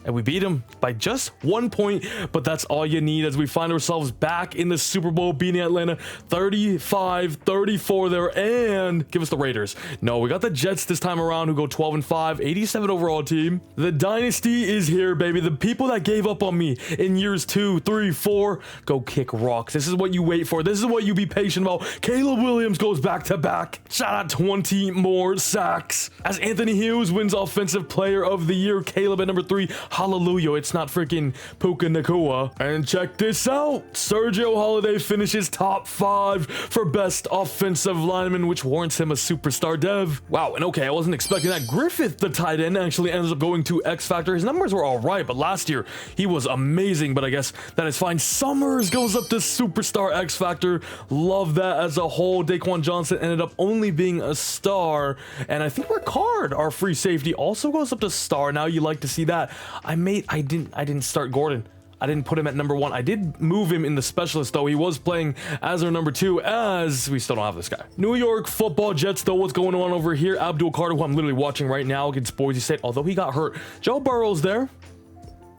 And we beat them by just 1 point, but that's all you need as we find ourselves back in the Super Bowl, beating Atlanta 35-34 there. And give us the Raiders. No, we got the Jets this time around, who go 12-5, 87 overall team. The dynasty is here, baby. The people that gave up on me in years 2, 3, 4, go kick rocks. This is what you wait for. This is what you be patient about. Caleb Williams goes back to back. Shout out 20 more sacks as Anthony Hughes wins Offensive Player of the Year. Caleb at number 3. Hallelujah, it's not freaking Puka Nacua. And check this out. Sergio Holiday finishes top 5 for best offensive lineman, which warrants him a superstar dev. Wow, and okay, I wasn't expecting that. Griffith, the tight end, actually ends up going to X Factor. His numbers were all right, but last year he was amazing, but I guess that is fine. Summers goes up to superstar X Factor. Love that as a whole. Daquan Johnson ended up only being a star, and I think Ricard, our free safety, also goes up to star. Now you like to see that. I didn't start Gordon. I didn't put him at number 1. I did move him in the specialist though. He was playing as our number 2, as we still don't have this guy. New York Football Jets though, what's going on over here? Abdul Carter, who I'm literally watching right now against Boise State, although he got hurt. Joe Burrow's there.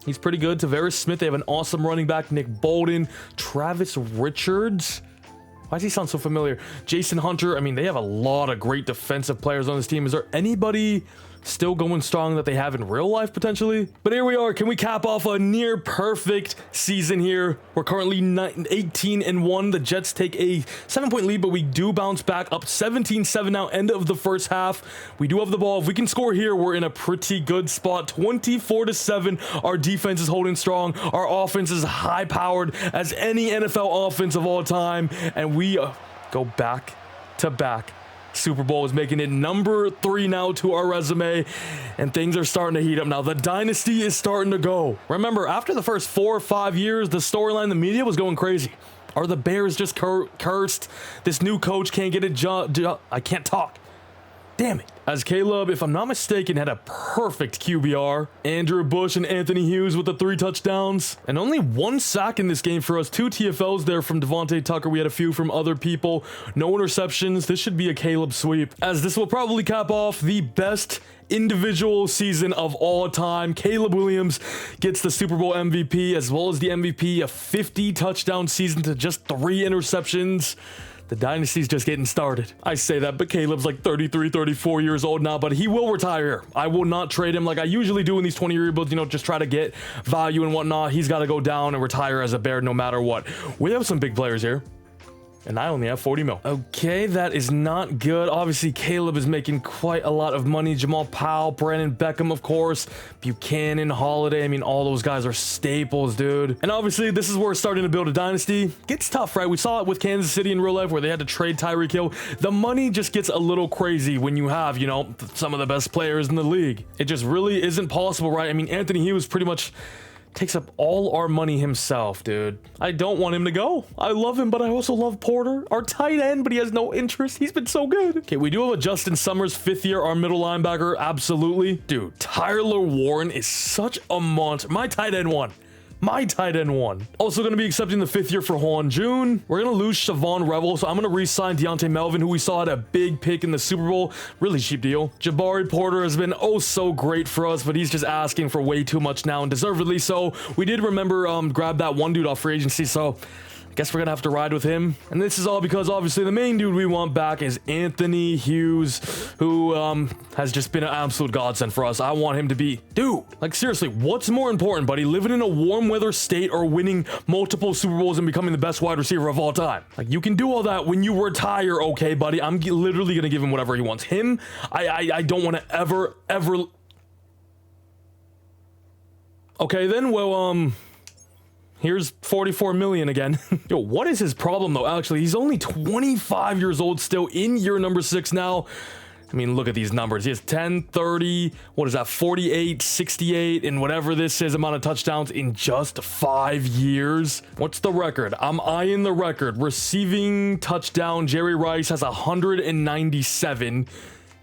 He's pretty good. Tavares Smith, they have an awesome running back. Nick Bolden, Travis Richards. Why does he sound so familiar? Jason Hunter. I mean, they have a lot of great defensive players on this team. Is there anybody still going strong that they have in real life potentially? But here we are. Can we cap off a near perfect season here? We're currently 18-1. The Jets take a 7-point lead, but we do bounce back up 17-7 now, end of the first half. We do have the ball. If we can score here, we're in a pretty good spot. 24-7. Our defense is holding strong. Our offense is high powered as any NFL offense of all time, and we go back to back Super Bowl, is making it number 3 now to our resume, and things are starting to heat up now. The dynasty is starting to go. Remember, after the first 4 or 5 years, the storyline, the media was going crazy. Are the Bears just cursed? This new coach can't get a job. I can't talk. Damn it. As Caleb, if I'm not mistaken, had a perfect QBR. Andrew Bush and Anthony Hughes with the 3 touchdowns. And only 1 sack in this game for us. 2 TFLs there from Devontae Tucker. We had a few from other people. No interceptions. This should be a Caleb sweep, as this will probably cap off the best individual season of all time. Caleb Williams gets the Super Bowl MVP, as well as the MVP, a 50 touchdown season to just 3 interceptions. The dynasty's just getting started. I say that, but Caleb's like 33, 34 years old now, but he will retire. I will not trade him like I usually do in these 20-year rebuilds, you know, just try to get value and whatnot. He's got to go down and retire as a Bear no matter what. We have some big players here. And I only have 40 mil. Okay, that is not good. Obviously, Caleb is making quite a lot of money. Jamal Powell, Brandon Beckham, of course, Buchanan, Holiday. I mean, all those guys are staples, dude. And obviously, this is where we're starting to build a dynasty. Gets tough, right? We saw it with Kansas City in real life where they had to trade Tyreek Hill. The money just gets a little crazy when you have, you know, some of the best players in the league. It just really isn't possible, right? I mean, Anthony Hughes pretty much takes up all our money himself, dude. I don't want him to go. I love him, but I also love Porter, our tight end, but he has no interest. He's been so good. Okay, we do have a Justin Summers, 5th year, our middle linebacker. Absolutely. Dude, Tyler Warren is such a monster. My tight end one. My tight end one. Also going to be accepting the 5th year for Juan June. We're going to lose Siobhan Revel, so I'm going to re-sign Deontay Melvin, who we saw had a big pick in the Super Bowl. Really cheap deal. Jabari Porter has been oh so great for us, but he's just asking for way too much now, and deservedly so. We did remember grab that one dude off free agency, so guess we're gonna have to ride with him. And this is all because obviously the main dude we want back is Anthony Hughes, who has just been an absolute godsend for us. I want him to be, dude, like seriously, what's more important, buddy? Living in a warm weather state or winning multiple Super Bowls and becoming the best wide receiver of all time? Like, you can do all that when you retire, okay, buddy? I'm literally gonna give him whatever he wants. Him, I don't want to ever. Okay then, well, here's 44 million again. Yo, what is his problem though? Actually, he's only 25 years old still, in year number 6 now. I mean, look at these numbers. He has 10, 30, what is that, 48, 68, and whatever this is, amount of touchdowns in just 5 years. What's the record? I'm eyeing the record. Receiving touchdown, Jerry Rice has 197.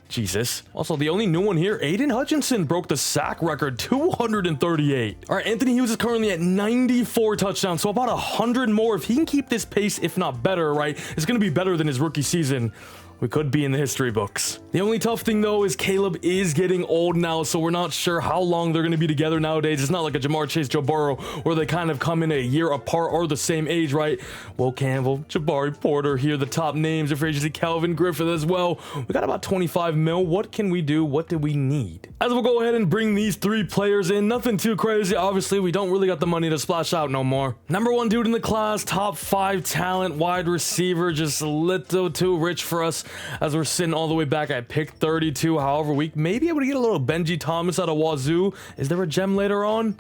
Jesus. Also, the only new one here, Aiden Hutchinson broke the sack record, 238. All right, Anthony Hughes is currently at 94 touchdowns, so about 100 more. If he can keep this pace, if not better, right, it's going to be better than his rookie season. We could be in the history books. The only tough thing though is Caleb is getting old now, so we're not sure how long they're going to be together nowadays. It's not like a Jamar Chase, Joe Burrow, where they kind of come in a year apart or the same age, right? Will Campbell, Jabari Porter here, the top names of free agency, Calvin Griffith as well. We got about 25 mil. What can we do? What do we need? As we'll go ahead and bring these 3 players in, nothing too crazy. Obviously, we don't really got the money to splash out no more. Number 1 dude in the class, top 5 talent, wide receiver, just a little too rich for us, as we're sitting all the way back at pick 32. However, we may be able to get a little Benji Thomas out of Wazoo. Is there a gem later on?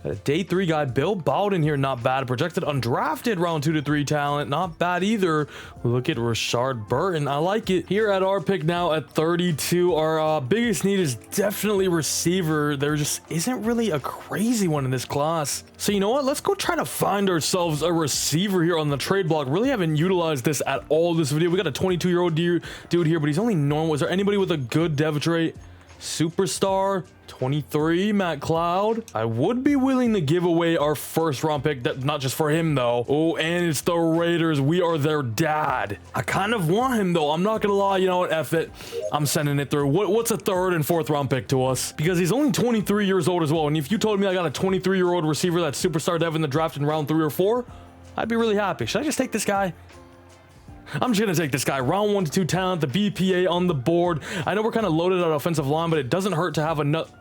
Got a day 3 guy, Bill Bowden here, not bad. Projected undrafted round 2 to 3 talent, not bad either. Look at Rashard Burton, I like it. Here at our pick now at 32, our biggest need is definitely receiver. There just isn't really a crazy one in this class. So you know what? Let's go try to find ourselves a receiver here on the trade block. Really haven't utilized this at all this video. We got a 22-year-old dude here, but he's only normal. Is there anybody with a good dev trait? Superstar 23, Matt Cloud. I would be willing to give away our 1st round pick, not just for him though. Oh, and it's the Raiders. We are their dad. I kind of want him though. I'm not gonna lie. You know what? F it. I'm sending it through. What's a 3rd and 4th round pick to us? Because he's only 23 years old as well. And if you told me I got a 23-year-old receiver that's superstar dev in the draft in round 3 or 4, I'd be really happy. Should I just take this guy? I'm just going to take this guy. Round 1 to 2 talent, the BPA on the board. I know we're kind of loaded at offensive line, but it doesn't hurt to have a nut.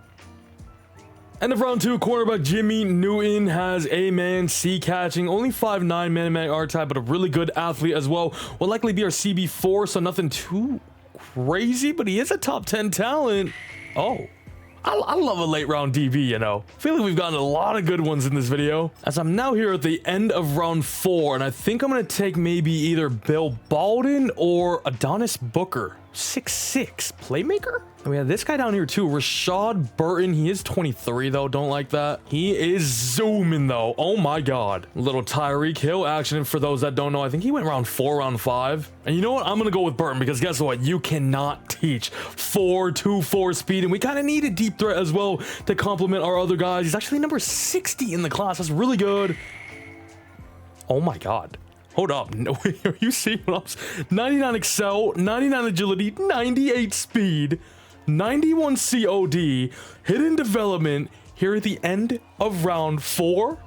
End of round 2, cornerback Jimmy Newton has a man C catching. Only 5'9", man R type, but a really good athlete as well. Will likely be our CB4, so nothing too crazy, but he is a top 10 talent. Oh. I love a late round DB, you know. I feel like we've gotten a lot of good ones in this video. As I'm now here at the end of round 4, and I think I'm going to take maybe either Bill Baldwin or Adonis Booker. 6'6", playmaker? And we have this guy down here too, Rashad Burton. He is 23 though, don't like that. He is zooming though. Oh my god. Little Tyreek Hill action for those that don't know. I think he went round 4, round 5. And you know what? I'm gonna go with Burton because guess what? You cannot teach 4.24 speed, and we kind of need a deep threat as well to complement our other guys. He's actually number 60 in the class. That's really good. Oh my god. Hold up. No, are you seeing what I'm 99 excel, 99 agility, 98 speed, 91 COD, hidden development here at the end of round 4.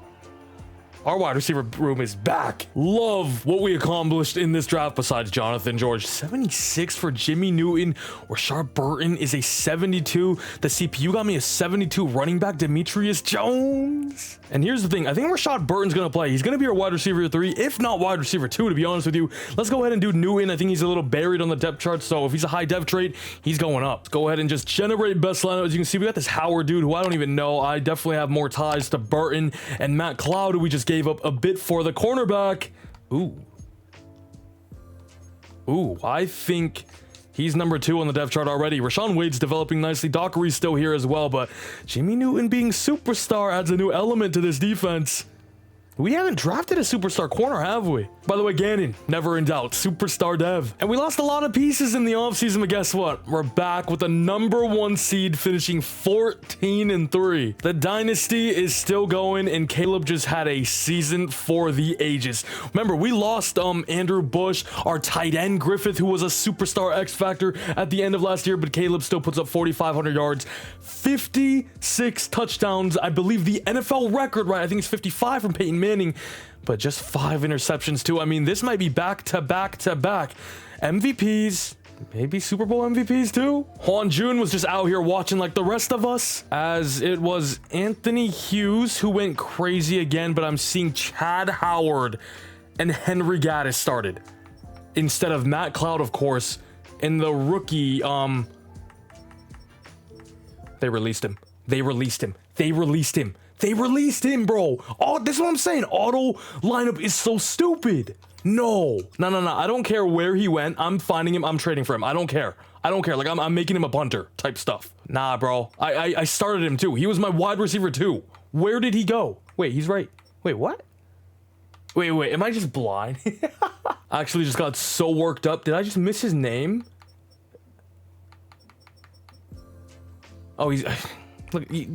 Our wide receiver room is back. Love what we accomplished in this draft besides Jonathan George. 76 for Jimmy Newton. Rashard Burton is a 72. The CPU got me a 72 running back, Demetrius Jones. And here's the thing. I think Rashard Burton's going to play. He's going to be our wide receiver 3, if not wide receiver 2, to be honest with you. Let's go ahead and do Newton. I think he's a little buried on the depth chart, so if he's a high depth trait, he's going up. Let's go ahead and just generate best lineup. As you can see, we got this Howard dude who I don't even know. I definitely have more ties to Burton and Matt Cloud, who we just gave up a bit for the cornerback. Ooh, I think he's number 2 on the depth chart already. Rashawn Wade's developing nicely. Dockery's still here as well, but Jimmy Newton being superstar adds a new element to this defense. We haven't drafted a superstar corner, have we? By the way, Gannon, never in doubt, superstar dev. And we lost a lot of pieces in the offseason, but guess what? We're back with the number 1 seed, finishing 14-3. The dynasty is still going, and Caleb just had a season for the ages. Remember, we lost Andrew Bush, our tight end Griffith, who was a superstar X factor at the end of last year, but Caleb still puts up 4,500 yards, 56 touchdowns. I believe the NFL record, right? I think it's 55 from Peyton Manning, but just 5 interceptions too. I mean, this might be back to back to back MVPs, maybe Super Bowl MVPs too. Juan June was just out here watching like the rest of us, as it was Anthony Hughes who went crazy again, but I'm seeing Chad Howard and Henry Gaddis started instead of Matt Cloud, of course, and the rookie. They released him. They released him. They released him. They released him, bro. Oh, this is what I'm saying. Auto lineup is so stupid. No. I don't care where he went. I'm finding him. I'm trading for him. I don't care. Like, I'm making him a punter type stuff. Nah, bro. I started him too. He was my wide receiver too. Where did he go? Wait, he's right. Wait, what? Wait. Am I just blind? I actually just got so worked up. Did I just miss his name? Oh, he's... Look, you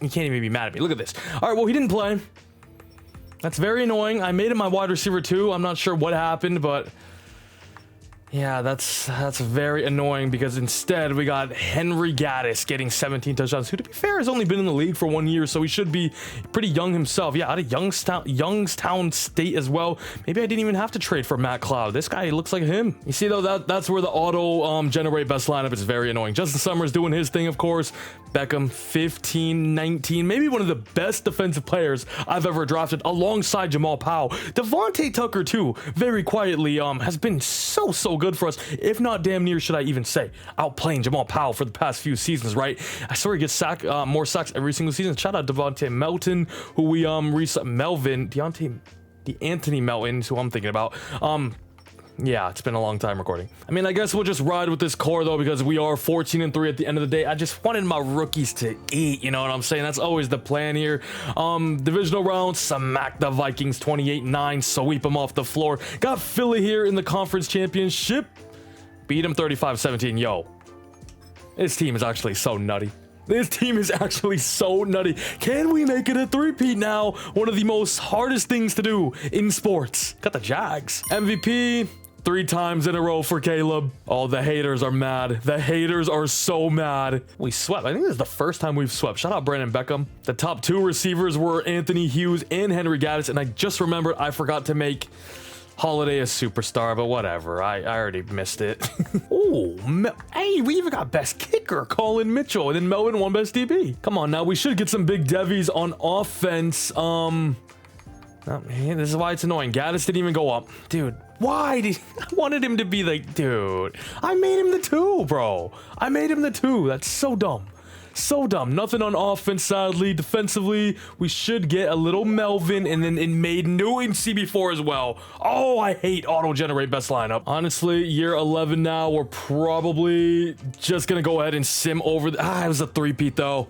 can't even be mad at me. Look at this. All right, well, he didn't play. That's very annoying. I made him my wide receiver too. I'm not sure what happened, but yeah, that's very annoying, because instead we got Henry Gaddis getting 17 touchdowns, who, to be fair, has only been in the league for 1 year, so he should be pretty young himself. Yeah, out of Youngstown State as well. Maybe I didn't even have to trade for Matt Cloud. This guy looks like him. You see, though, that's where the auto generate best lineup is very annoying. Justin Summers doing his thing, of course. Beckham 15-19, maybe one of the best defensive players I've ever drafted, alongside Jamal Powell. Devontae Tucker too, very quietly has been so good for us, if not damn near, should I even say, outplaying Jamal Powell for the past few seasons, right? I saw he gets more sacks every single season. Shout out Devontae Melton, who we Anthony Melton is who I'm thinking about. Yeah, it's been a long time recording. I mean, I guess we'll just ride with this core though, because we are 14-3 at the end of the day. I just wanted my rookies to eat, you know what I'm saying? That's always the plan here. Divisional round, smack the Vikings 28-9, sweep them off the floor. Got Philly here in the conference championship. Beat them 35-17. Yo, this team is actually so nutty. This team is actually so nutty. Can we make it a three-peat now? One of the most hardest things to do in sports. Got the Jags. MVP 3 times in a row for Caleb. Oh, the haters are mad. The haters are so mad. We swept. I think this is the first time we've swept. Shout out Brandon Beckham. The top 2 receivers were Anthony Hughes and Henry Gaddis, and I just remembered I forgot to make Holiday a superstar, but whatever. I already missed it. Oh, hey, we even got best kicker, Colin Mitchell, and then Melvin won best DB. Come on now, we should get some big devies on offense. Oh, man, this is why it's annoying. Gaddis didn't even go up. Dude, why did I wanted him to be like, dude, I made him the 2, bro. I made him the 2. That's so dumb. So dumb. Nothing on offense, sadly. Defensively, we should get a little Melvin, and then it made Newton CB4 as well. Oh, I hate auto-generate best lineup. Honestly, year 11 now, we're probably just gonna go ahead and sim over. It was a 3-peat though.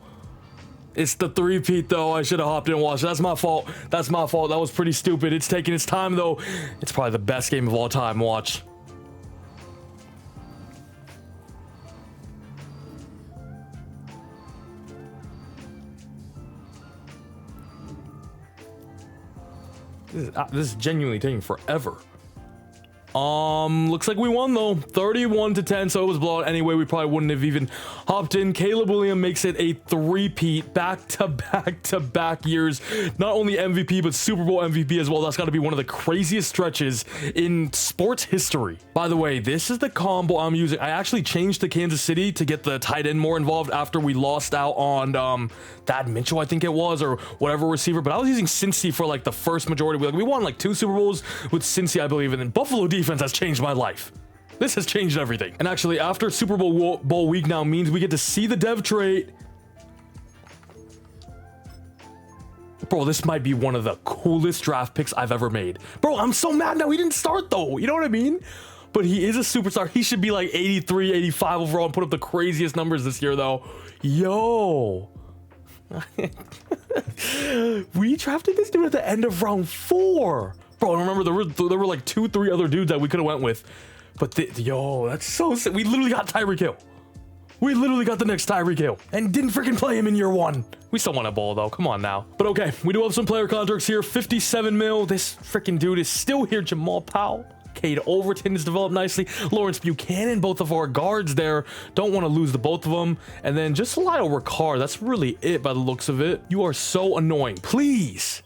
It's the 3-peat though. I should have hopped in and watched. That's my fault. That's my fault. That was pretty stupid. It's taking its time though. It's probably the best game of all time. Watch. This is genuinely taking forever. Looks like we won though, 31-10, so it was blowout anyway. We probably wouldn't have even hopped in. Caleb Williams makes it a three-peat, back-to-back years. Not only MVP, but Super Bowl MVP as well. That's got to be one of the craziest stretches in sports history. By the way, this is the combo I'm using. I actually changed to Kansas City to get the tight end more involved after we lost out on Thad Mitchell, I think it was, or whatever receiver. But I was using Cincy for like the first majority. We won like 2 Super Bowls with Cincy, I believe, and then Buffalo defense has changed my life. This has changed everything. And actually, after Super Bowl week now means we get to see the dev trait. Bro, this might be one of the coolest draft picks I've ever made. Bro, I'm so mad now he didn't start though. You know what I mean? But he is a superstar. He should be like 83, 85 overall and put up the craziest numbers this year though. Yo. We drafted this dude at the end of round 4. Bro, remember there were like 2-3 other dudes that we could have went with. But yo, that's so sick. We literally got Tyreek Hill. We literally got the next Tyreek Hill and didn't freaking play him in year 1. We still want a ball though. Come on now. But okay, we do have some player contracts here. 57 mil. This freaking dude is still here. Jamal Powell. Cade Overton has developed nicely. Lawrence Buchanan, both of our guards there. Don't want to lose the both of them. And then just Lyle Ricard. That's really it by the looks of it. You are so annoying. Please.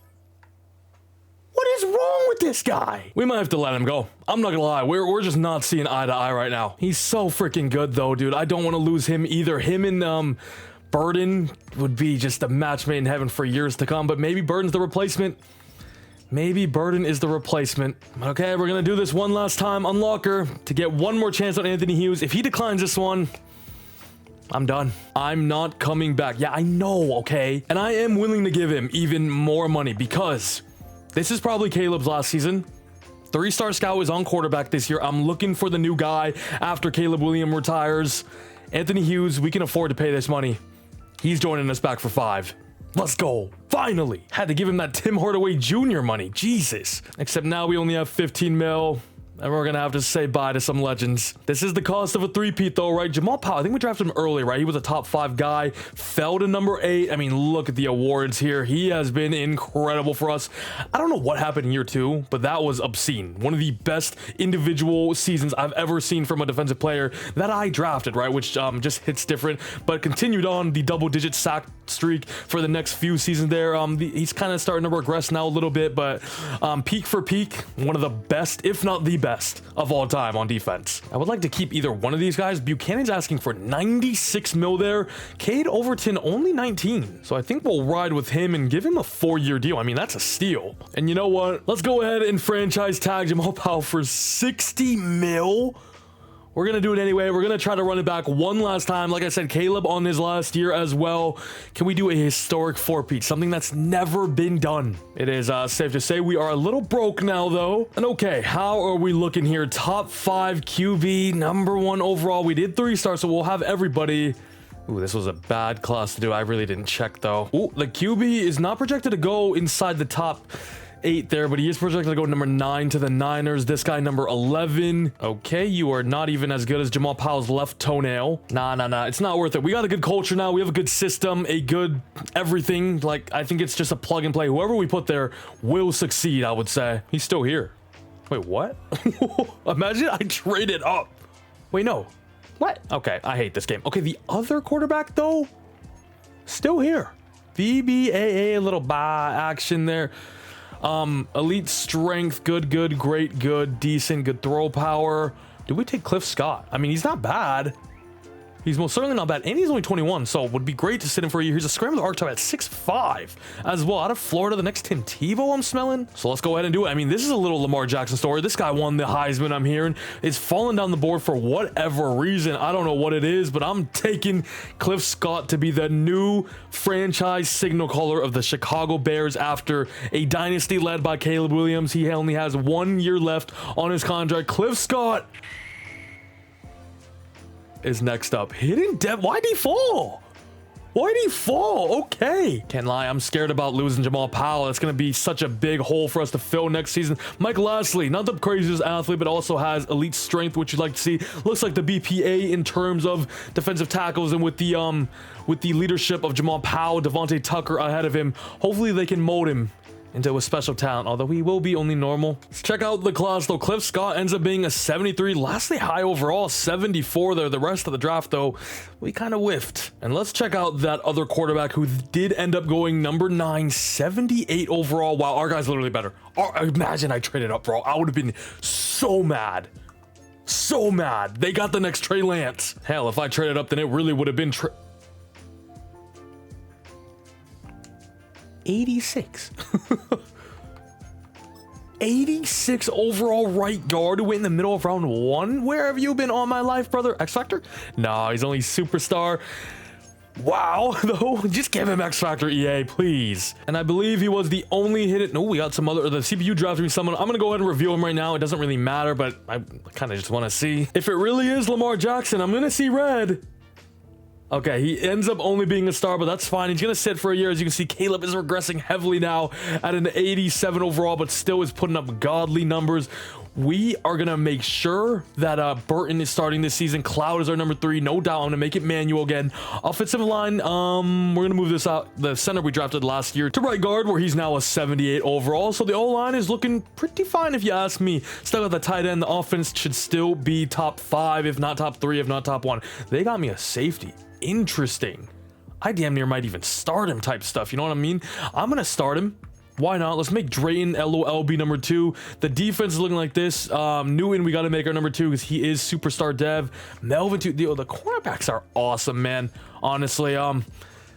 What is wrong with this guy? We might have to let him go. I'm not gonna lie. We're just not seeing eye to eye right now. He's so freaking good though, dude. I don't want to lose him either. Him and Burden would be just a match made in heaven for years to come. But maybe Burden's the replacement. Maybe Burden is the replacement. Okay, we're gonna do this one last time. Unlocker to get one more chance on Anthony Hughes. If he declines this one, I'm done. I'm not coming back. Yeah, I know, okay? And I am willing to give him even more money because this is probably Caleb's last season. 3-star scout is on quarterback this year. I'm looking for the new guy after Caleb Williams retires. Anthony Hughes, we can afford to pay this money. He's joining us back for 5. Let's go. Finally. Had to give him that Tim Hardaway Jr. money. Jesus. Except now we only have 15 mil. And we're gonna have to say bye to some legends. This is the cost of a 3-peat though, right? Jamal Powell, I think we drafted him early, right? He was a top 5 guy, fell to number 8. I mean, look at the awards here. He has been incredible for us. I don't know what happened in year 2, but that was obscene. One of the best individual seasons I've ever seen from a defensive player that I drafted, right? Which just hits different, but continued on the double-digit sack streak for the next few seasons there. He's kind of starting to regress now a little bit, but peak for peak, one of the best, if not the best of all time on defense. I would like to keep either one of these guys. Buchanan's asking for 96 mil there. Cade Overton only 19. So I think we'll ride with him and give him a 4-year deal. I mean, that's a steal. And you know what? Let's go ahead and franchise tag Jamal Powell for 60 mil. We're going to do it anyway. We're going to try to run it back one last time. Like I said, Caleb on his last year as well. Can we do a historic 4-peat? Something that's never been done. It is safe to say we are a little broke now, though. And okay, how are we looking here? Top 5 QB, number 1 overall. We did 3-star, so we'll have everybody. Ooh, this was a bad class to do. I really didn't check, though. Ooh, the QB is not projected to go inside the top 8 there, but he is projected to go number 9 to the Niners. This guy number 11. Okay, you are not even as good as Jamal Powell's left toenail. Nah, it's not worth it. We got a good culture now. We have a good system, a good everything. Like, I think it's just a plug and play. Whoever we put there will succeed, I would say. He's still here. Wait, what? Imagine I traded up. Wait, no. What? Okay, I hate this game. Okay, the other quarterback, though, still here. VBAA, a little bye action there. Elite strength, good, great, good, decent, good throw power. Did we take Cliff Scott? I mean, he's not bad. He's most certainly not bad, and he's only 21, so it would be great to sit him for a year. He's a scrambler archetype at 6'5", as well. Out of Florida, the next Tim Tebow I'm smelling. So let's go ahead and do it. I mean, this is a little Lamar Jackson story. This guy won the Heisman, I'm hearing. It's fallen down the board for whatever reason. I don't know what it is, but I'm taking Cliff Scott to be the new franchise signal caller of the Chicago Bears after a dynasty led by Caleb Williams. He only has 1 year left on his contract. Cliff Scott is next up. Hidden depth. Why'd he fall? Why'd he fall? Okay. Can't lie, I'm scared about losing Jamal Powell. It's going to be such a big hole for us to fill next season. Mike Lashley, not the craziest athlete, but also has elite strength, which you'd like to see. Looks like the BPA in terms of defensive tackles, and with the leadership of Jamal Powell, Devontae Tucker ahead of him, hopefully they can mold him into a special talent, although he will be only normal. Let's check out the class though. Cliff Scott ends up being a 73. Lastly, high overall, 74 there. The rest of the draft though, we kind of whiffed. And let's check out that other quarterback who did end up going number 9, 78 overall. Wow, our guy's literally better. Imagine I traded up, bro. I would have been so mad. So mad. They got the next Trey Lance. Hell, if I traded up, then it really would have been 86. 86 overall right guard who went in the middle of round 1. Where have you been all my life, brother? X Factor? No, he's only superstar. Wow, though, just give him X Factor, EA, please. And I believe he was the only hidden. No, we got some other. The CPU drafted me someone. I'm gonna go ahead and review him right now. It doesn't really matter, but I kind of just want to see if it really is Lamar Jackson. I'm gonna see red. Okay, he ends up only being a star, but that's fine. He's going to sit for a year. As you can see, Caleb is regressing heavily now at an 87 overall, but still is putting up godly numbers. We are going to make sure that Burton is starting this season. Cloud is our number 3. No doubt. I'm going to make it manual again. Offensive line, we're going to move this out. The center we drafted last year to right guard, where he's now a 78 overall. So the O-line is looking pretty fine if you ask me. Still got the tight end. The offense should still be top 5, if not top 3, if not top 1. They got me a safety. Interesting. I damn near might even start him type stuff. You know what I mean? I'm going to start him. Why not? Let's make Drayton LOL be number 2. The defense is looking like this. Newton, we got to make our number 2 because he is superstar dev. Melvin, too. The cornerbacks are awesome, man. Honestly,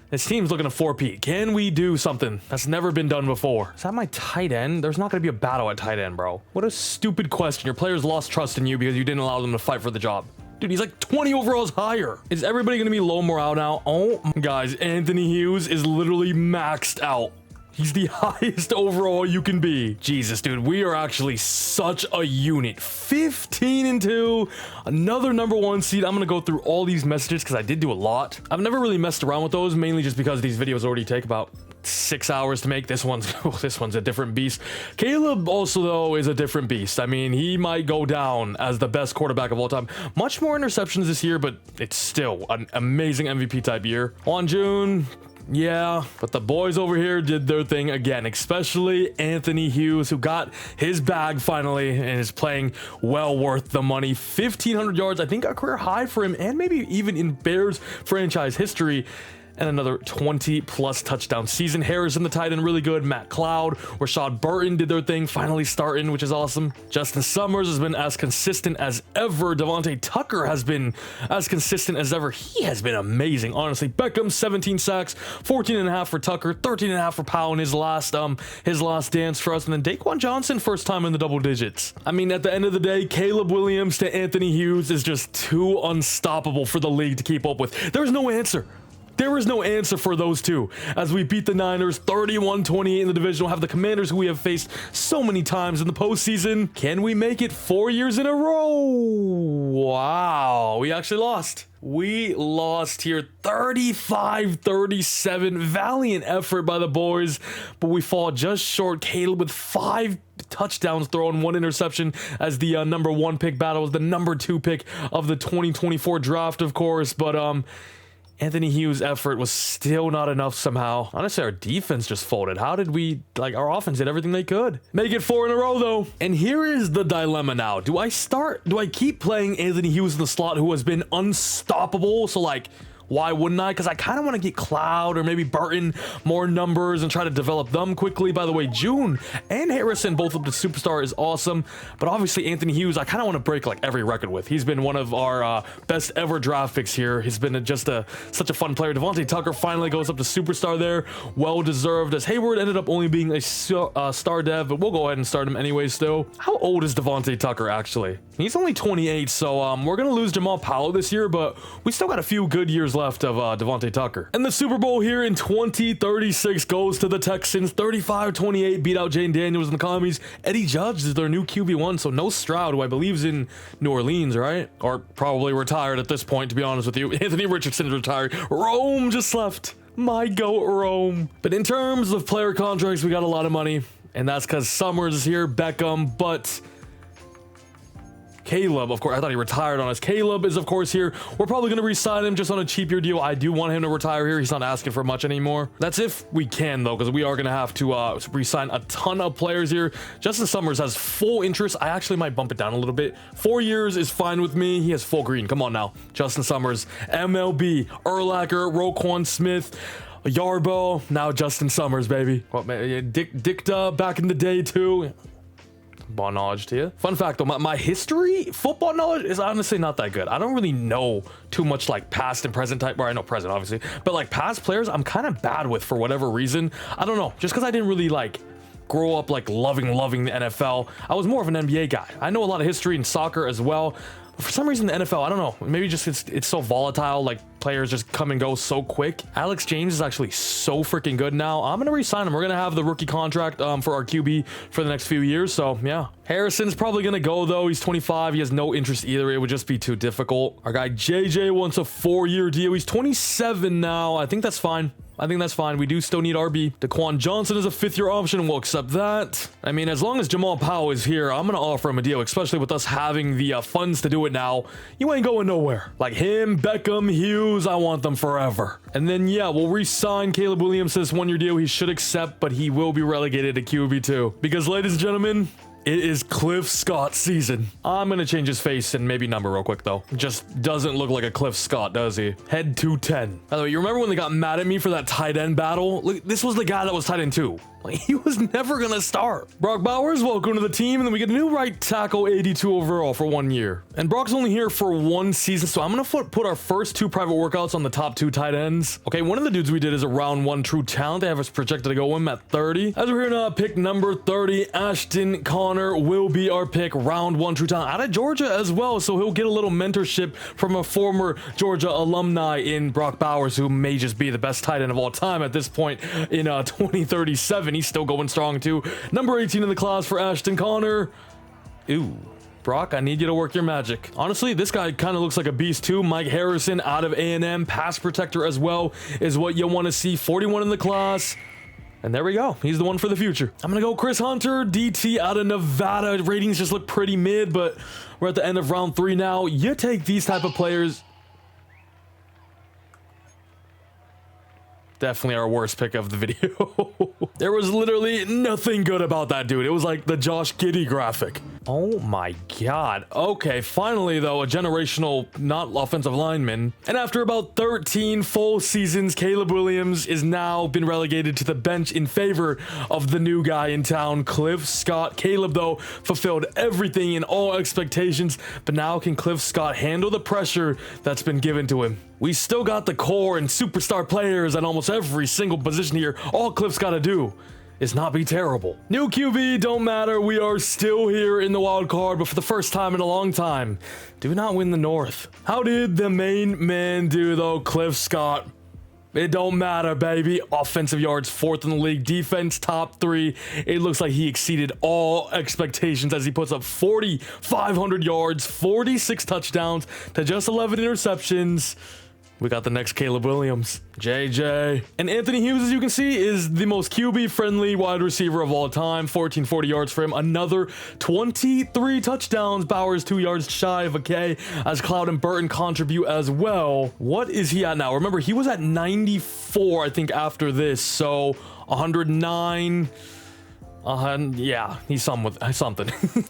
this team's looking to 4P. Can we do something that's never been done before? Is that my tight end? There's not going to be a battle at tight end, bro. What a stupid question. Your players lost trust in you because you didn't allow them to fight for the job. Dude, he's like 20 overalls higher. Is everybody going to be low morale now? Oh, guys, Anthony Hughes is literally maxed out. He's the highest overall you can be. Jesus, dude, we are actually such a unit. 15-2, another number 1 seed. I'm gonna go through all these messages because I did do a lot. I've never really messed around with those, mainly just because these videos already take about 6 hours to make. This one's a different beast. Caleb also though is a different beast. I mean, he might go down as the best quarterback of all time. Much more interceptions this year, but it's still an amazing MVP type year. On June. Yeah, but the boys over here did their thing again, especially Anthony Hughes, who got his bag finally and is playing well worth the money. 1,500 yards, I think a career high for him, and maybe even in Bears franchise history. And another 20+ touchdown season. Harrison, the tight end, really good. Matt Cloud, Rashad Burton did their thing, finally starting, which is awesome. Justin Summers has been as consistent as ever. Devontae Tucker has been as consistent as ever. He has been amazing, honestly. Beckham, 17 sacks, 14.5 for Tucker, 13.5 for Powell in his last dance for us. And then Daquan Johnson, first time in the double digits. I mean, at the end of the day, Caleb Williams to Anthony Hughes is just too unstoppable for the league to keep up with. There's no answer. There is no answer for those two. As we beat the Niners 31-28 in the division, we'll have the Commanders who we have faced so many times in the postseason. Can we make it 4 years in a row? Wow, we actually lost. We lost here 35-37. Valiant effort by the boys, but we fall just short. Caleb with 5 touchdowns thrown, 1 interception as the number 1 pick battle was the number 2 pick of the 2024 draft, of course, but Anthony Hughes' effort was still not enough somehow. Honestly, our defense just folded. How did we, our offense did everything they could. Make it 4 in a row, though. And here is the dilemma now. Do I keep playing Anthony Hughes in the slot, who has been unstoppable? So, why wouldn't I? Because I kind of want to get Cloud or maybe Burton more numbers and try to develop them quickly. By the way, June and Harrison, both of the superstar, is awesome. But obviously, Anthony Hughes, I kind of want to break every record with. He's been one of our best ever draft picks here. He's been such a fun player. Devontae Tucker finally goes up to superstar there. Well deserved, as Hayward ended up only being a star dev, but we'll go ahead and start him anyways still. How old is Devontae Tucker actually? He's only 28, so we're going to lose Jamal Powell this year, but we still got a few good years left of Devontae Tucker. And the Super Bowl here in 2036 goes to the Texans. 35-28, beat out Jane Daniels and the Commies. Eddie Judge is their new QB1, so no Stroud, who I believe is in New Orleans, right? Or probably retired at this point, to be honest with you. Anthony Richardson's retired. Rome just left. My goat, Rome. But in terms of player contracts, we got a lot of money, and that's because Summers is here, Beckham, but Caleb, of course, I thought he retired on us. Caleb is, of course, here. We're probably going to re-sign him just on a cheaper deal. I do want him to retire here. He's not asking for much anymore. That's if we can, though, because we are going to have to re-sign a ton of players here. Justin Summers has full interest. I actually might bump it down a little bit. 4 years is fine with me. He has full green. Come on now. Justin Summers, MLB, Urlacher, Roquan Smith, Yarbo, now Justin Summers, baby. Well, Dicta back in the day, too. Ball knowledge to you. Fun fact though, my history football knowledge is honestly not that good. I don't really know too much like past and present type, or I know present obviously, but like past players I'm kind of bad with for whatever reason. I don't know, just because I didn't really like grow up like loving the NFL. I was more of an NBA guy. I know a lot of history in soccer as well. For some reason, the NFL, I don't know, maybe just it's so volatile, like players just come and go so quick. Alex James is actually so freaking good now. I'm gonna re-sign him. We're gonna have the rookie contract for our QB for the next few years, so yeah. Harrison's probably gonna go though. He's 25. He has no interest either. It would just be too difficult. Our guy JJ wants a 4-year deal. He's 27 now. I think that's fine. I think that's fine. We do still need RB. Daquan Johnson is a 5th-year option. We'll accept that. I mean, as long as Jamal Powell is here, I'm going to offer him a deal, especially with us having the funds to do it now. You ain't going nowhere. Like him, Beckham, Hughes, I want them forever. And then, yeah, we'll re-sign Caleb Williams to this 1-year deal. He should accept, but he will be relegated to QB2. Because, ladies and gentlemen, it is Cliff Scott season. I'm gonna change his face and maybe number real quick though. Just doesn't look like a Cliff Scott, does he? Head 210. By the way, you remember when they got mad at me for that tight end battle? Look, this was the guy that was tight end 2. Like, he was never gonna start. Brock Bowers, welcome to the team. And then we get a new right tackle, 82 overall for 1 year. And Brock's only here for 1 season, so I'm gonna put our first 2 private workouts on the top 2 tight ends. Okay, one of the dudes we did is a round 1 true talent. They have us projected to go him at 30. As we're here now, pick number 30, Ashton Connor will be our pick, round 1 true talent. Out of Georgia as well, so he'll get a little mentorship from a former Georgia alumni in Brock Bowers, who may just be the best tight end of all time at this point in 2037. He's still going strong too. Number 18 in the class for Ashton Connor. Ooh, Brock, I need you to work your magic. Honestly, this guy kind of looks like a beast too. Mike Harrison out of A&M, pass protector as well, is what you want to see. 41 in the class. And there we go. He's the one for the future. I'm going to go Chris Hunter, DT out of Nevada. Ratings just look pretty mid, but we're at the end of round 3 now. You take these type of players. Definitely our worst pick of the video. There was literally nothing good about that dude. It was like the Josh Giddey graphic. Oh my god. Okay, finally though, a generational not offensive lineman. And after about 13 full seasons, Caleb Williams is now been relegated to the bench in favor of the new guy in town, Cliff Scott. Caleb though fulfilled everything in all expectations, but now can Cliff Scott handle the pressure that's been given to him? We still got the core and superstar players at almost every single position here. All Cliff's got to do is not be terrible. New QB, don't matter. We are still here in the wild card, but for the first time in a long time, do not win the North. How did the main man do though, Cliff Scott? It don't matter, baby. Offensive yards, 4th in the league. Defense, top 3. It looks like he exceeded all expectations as he puts up 4,500 yards, 46 touchdowns to just 11 interceptions. We got the next Caleb Williams, JJ. And Anthony Hughes, as you can see, is the most QB-friendly wide receiver of all time. 1,440 yards for him. Another 23 touchdowns. Bowers 2 yards shy of a K as Cloud and Burton contribute as well. What is he at now? Remember, he was at 94, I think, after this. So 109... yeah, he's something.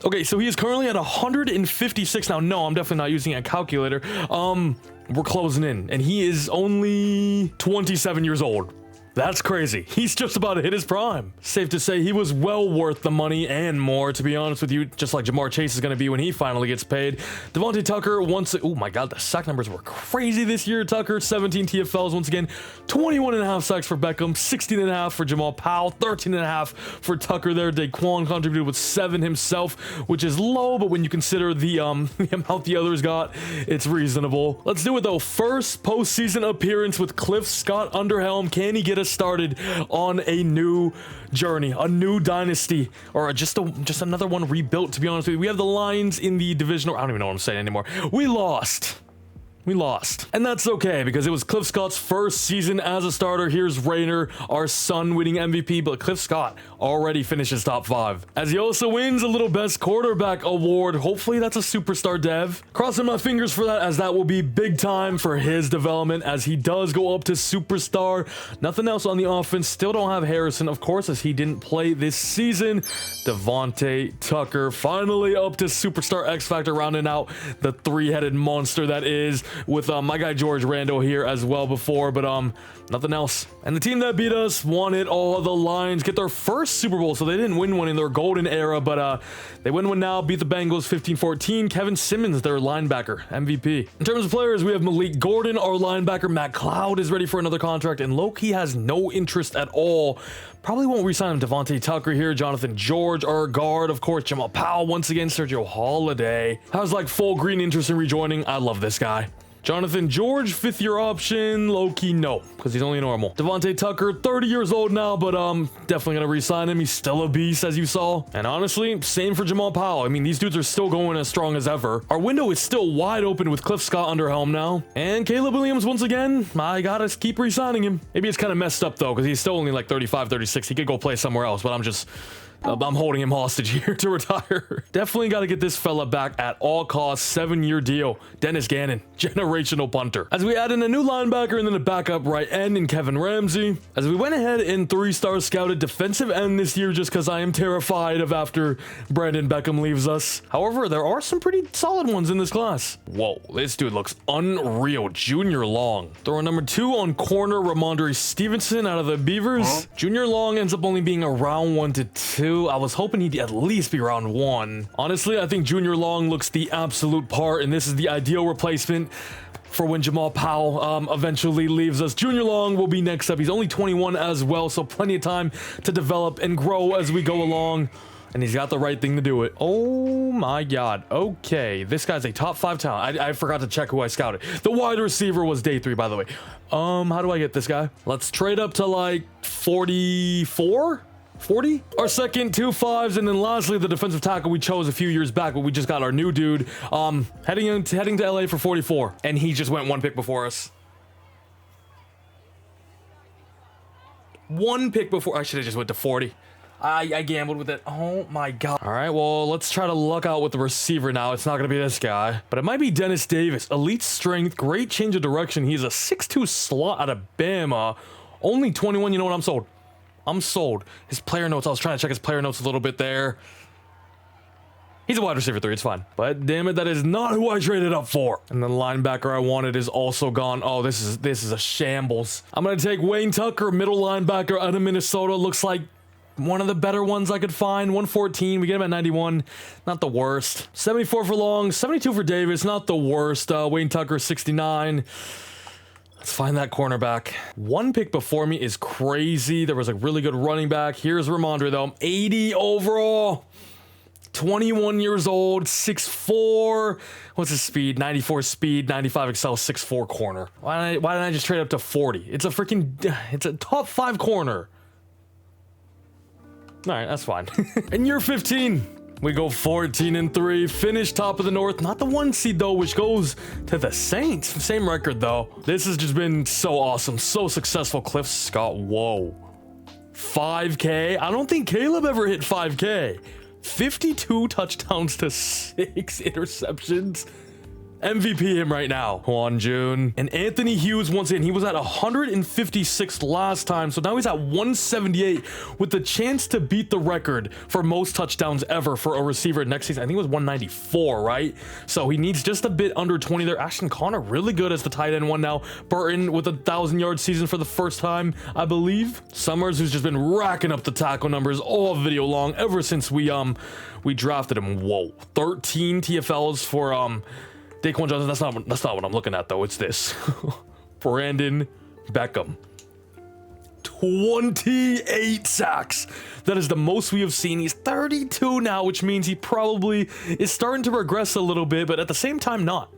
Okay, so he is currently at 156 now. No, I'm definitely not using a calculator. We're closing in, and he is only 27 years old. That's crazy. He's just about to hit his prime. Safe to say he was well worth the money and more, to be honest with you, just like Jamar Chase is going to be when he finally gets paid. Devontae Tucker once... Oh my god, the sack numbers were crazy this year. Tucker, 17 TFLs once again. 21.5 sacks for Beckham, 16.5 for Jamal Powell, 13.5 for Tucker there. Daquan contributed with 7 himself, which is low, but when you consider the amount the others got, it's reasonable. Let's do it though. First postseason appearance with Cliff Scott under helm. Can he get us started on a new journey, a new dynasty, or just another one rebuilt, to be honest with you? We have the Lions in the divisional... I don't even know what I'm saying anymore. We lost we lost. And that's okay, because it was Cliff Scott's first season as a starter. Here's Rayner, our son, winning MVP, but Cliff Scott already finishes top 5. As he also wins a little best quarterback award. Hopefully that's a superstar dev. Crossing my fingers for that, as that will be big time for his development as he does go up to superstar. Nothing else on the offense. Still don't have Harrison, of course, as he didn't play this season. Devontae Tucker finally up to superstar X Factor, rounding out the 3-headed monster that is, with my guy George Randall here as well before, but nothing else. And the team that beat us won it all. The Lions get their first Super Bowl, so they didn't win one in their golden era, but they win one now, beat the Bengals 15-14. Kevin Simmons, their linebacker, MVP. In terms of players, we have Malik Gordon, our linebacker. Matt Cloud is ready for another contract, and Loki has no interest at all. Probably won't re-sign him. Devontae Tucker here, Jonathan George, our guard, of course, Jamal Powell, once again, Sergio Holiday. Has like full green interest in rejoining. I love this guy. Jonathan George, 5th-year option. Low-key, no, because he's only normal. Devontae Tucker, 30 years old now, but definitely gonna re-sign him. He's still a beast, as you saw. And honestly, same for Jamal Powell. I mean, these dudes are still going as strong as ever. Our window is still wide open with Cliff Scott under helm now. And Caleb Williams, once again, I gotta keep re-signing him. Maybe it's kind of messed up, though, because he's still only like 35, 36. He could go play somewhere else, but I'm holding him hostage here to retire. Definitely got to get this fella back at all costs. 7-year deal. Dennis Gannon, generational punter. As we add in a new linebacker and then a backup right end in Kevin Ramsey. As we went ahead and 3-star scouted defensive end this year, just because I am terrified of after Brandon Beckham leaves us. However, there are some pretty solid ones in this class. Whoa, this dude looks unreal. Junior Long. Throwing number 2 on corner, Ramondre Stevenson out of the Beavers. Junior Long ends up only being around 1 to 2. I was hoping he'd at least be around 1. Honestly, I think Junior Long looks the absolute part, and this is the ideal replacement for when Jamal Powell eventually leaves us. Junior Long will be next up. He's only 21 as well, so plenty of time to develop and grow as we go along. And he's got the right thing to do it. Oh my god. Okay, this guy's a top 5 talent. I forgot to check who I scouted. The wide receiver was day 3, by the way. How do I get this guy? Let's trade up to like 44? 40? Our second 2 5s, and then lastly the defensive tackle we chose a few years back, but we just got our new dude heading to LA for 44, and he just went 1 pick before us. 1 pick before. I should have just went to 40. I gambled with it. Oh my god. All right, well, let's try to luck out with the receiver now. It's not gonna be this guy, but it might be Dennis Davis. Elite strength, great change of direction. He's a 6'2 slot out of Bama, only 21. You know what? I'm sold. I'm sold. His player notes, I was trying to check his player notes a little bit there. He's a wide receiver 3, it's fine. But damn it, that is not who I traded up for. And the linebacker I wanted is also gone. Oh, this is a shambles. I'm gonna take Wayne Tucker, middle linebacker out of Minnesota. Looks like one of the better ones I could find. 114, we get him at 91. Not the worst. 74 for Long, 72 for Davis, not the worst. Wayne Tucker, 69. Let's find that cornerback. 1 pick before me is crazy. There was a really good running back. Here's Ramondre, though. 80 overall. 21 years old. 6'4". What's his speed? 94 speed. 95 excel. 6'4 corner. Why didn't I just trade up to 40? It's a top 5 corner. All right, that's fine. In year 15. We go 14-3, finish top of the North. Not the 1 seed, though, which goes to the Saints. Same record, though. This has just been so awesome, so successful. Cliff Scott, whoa. 5K? I don't think Caleb ever hit 5K. 52 touchdowns to 6 interceptions. MVP him right now. Juan June. And Anthony Hughes, once again, he was at 156 last time, so now he's at 178 with the chance to beat the record for most touchdowns ever for a receiver next season. I think it was 194, right? So he needs just a bit under 20 there. Ashton Connor, really good as the tight end one now. Burton with a 1,000-yard season for the first time, I believe. Summers, who's just been racking up the tackle numbers all video long ever since we drafted him. Whoa. 13 TFLs for Daquan Johnson. That's not what I'm looking at, though. It's this. Brandon Beckham. 28 sacks. That is the most we have seen. He's 32 now, which means he probably is starting to regress a little bit, but at the same time, not.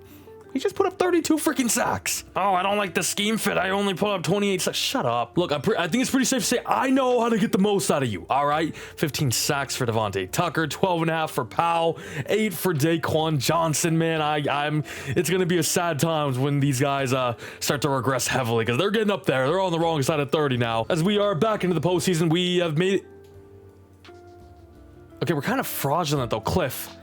He just put up 32 freaking sacks. Oh, I don't like the scheme fit. I only put up 28 sacks. Shut up. Look, I think it's pretty safe to say I know how to get the most out of you. All right. 15 sacks for Devontae Tucker, 12.5 for Powell, 8 for Daquan Johnson. Man, it's going to be a sad times when these guys start to regress heavily because they're getting up there. They're on the wrong side of 30 now. As we are back into the postseason, we have made it. Okay, we're kind of fraudulent though. Cliff,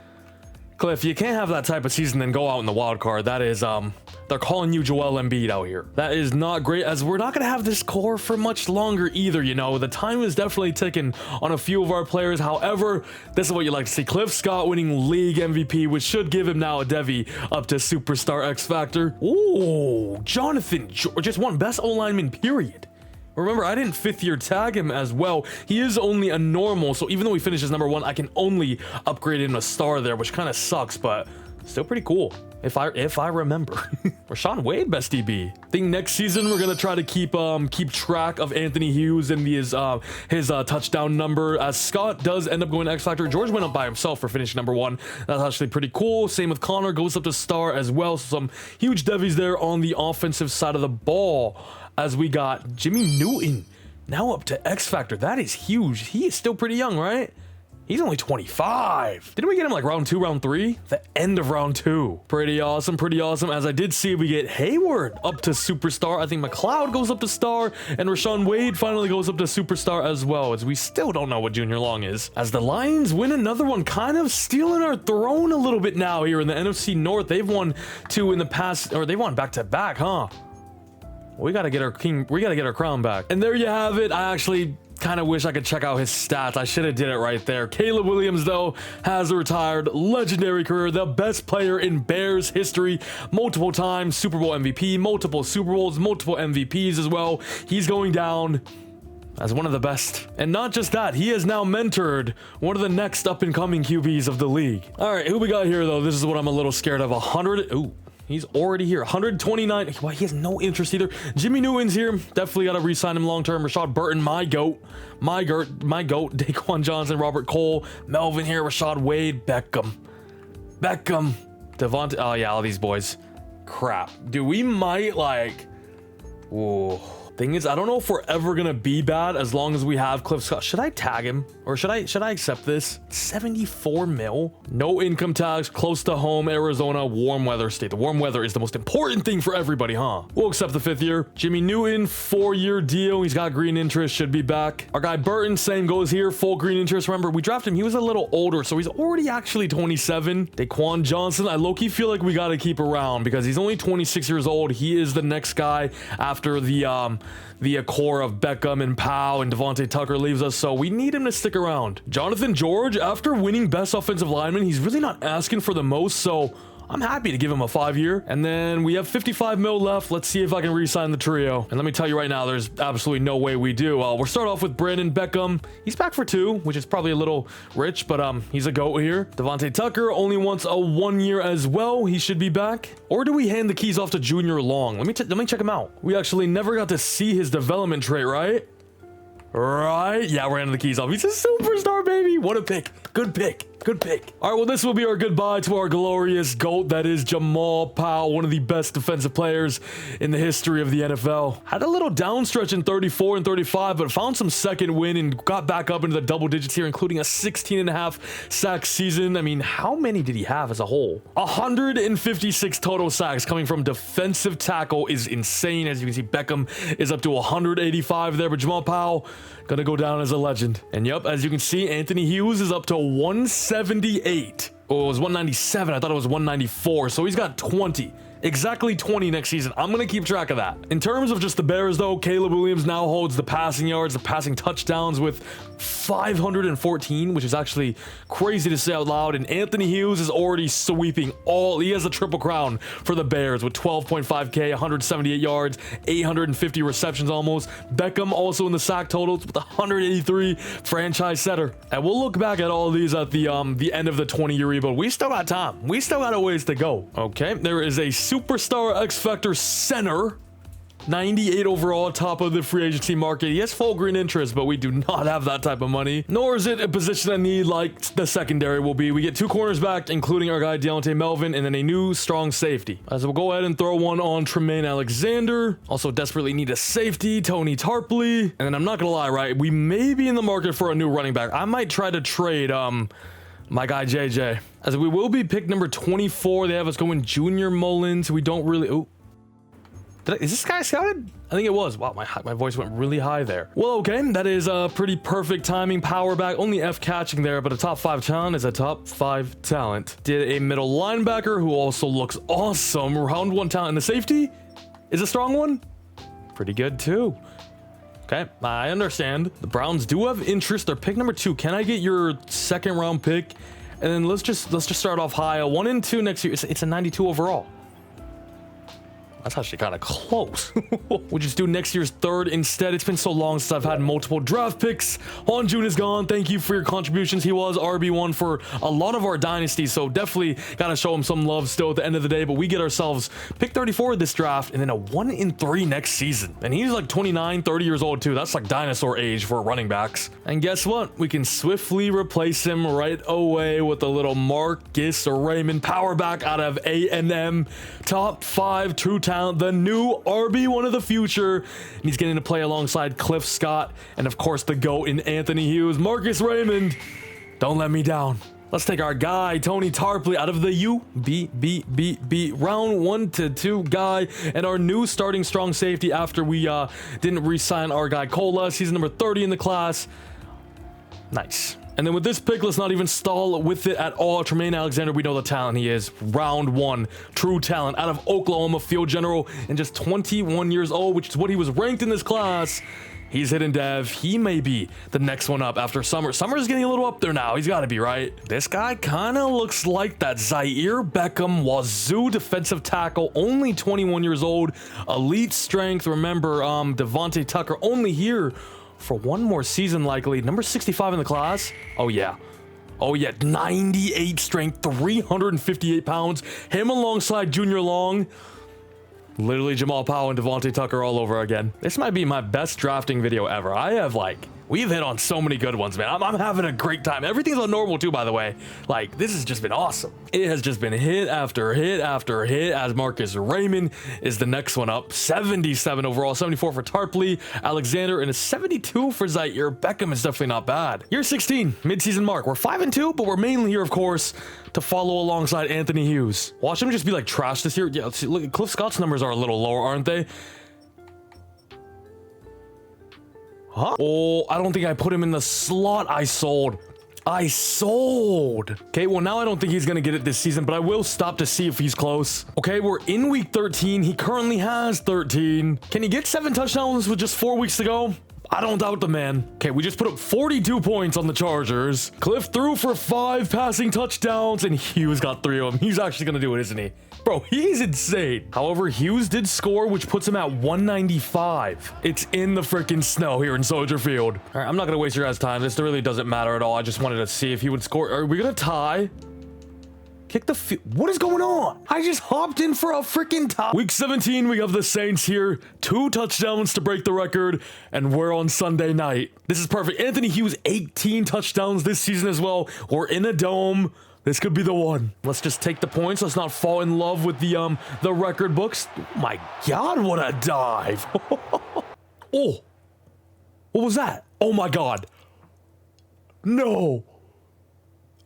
you can't have that type of season then go out in the wild card. That is, they're calling you Joel Embiid out here. That is not great, as we're not going to have this core for much longer either, you know. The time is definitely ticking on a few of our players. However, this is what you like to see. Cliff Scott winning league MVP, which should give him now a Devi up to Superstar X Factor. Ooh, Jonathan George just won Best O-Lineman, period. Remember, I didn't 5th year tag him as well. He is only a normal, so even though he finishes number 1, I can only upgrade him a star there, which kind of sucks, but still pretty cool. If I remember. Rashawn Wade, best DB. I think next season we're gonna try to keep track of Anthony Hughes and his touchdown number. As Scott does end up going to X Factor, George went up by himself for finishing number 1. That's actually pretty cool. Same with Connor, goes up to star as well. So some huge devies there on the offensive side of the ball. As we got Jimmy Newton now up to X Factor. That is huge. He is still pretty young, right? He's only 25. Didn't we get him like round 2, round 3? The end of round 2. Pretty awesome, pretty awesome. As I did see, we get Hayward up to superstar. I think McLeod goes up to star, and Rashawn Wade finally goes up to superstar as well, as we still don't know what Junior Long is. As the Lions win another one, kind of stealing our throne a little bit now here in the NFC North. They've won 2 in the past, or they won back-to-back, huh? We gotta get our crown back. And there you have it. I actually kind of wish I could check out his stats. I should have did it right there. Caleb Williams, though, has a retired legendary career, the best player in Bears history, multiple times Super Bowl MVP, multiple Super Bowls, multiple MVPs as well. He's going down as one of the best. And not just that, he has now mentored one of the next up-and-coming QBs of the league. All right, who we got here, though? This is what I'm a little scared of. 100. Ooh. He's already here. 129. Well, he has no interest either. Jimmy Newton's here. Definitely got to re-sign him long-term. Rashad Burton, my goat. Daquan Johnson, Robert Cole, Melvin here, Rashad Wade, Beckham. Devontae. Oh, yeah, all these boys. Crap. Dude, we might, like... Whoa. Thing is, I don't know if we're ever gonna be bad as long as we have Cliff Scott. Should I tag him, or should I accept this? 74 mil, no income tax, close to home, Arizona, warm weather state. The warm weather is the most important thing for everybody, huh? We'll accept the 5th year. Jimmy Newton, 4-year deal. He's got green interest, should be back. Our guy Burton, same goes here, full green interest. Remember, we drafted him. He was a little older, so he's already actually 27. Daquan Johnson, I low-key feel like we got to keep around because he's only 26 years old. He is the next guy after the core of Beckham and Powell and Devontae Tucker leaves us, so we need him to stick around. Jonathan George, after winning best offensive lineman, he's really not asking for the most, so I'm happy to give him a 5-year. And then we have 55 mil left. Let's see if I can re-sign the trio. And let me tell you right now, there's absolutely no way we do. We'll start off with Brandon Beckham. He's back for 2, which is probably a little rich, but he's a GOAT here. Devontae Tucker only wants a 1-year as well. He should be back. Or do we hand the keys off to Junior Long? Let me check him out. We actually never got to see his development trait, right? Right? Yeah, we're handing the keys off. He's a superstar, baby. What a pick. Good pick. Good pick. All right, well, this will be our goodbye to our glorious GOAT. That is Jamal Powell, one of the best defensive players in the history of the NFL. Had a little downstretch in 34 and 35, but found some second win and got back up into the double digits here, including a 16.5 sack season. I mean, how many did he have as a whole? 156 total sacks coming from defensive tackle is insane. As you can see, Beckham is up to 185 there, but Jamal Powell gonna go down as a legend. And yep, as you can see, Anthony Hughes is up to 178. Oh, it was 197. I thought it was 194. So he's got 20. Exactly 20 next season. I'm going to keep track of that. In terms of just the Bears, though, Caleb Williams now holds the passing yards, the passing touchdowns with 514, which is actually crazy to say out loud. And Anthony Hughes is already sweeping all. He has a triple crown for the Bears with 12.5K, 178 yards, 850 receptions almost. Beckham also in the sack totals with 183, franchise setter. And we'll look back at all of these at the end of the 20-year rebuild. We still got time. We still got a ways to go. Okay, there is a Superstar X Factor center. 98 overall, top of the free agency market. He has full green interest, but we do not have that type of money. Nor is it a position that need like the secondary will be. We get 2 corners back, including our guy Deontay Melvin, and then a new strong safety. So we'll go ahead and throw one on Tremaine Alexander. Also desperately need a safety, Tony Tarpley. And then I'm not gonna lie, right? We may be in the market for a new running back. I might try to trade my guy JJ. As we will be pick number 24. They have us going Junior Mullins. We don't really. Oh, is this guy scouted? I think it was. Wow, my voice went really high there. Well, okay, that is a pretty perfect timing. Power back, only F catching there, but a top 5 talent is a top 5 talent. Did a middle linebacker who also looks awesome. Round 1 talent, and the safety is a strong one. Pretty good too. Okay, I understand. The Browns do have interest. They're pick number 2. Can I get your 2nd round pick? And then let's just start off high. A 1 and 2 next year. It's a 92 overall. That's actually kind of close. We'll just do next year's 3rd instead. It's been so long since I've had multiple draft picks. Han Jun is gone. Thank you for your contributions. He was RB1 for a lot of our dynasties, so definitely gotta show him some love still at the end of the day. But we get ourselves pick 34 this draft, and then a 1 and 3 next season. And he's like 29, 30 years old too. That's like dinosaur age for running backs. And guess what? We can swiftly replace him right away with a little Marcus Raymond power back out of A&M. Top 5 true talent, the new RB1 of the future, and he's getting to play alongside Cliff Scott and of course the GOAT in Anthony Hughes. Marcus Raymond, don't let me down. Let's take our guy Tony Tarpley out of the UBBBB round 1 to 2 guy, and our new starting strong safety after we didn't re-sign our guy Colas. He's number 30 in the class. Nice. And then with this pick, let's not even stall with it at all. Tremaine Alexander, we know the talent he is. Round 1, true talent out of Oklahoma, field general, and just 21 years old, which is what he was ranked in this class. He's hidden dev. He may be the next one up after Summer. Summer's getting a little up there now. He's got to be, right? This guy kind of looks like that Zaire Beckham Wazoo defensive tackle, only 21 years old, elite strength. Remember, Devontae Tucker only here for 1 more season likely. Number 65 in the class. Oh yeah, 98 strength, 358 pounds. Him alongside Junior Long. Literally Jamal Powell and Devontae Tucker all over again. This might be my best drafting video ever. We've hit on so many good ones, man. I'm having a great time. Everything's on normal too, by the way. Like, this has just been awesome. It has just been hit after hit after hit, as Marcus Raymond is the next one up. 77 overall, 74 for Tarpley Alexander, and a 72 for Zaire Beckham is definitely not bad. Year 16, midseason mark. We're 5-2, but we're mainly here, of course, to follow alongside Anthony Hughes. Watch him just be like trash this year. Yeah, let's see, look, Cliff Scott's numbers are a little lower, aren't they? Huh? Oh, I don't think I put him in the slot. I sold. Okay, well, now I don't think he's gonna get it this season, but I will stop to see if he's close. Okay, we're in week 13. He currently has 13. Can he get 7 touchdowns with just 4 weeks to go? I don't doubt the man. Okay, we just put up 42 points on the Chargers. Cliff threw for 5 passing touchdowns, and Hughes got 3 of them. He's actually gonna do it, isn't he? Bro, he's insane. However, Hughes did score, which puts him at 195. It's in the freaking snow here in Soldier Field. All right, I'm not gonna waste your guys' time. This really doesn't matter at all. I just wanted to see if he would score. Are we gonna tie? Kick the field. What is going on? I just hopped in for a freaking tie. Week 17, we have the Saints here. 2 touchdowns to break the record, and we're on Sunday night. This is perfect. Anthony Hughes, 18 touchdowns this season as well. We're in a dome. This could be the one. Let's just take the points. Let's not fall in love with the record books. Oh my God, what a dive. Oh, what was that? Oh my God. No.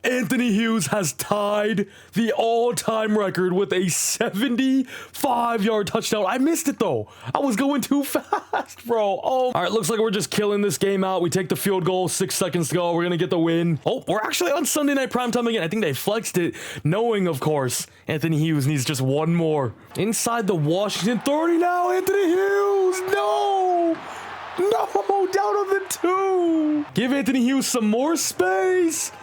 Anthony Hughes has tied the all-time record with a 75-yard touchdown. I missed it, though. I was going too fast, bro. Oh. All right, looks like we're just killing this game out. We take the field goal, 6 seconds to go. We're going to get the win. Oh, we're actually on Sunday Night Primetime again. I think they flexed it, knowing, of course, Anthony Hughes needs just 1 more. Inside the Washington 30 now, Anthony Hughes. No, down on the 2. Give Anthony Hughes some more space.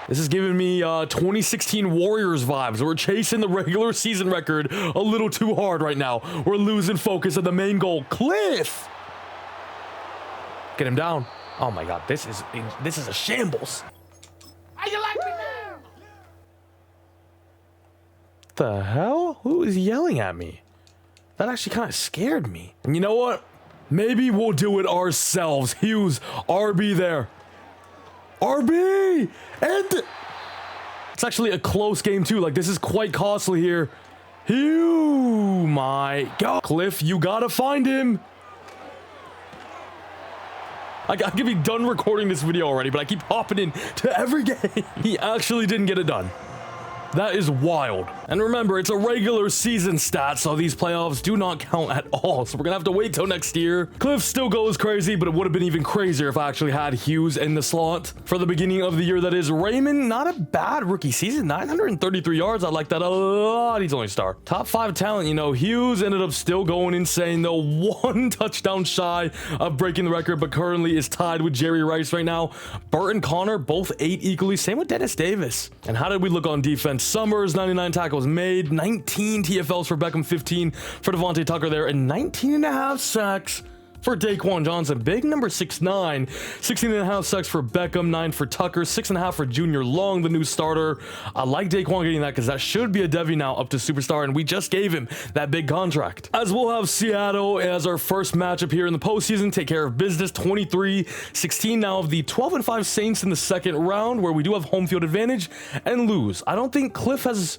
This is giving me 2016 Warriors vibes. We're chasing the regular season record a little too hard right now. We're losing focus of the main goal. Cliff! Get him down. Oh my God, this is a shambles. How you like me now? The hell? Who is yelling at me? That actually kind of scared me. And you know what? Maybe we'll do it ourselves. Hughes, RB there. RB! And it's actually a close game too. Like, this is quite costly here. Hugh, my God. Cliff, you gotta find him. I could be done recording this video already, but I keep hopping in to every game. He actually didn't get it done. That is wild. And remember, it's a regular season stat, so these playoffs do not count at all. So we're gonna have to wait till next year. Cliff still goes crazy, but it would have been even crazier if I actually had Hughes in the slot for the beginning of the year. That is Raymond. Not a bad rookie season. 933 yards. I like that a lot. He's only a star. Top 5 talent, you know. Hughes ended up still going insane, though. 1 touchdown shy of breaking the record, but currently is tied with Jerry Rice right now. Burt and Connor, both 8 equally. Same with Dennis Davis. And how did we look on defense? Summers, 99 tackles made, 19 TFLs for Beckham, 15 for Devontae Tucker there, and 19.5 sacks for Daquan Johnson. Big number 6'9", 16.5 sacks for Beckham, 9 for Tucker, 6.5 for Junior Long, the new starter. I like Daquan getting that because that should be a Devy now up to superstar, and we just gave him that big contract. As we'll have Seattle as our first matchup here in the postseason, take care of business, 23-16 now of the 12-5 Saints in the second round, where we do have home field advantage, and lose. I don't think Cliff has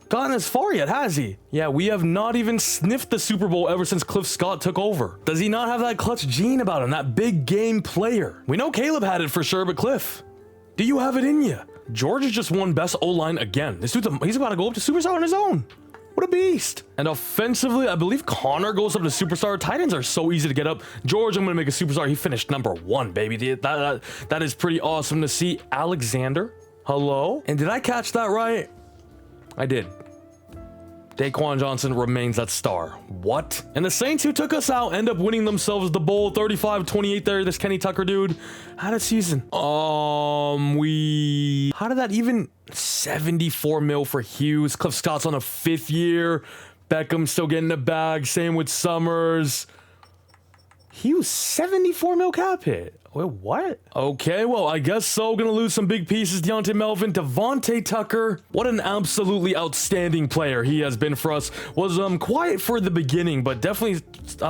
gotten as far yet, has he? Yeah, we have not even sniffed the Super Bowl ever since Cliff Scott took over. Does he not have that clutch gene about him, that big game player? We know Caleb had it for sure, but Cliff, do you have it in you? George has just won best O-line again. This dude's he's about to go up to superstar on his own. What a beast. And offensively, I believe Connor goes up to superstar. Tight ends are so easy to get up. George, I'm going to make a superstar. He finished number 1, baby. That is pretty awesome to see. Alexander, hello? And did I catch that right? I did. Daquan Johnson remains that star. What? And the Saints, who took us out, end up winning themselves the bowl. 35-28 there. This Kenny Tucker dude had a season. How did that even? 74 mil for Hughes. Cliff Scott's on a 5th year. Beckham still getting the bag. Same with Summers. Hughes, 74 mil cap hit. Wait, what? Okay, well, I guess so. Gonna lose some big pieces. Deontay Melvin, Devontae Tucker. What an absolutely outstanding player he has been for us. Was quiet for the beginning, but definitely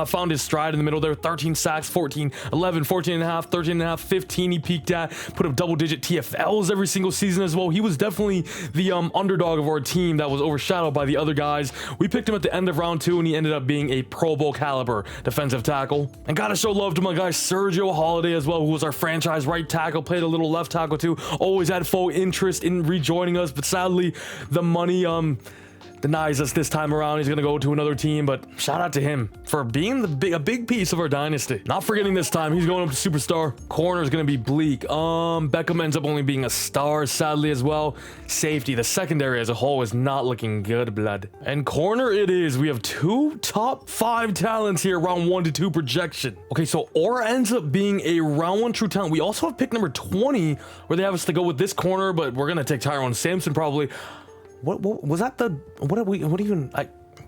found his stride in the middle there. 13 sacks, 14, 11, 14 and a half, 13 and a half, 15 he peaked at. Put up double-digit TFLs every single season as well. He was definitely the underdog of our team that was overshadowed by the other guys. We picked him at the end of round 2, and he ended up being a Pro Bowl caliber defensive tackle. And gotta show love to my guy Sergio Holiday as well, who was our franchise right tackle, played a little left tackle too, always had full interest in rejoining us, but sadly the money denies us this time around. He's gonna go to another team, but shout out to him for being a big piece of our dynasty. Not forgetting this time, he's going up to superstar. Corner is gonna be bleak. Beckham ends up only being a star, sadly, as well. Safety, the secondary as a whole is not looking good, blood. And corner it is. We have 2 top 5 talents here, round 1 to 2 projection. Okay, so Aura ends up being a round 1 true talent. We also have pick number 20, where they have us to go with this corner, but we're gonna take Tyrone Sampson probably. What was that?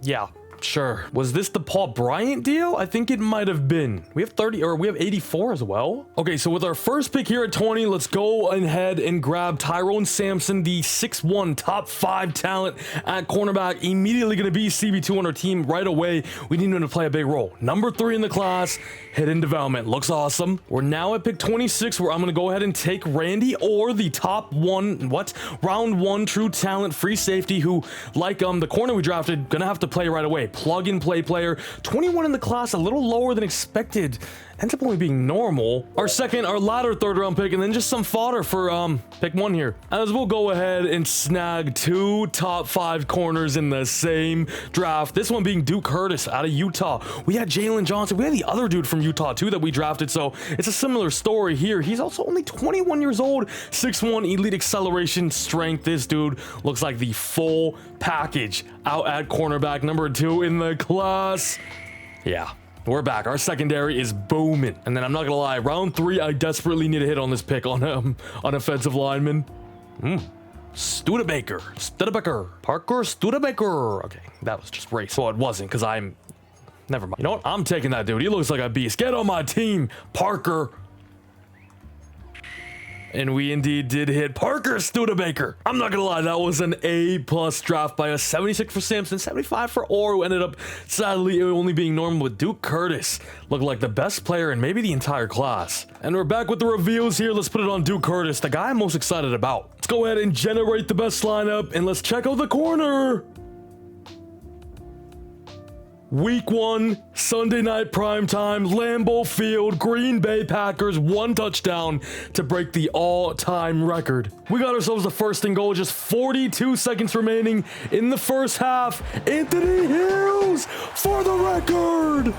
Yeah, sure. Was this the Paul Bryant deal? I think it might have been. We have 30, or we have 84 as well. Okay, so with our first pick here at 20, let's go ahead and grab Tyrone Sampson, the 6'1", top 5 talent at cornerback. Immediately going to be CB2 on our team right away. We need him to play a big role. Number 3 in the class, hidden development. Looks awesome. We're now at pick 26, where I'm going to go ahead and take Randy Orr, the top round 1 true talent free safety, who, like the corner we drafted, going to have to play right away. Plug and play player. 21 in the class, a little lower than expected. Ends up only being normal. Our latter 3rd round pick, and then just some fodder for pick 1 here. As we'll go ahead and snag 2 top 5 corners in the same draft. This one being Duke Curtis out of Utah. We had Jalen Johnson. We had the other dude from Utah too that we drafted, so it's a similar story here. He's also only 21 years old. 6'1", elite acceleration, strength. This dude looks like the full package out at cornerback, number 2 in the class. Yeah. We're back. Our secondary is booming. And then I'm not gonna lie, round 3, I desperately need a hit on this pick on offensive lineman. Studebaker. Parker Studebaker. Okay, that was just race. Well, it wasn't, because never mind. You know what? I'm taking that dude. He looks like a beast. Get on my team, Parker. And we indeed did hit Parker Studebaker. I'm not gonna lie, that was an A+ draft by us. 76 for Samson, 75 for Orr, who ended up sadly only being normal with Duke Curtis. Looked like the best player in maybe the entire class. And we're back with the reveals here. Let's put it on Duke Curtis, the guy I'm most excited about. Let's go ahead and generate the best lineup, and let's check out the corner. Week 1, Sunday night primetime, Lambeau Field, Green Bay Packers, 1 touchdown to break the all-time record. We got ourselves the first and goal, just 42 seconds remaining in the first half. Anthony Hughes for the record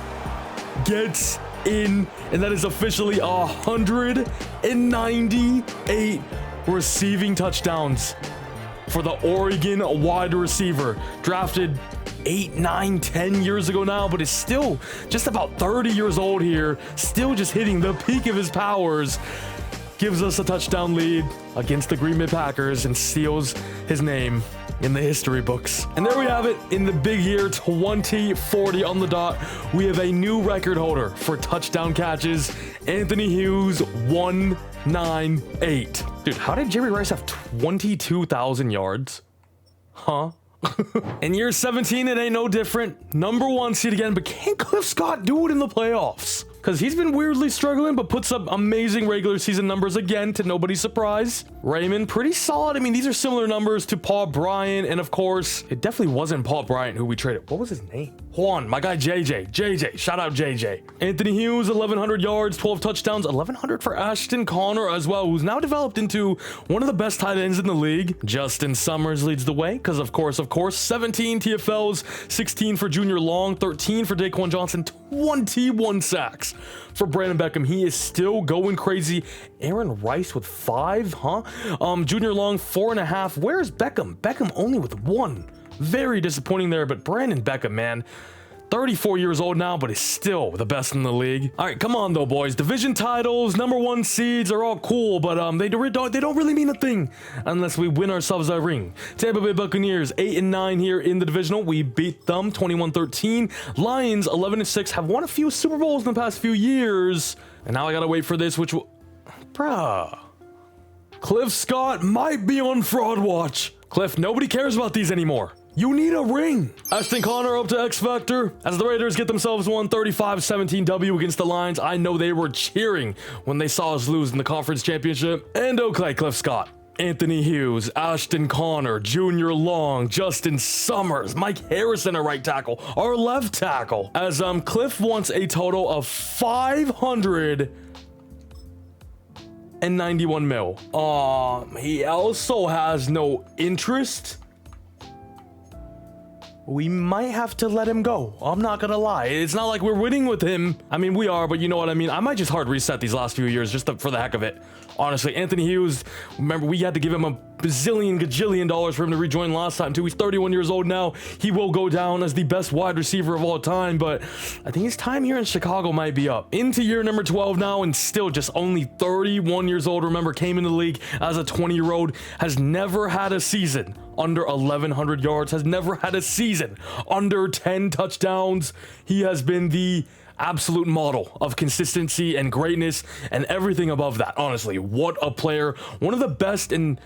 gets in, and that is officially 198 receiving touchdowns for the Oregon wide receiver, drafted 8, 9, 10 years ago now, but is still just about 30 years old here, still just hitting the peak of his powers. Gives us a touchdown lead against the Green Bay Packers and seals his name in the history books. And there we have it, in the big year 2040 on the dot. We have a new record holder for touchdown catches. Anthony Hughes, 198. Dude, how did Jerry Rice have 22,000 yards? Huh? In year 17, it ain't no different. Number 1 seed again, but can Cliff Scott do it in the playoffs? Because he's been weirdly struggling, but puts up amazing regular season numbers again, to nobody's surprise. Raymond, pretty solid. I mean, these are similar numbers to Paul Bryant, and of course, it definitely wasn't Paul Bryant who we traded. What was his name? Juan, my guy JJ. JJ, shout out JJ. Anthony Hughes, 1,100 yards, 12 touchdowns, 1,100 for Ashton Connor as well, who's now developed into one of the best tight ends in the league. Justin Summers leads the way, because of course, 17 TFLs, 16 for Junior Long, 13 for Daquan Johnson, 21 sacks for Brandon Beckham. He is still going crazy. Aaron Rice with 5, huh? Junior Long, 4.5. Where's Beckham? Beckham only with 1. Very disappointing there, but Brandon Beckham, man, 34 years old now, but is still the best in the league. All right, come on though, boys. Division titles, number 1 seeds are all cool, but they don't really mean a thing unless we win ourselves a ring. Tampa Bay Buccaneers, 8-9 here in the divisional. We beat them 21-13. Lions, 11-6, have won a few Super Bowls in the past few years, and now I gotta wait for this, which will, bruh. Cliff Scott might be on fraud watch. Cliff, nobody cares about these anymore. You need a ring. Ashton Connor up to X Factor as the Raiders get themselves 135-17 W against the Lions. I know they were cheering when they saw us lose in the conference championship. And okay, Cliff Scott, Anthony Hughes, Ashton Connor, Junior Long, Justin Summers, Mike Harrison, a right tackle, our left tackle. As Cliff wants a total of 591 mil. He also has no interest. We might have to let him go. I'm not gonna lie. It's not like we're winning with him. I mean, we are, but you know what I mean? I might just hard reset these last few years just for the heck of it. Honestly, Anthony Hughes, remember, we had to give him a gajillion dollars for him to rejoin last time too. He's 31 years old now. He will go down as the best wide receiver of all time, but I think his time here in Chicago might be up. Into year number 12 now, and still just only 31 years old. Remember, came into the league as a 20-year-old, has never had a season under 1,100 yards, has never had a season under 10 touchdowns. He has been the absolute model of consistency and greatness and everything above that. Honestly, what a player. One of the best and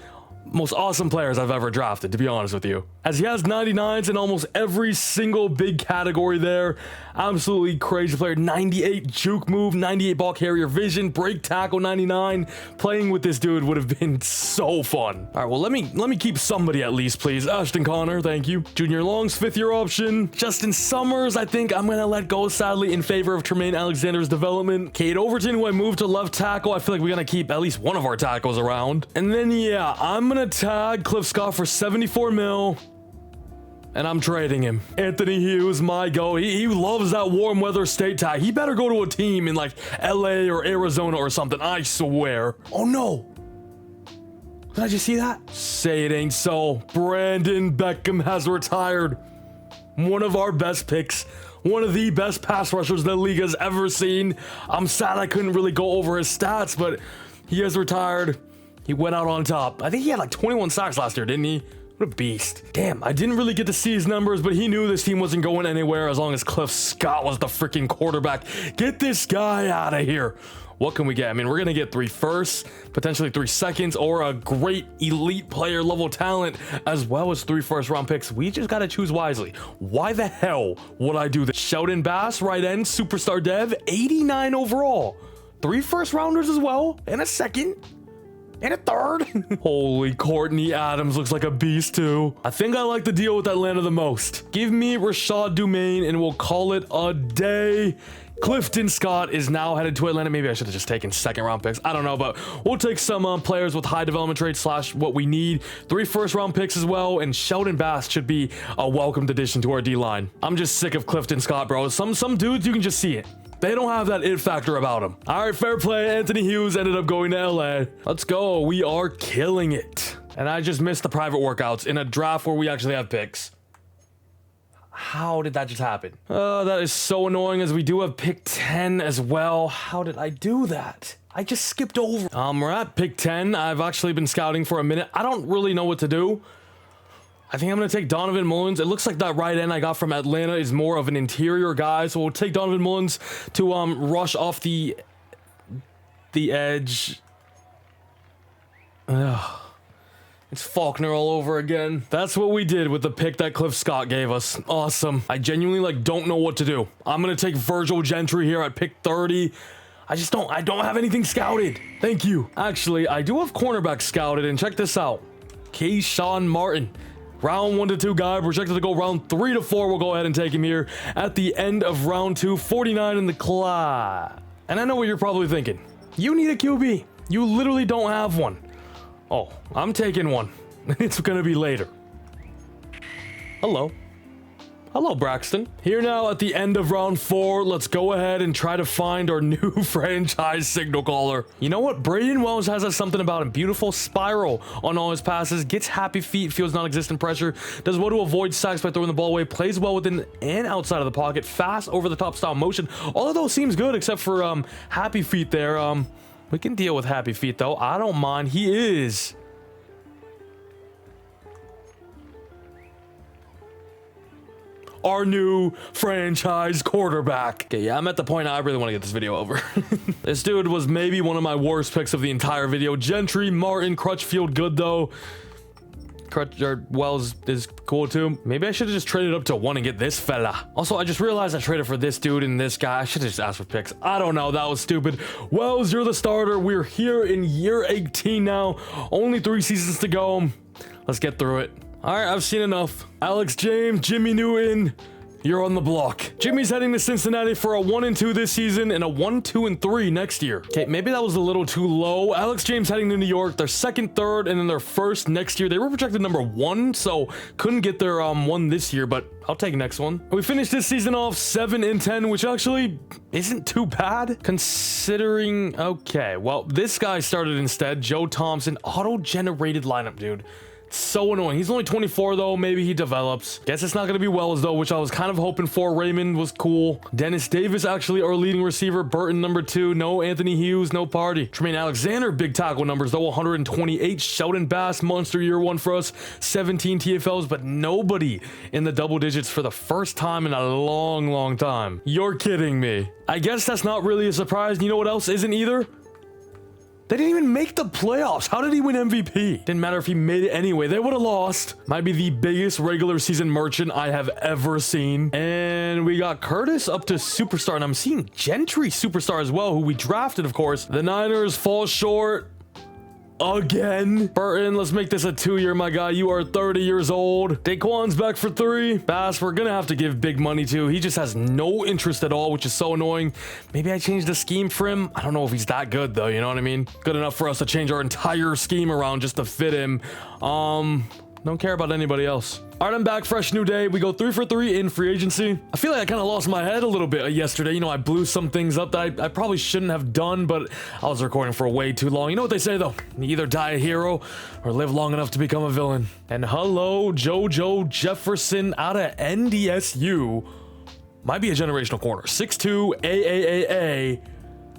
most awesome players I've ever drafted, to be honest with you. As he has 99s in almost every single big category there. Absolutely crazy player. 98 juke move, 98 ball carrier vision, break tackle 99. Playing with this dude would have been so fun. All right, well, let me keep somebody at least, please. Ashton Connor, thank you. Junior Long's 5th-year option. Justin Summers, I think I'm gonna let go, sadly, in favor of Tremaine Alexander's development. Cade Overton, who I moved to left tackle. I feel like we're gonna keep at least one of our tackles around. And then, yeah, I'm gonna tag Cliff Scott for 74 mil. And I'm trading him. Anthony Hughes, my go. He loves that warm weather state tag. He better go to a team in like LA or Arizona or something, I swear. Oh no. Did I just see that? Say it ain't so. Brandon Beckham has retired. One of our best picks. One of the best pass rushers the league has ever seen. I'm sad I couldn't really go over his stats, but he has retired. He went out on top. I think he had like 21 sacks last year, didn't he? What a beast. Damn, I didn't really get to see his numbers, but he knew this team wasn't going anywhere as long as Cliff Scott was the freaking quarterback. Get this guy out of here. What can we get? I mean, we're going to get 3 firsts, potentially 3 seconds, or a great elite player level talent, as well as 3 first-round picks. We just got to choose wisely. Why the hell would I do this? Sheldon Bass, right end, superstar dev, 89 overall. 3 first-rounders as well, and a second. And a third. Holy, Courtney Adams looks like a beast too. I think I like the deal with Atlanta the most. Give me Rashad Dumaine and we'll call it a day. Clifton Scott is now headed to Atlanta. Maybe I should have just taken 2nd-round picks. I don't know, but we'll take some players with high development traits / what we need. 3 first-round picks as well, and Sheldon Bass should be a welcomed addition to our D-line. I'm just sick of Clifton Scott, bro. Some dudes, you can just see it. They don't have that it factor about them. All right, fair play. Anthony Hughes ended up going to LA. Let's go. We are killing it. And I just missed the private workouts in a draft where we actually have picks. How did that just happen? That is so annoying as we do have pick 10 as well. How did I do that? I just skipped over. We're at pick 10. I've actually been scouting for a minute. I don't really know what to do. I think I'm going to take Donovan Mullins. It looks like that right end I got from Atlanta is more of an interior guy. So we'll take Donovan Mullins to rush off the edge. Ugh. It's Faulkner all over again. That's what we did with the pick that Cliff Scott gave us. Awesome. I genuinely don't know what to do. I'm going to take Virgil Gentry here at pick 30. I don't have anything scouted. Thank you. Actually, I do have cornerback scouted, and check this out. Keyshawn Martin. Round 1 to 2 guy, projected to go round 3 to 4. We'll go ahead and take him here at the end of round 2, 49 in the class. And I know what you're probably thinking. You need a QB. You literally don't have one. Oh, I'm taking one. It's gonna be later. Hello. Hello, Braxton. Here now at the end of round 4, let's go ahead and try to find our new franchise signal caller. You know what? Braden Wells has something about him. Beautiful spiral on all his passes, gets happy feet, feels non-existent pressure, does well to avoid sacks by throwing the ball away, plays well within and outside of the pocket, fast over-the-top style motion. All of those seems good except for happy feet there. We can deal with happy feet though. I don't mind. He is our new franchise quarterback. Okay, yeah, I'm at the point I really want to get this video over. This dude was maybe one of my worst picks of the entire video. Gentry, Martin, Crutchfield, good though. Wells is cool too. Maybe I should have just traded up to 1 and get this fella. Also, I just realized I traded for this dude and this guy. I should have just asked for picks. I don't know. That was stupid. Wells, you're the starter. We're here in year 18 now. Only 3 seasons to go. Let's get through it. All right, I've seen enough. Alex James, Jimmy Newton, you're on the block. Jimmy's heading to Cincinnati for a 1-2 this season and a 1-2-3 next year. Okay, maybe that was a little too low. Alex James heading to New York, their 2nd, 3rd, and then their 1st next year. They were projected number 1, so couldn't get their 1 this year, but I'll take next one. We finished this season off 7-10, which actually isn't too bad considering. Okay, well, this guy started instead. Joe Thompson, auto-generated lineup, dude. So annoying. He's only 24 though. Maybe he develops. Guess it's not going to be Wells though, which I was kind of hoping for. Raymond was cool. Dennis Davis actually our leading receiver. Burton number 2. No Anthony Hughes. No party. Tremaine Alexander big tackle numbers though. 128. Sheldon Bass monster year 1 for us. 17 TFLs, but nobody in the double digits for the first time in a long time. You're kidding me. I guess that's not really a surprise. You know what else isn't either? They didn't even make the playoffs. How did he win MVP? Didn't matter if he made it anyway. They would have lost. Might be the biggest regular season merchant I have ever seen. And we got Curtis up to superstar. And I'm seeing Gentry superstar as well, who we drafted, of course. The Niners fall short. Again. Burton, let's make this a 2-year, my guy. You are 30 years old. Daquan's back for 3. Bass, we're gonna have to give big money to. He just has no interest at all, which is so annoying. Maybe I changed the scheme for him. I don't know if he's that good though, you know what I mean? Good enough for us to change our entire scheme around just to fit him. Don't care about anybody else. All right, I'm back. Fresh new day. We go 3 for 3 in free agency. I feel like I kind of lost my head a little bit yesterday. You know, I blew some things up that I probably shouldn't have done, but I was recording for way too long. You know what they say, though? You either die a hero or live long enough to become a villain. And hello, JoJo Jefferson out of NDSU. Might be a generational corner. 6'2", AAAA.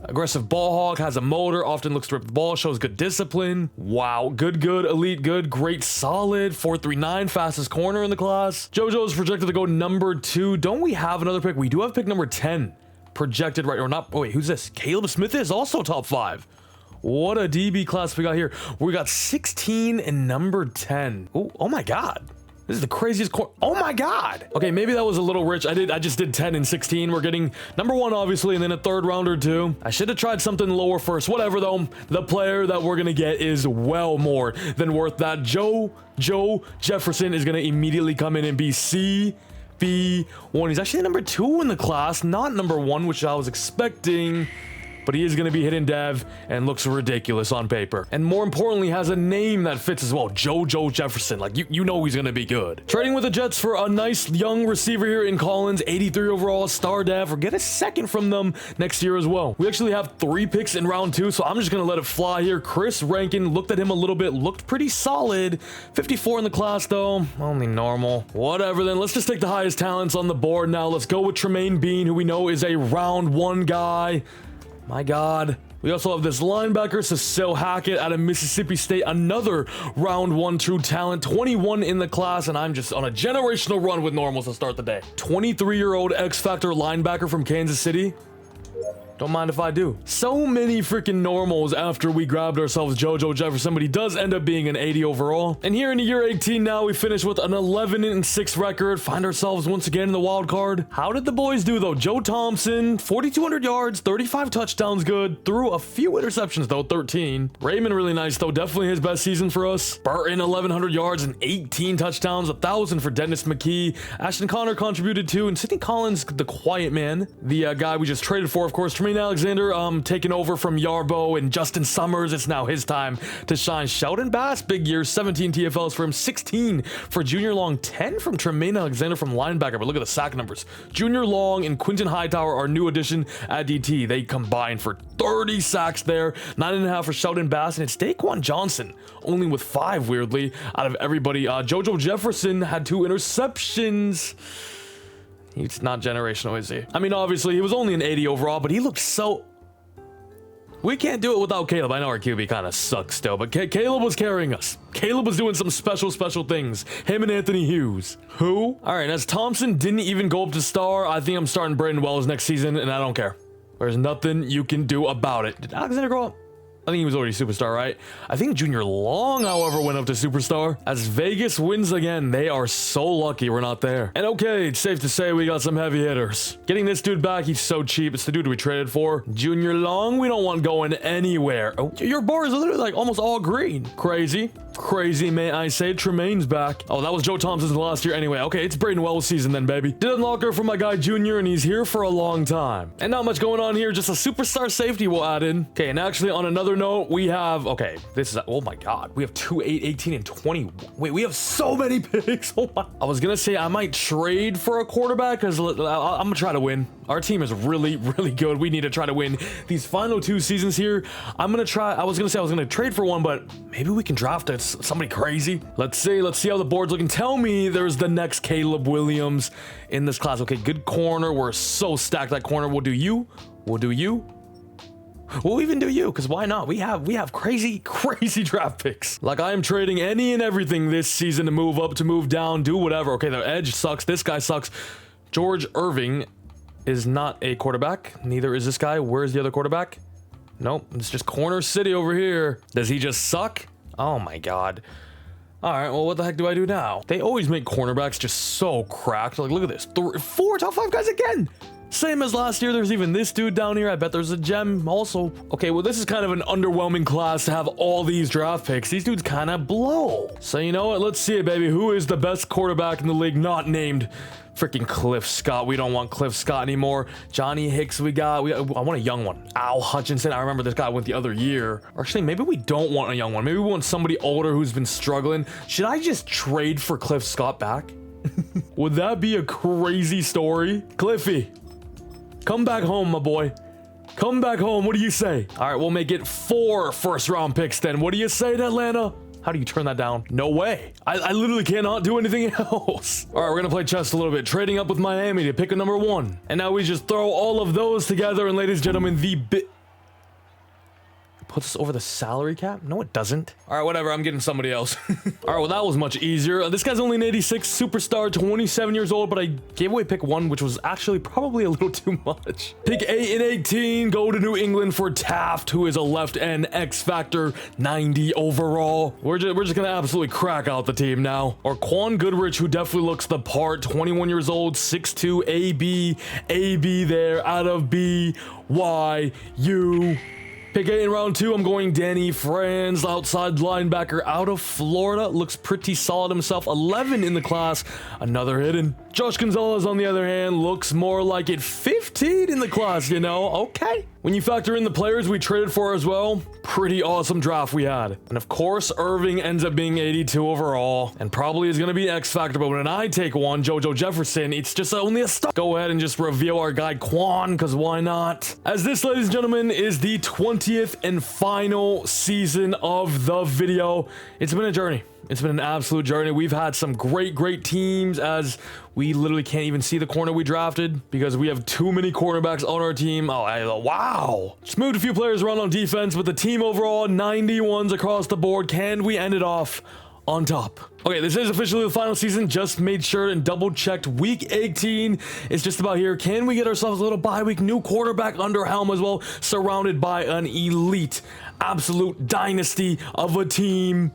Aggressive ball hawk, has a motor, often looks to rip the ball, shows good discipline. Wow, good, elite good, great, solid, 4.39, fastest corner in the class. JoJo is projected to go number 2. Don't we have another pick? We do have pick number 10 projected right, or not. Oh, wait, who's this? Caleb Smith is also top 5. What a DB class we got here. We got 16 and number 10. Oh my God. This is the craziest oh my God. Okay, maybe that was a little rich. I just did 10 and 16. We're getting number 1, obviously, and then a 3rd rounder too. I should have tried something lower first. Whatever though. The player that we're gonna get is well more than worth that. Joe Jefferson is gonna immediately come in and be CB1. He's actually number 2 in the class, not number 1, which I was expecting. But he is going to be hidden dev and looks ridiculous on paper. And more importantly, has a name that fits as well. Joe Jefferson. Like, you know he's going to be good. Trading with the Jets for a nice young receiver here in Collins. 83 overall, star dev. Or get a 2nd from them next year as well. We actually have 3 picks in round 2, so I'm just going to let it fly here. Chris Rankin, looked at him a little bit. Looked pretty solid. 54 in the class, though. Only normal. Whatever, then. Let's just take the highest talents on the board now. Let's go with Tremaine Bean, who we know is a round 1 guy. My God. We also have this linebacker, Cecil Hackett out of Mississippi State. Another round 1 true talent. 21 in the class, and I'm just on a generational run with normals to start the day. 23-year-old X-Factor linebacker from Kansas City. Don't mind if I do. So many freaking normals after we grabbed ourselves JoJo Jefferson, but he does end up being an 80 overall. And here in the year 18 now, we finish with an 11-6 record. Find ourselves once again in the wild card. How did the boys do though? Joe Thompson, 4,200 yards, 35 touchdowns good. Threw a few interceptions though, 13. Raymond really nice though, definitely his best season for us. Burton, 1,100 yards and 18 touchdowns, 1,000 for Dennis McKee. Ashton Connor contributed too, and Sidney Collins, the quiet man. The guy we just traded for, of course, Tremaine Alexander taking over from Yarbo and Justin Summers. It's now his time to shine. Sheldon Bass, big year, 17 TFLs for him, 16 for Junior Long, 10 from Tremaine Alexander from linebacker. But look at the sack numbers. Junior Long and Quinton Hightower, our new addition at DT. They combined for 30 sacks there, 9.5 for Sheldon Bass, and it's Daquan Johnson only with 5, weirdly, out of everybody. JoJo Jefferson had 2 interceptions. He's not generational, is he? I mean, obviously, he was only an 80 overall, but he looked so... We can't do it without Caleb. I know our QB kind of sucks still, but Caleb was carrying us. Caleb was doing some special things. Him and Anthony Hughes. Who? All right, as Thompson didn't even go up to star, I think I'm starting Brayden Wells next season, and I don't care. There's nothing you can do about it. Did Alexander grow up? I think he was already superstar, right? I think Junior Long, however, went up to superstar. As Vegas wins again, they are so lucky we're not there. And okay, it's safe to say we got some heavy hitters. Getting this dude back, he's so cheap. It's the dude we traded for. Junior Long, we don't want going anywhere. Oh, your bar is literally like almost all green. Crazy, may I say. Tremaine's back. Oh, that was Joe Thompson's last year anyway. Okay, it's Brayden Wells season then, baby. Did unlocker for my guy Junior, and he's here for a long time. And not much going on here, just a superstar safety we'll add in. Okay, and actually on another note, we have, okay, this is, oh my God, we have 2, 8, 18, and 20. Wait, we have so many picks. Oh my. I was gonna say I might trade for a quarterback because I'm gonna try to win. Our team is really good. We need to try to win these final 2 seasons here. I'm gonna try, I was gonna trade for one, but maybe we can draft somebody crazy. Let's see how the board's looking. Tell me there's the next Caleb Williams in this class. Okay, good corner. We're so stacked that corner. We'll do you. We'll even do you, because why not? We have crazy draft picks. Like, I am trading any and everything this season to move up, to move down, do whatever. Okay, the edge sucks. This guy sucks. George Irving is not a quarterback. Neither is this guy. Where's the other quarterback? Nope, it's just Corner City over here. Does he just suck? Oh my God. All right, well, what the heck do I do now? They always make cornerbacks just so cracked. Like, look at this. 4 top 5 guys again. Same as last year. There's even this dude down here. I bet there's a gem also. Okay, well, this is kind of an underwhelming class to have all these draft picks. These dudes kind of blow. So you know what? Let's see it, baby. Who is the best quarterback in the league not named freaking Cliff Scott? We don't want Cliff Scott anymore. Johnny Hicks we got. I want a young one. Al Hutchinson. I remember this guy went the other year. Or actually, maybe we don't want a young one. Maybe we want somebody older who's been struggling. Should I just trade for Cliff Scott back? Would that be a crazy story? Cliffy, come back home, my boy. Come back home. What do you say? All right, we'll make it 4 first-round picks then. What do you say to Atlanta? How do you turn that down? No way. I literally cannot do anything else. All right, we're gonna play chess a little bit. Trading up with Miami to pick a number 1. And now we just throw all of those together. And ladies and gentlemen, puts us over the salary cap? No, it doesn't. All right, whatever. I'm getting somebody else. All right, well, that was much easier. This guy's only an 86 superstar, 27 years old, but I gave away pick 1, which was actually probably a little too much. Pick 8 and 18, go to New England for Taft, who is a left end X Factor, 90 overall. We're just gonna absolutely crack out the team now. Or Quan Goodrich, who definitely looks the part, 21 years old, 6'2", AB there, out of BYU. Pick 8 in round 2, I'm going Danny Franz, outside linebacker out of Florida. Looks pretty solid himself, 11 in the class, another hidden. Josh Gonzalez, on the other hand, looks more like it, 15 in the class, you know, okay. When you factor in the players we traded for as well, pretty awesome draft we had. And of course, Irving ends up being 82 overall, and probably is gonna be an X Factor, but when I take one, JoJo Jefferson, it's just only a start. Go ahead and just reveal our guy Quan, because why not? As this, ladies and gentlemen, is the 20th and final season of the video. It's been a journey. It's been an absolute journey. We've had some great teams, as we literally can't even see the corner we drafted because we have too many cornerbacks on our team. Oh, wow. Just moved a few players around on defense, but the team overall, 91s across the board. Can we end it off on top? Okay, this is officially the final season. Just made sure and double checked. Week 18 is just about here. Can we get ourselves a little bye week? New quarterback under helm as well, surrounded by an elite, absolute dynasty of a team.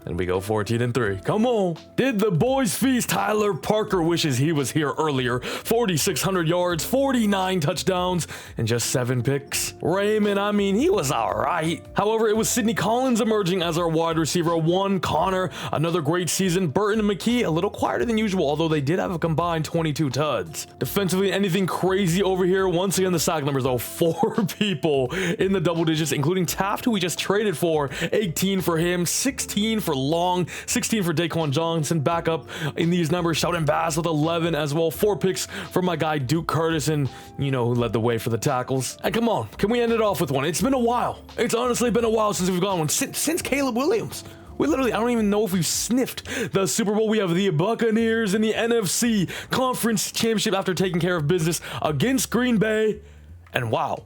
And we go 14-3. Come on. Did the boys feast? Tyler Parker wishes he was here earlier. 4,600 yards, 49 touchdowns, and just 7 picks. Raymond, I mean, he was all right. However, it was Sidney Collins emerging as our wide receiver 1. Connor, another great season. Burton and McKee, a little quieter than usual, although they did have a combined 22 tuds. Defensively, anything crazy over here? Once again, the sack numbers, though. 4 people in the double digits, including Taft, who we just traded for. 18 for him, 16 for Long, 16 for Daquan Johnson. Back up in these numbers, Sheldon Bass with 11 as well. 4 picks for my guy Duke Curtis, and you know who led the way for the tackles. And come on, can we end it off with one? It's been a while. It's honestly been a while since we've gone one. Since Caleb Williams. We literally, I don't even know if we've sniffed the Super Bowl. We have the Buccaneers in the NFC Conference Championship after taking care of business against Green Bay. And wow,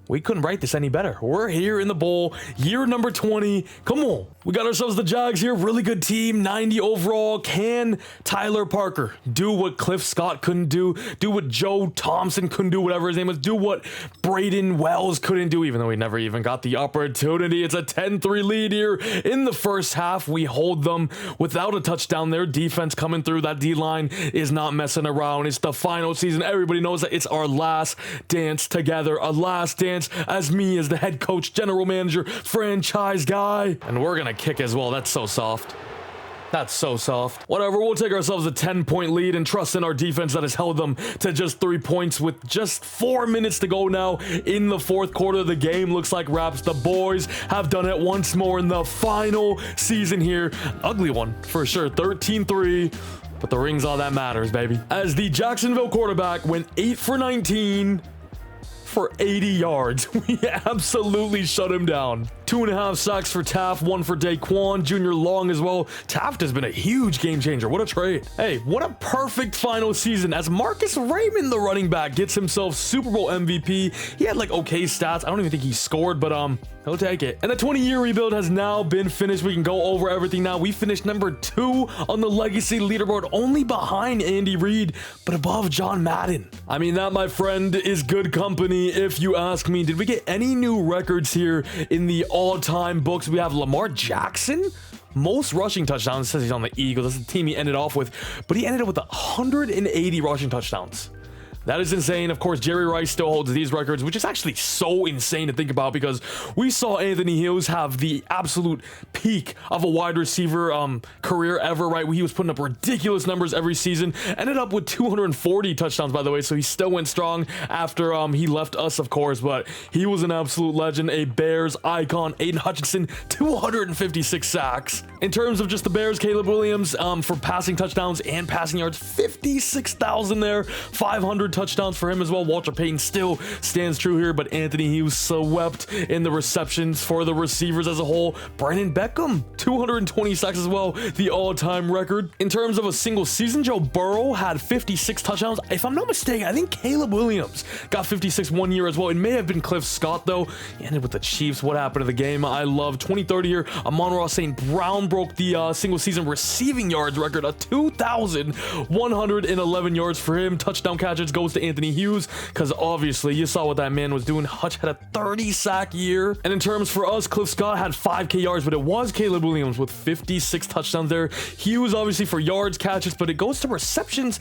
we couldn't write this any better. We're here in the bowl, year number 20. Come on. We got ourselves the Jags here. Really good team, 90 overall. Can Tyler Parker do what Cliff Scott couldn't do? Do what Joe Thompson couldn't do, whatever his name was? Do what Braden Wells couldn't do, even though he never even got the opportunity. It's a 10-3 lead here in the first half. We hold them without a touchdown there. Defense coming through. That D-line is not messing around. It's the final season. Everybody knows that it's our last dance together. A last dance as me, as the head coach, general manager, franchise guy. And we're gonna kick as well. That's so soft. That's so soft. Whatever, we'll take ourselves a 10-point lead and trust in our defense that has held them to just 3 points with just 4 minutes to go now in the fourth quarter. The game looks like wraps. The boys have done it once more in the final season here. Ugly one for sure, 13-3. But the ring's all that matters, baby. As the Jacksonville quarterback went 8 for 19 for 80 yards. We absolutely shut him down. 2.5 sacks for Taft, 1 for Daquan Jr. Long as well. Taft has been a huge game changer. What a trade. Hey, what a perfect final season as Marcus Raymond, the running back, gets himself Super Bowl MVP. He had like okay stats. I don't even think he scored, but he'll take it. And the 20-year rebuild has now been finished. We can go over everything now. We finished number 2 on the legacy leaderboard, only behind Andy Reid, but above John Madden. I mean, that, my friend, is good company if you ask me. Did we get any new records here in the all-time books? We have Lamar Jackson, most rushing touchdowns. It says he's on the Eagles. That's the team he ended off with, but he ended up with 180 rushing touchdowns. That is insane. Of course, Jerry Rice still holds these records, which is actually so insane to think about because we saw Anthony Hills have the absolute peak of a wide receiver career ever, right? He was putting up ridiculous numbers every season. Ended up with 240 touchdowns, by the way, so he still went strong after he left us, of course, but he was an absolute legend, a Bears icon. Aiden Hutchinson, 256 sacks. In terms of just the Bears, Caleb Williams for passing touchdowns and passing yards, 56,000 there, 500 touchdowns for him as well. Walter Payton still stands true here, but Anthony Hughes swept in the receptions for the receivers as a whole. Brandon Beckham, 220 sacks as well, the all-time record. In terms of a single season, Joe Burrow had 56 touchdowns. If I'm not mistaken, I think Caleb Williams got 56 one year as well. It may have been Cliff Scott, though. He ended with the Chiefs. What happened to the game? I love 2030 here. Amon-Ra St. Brown broke the single season receiving yards record of 2,111 yards for him. Touchdown catches goes to Anthony Hughes, because obviously you saw what that man was doing. Hutch had a 30 sack year. And in terms for us, Cliff Scott had 5K yards, but it was Caleb Williams with 56 touchdowns there. Hughes obviously for yards, catches, but it goes to receptions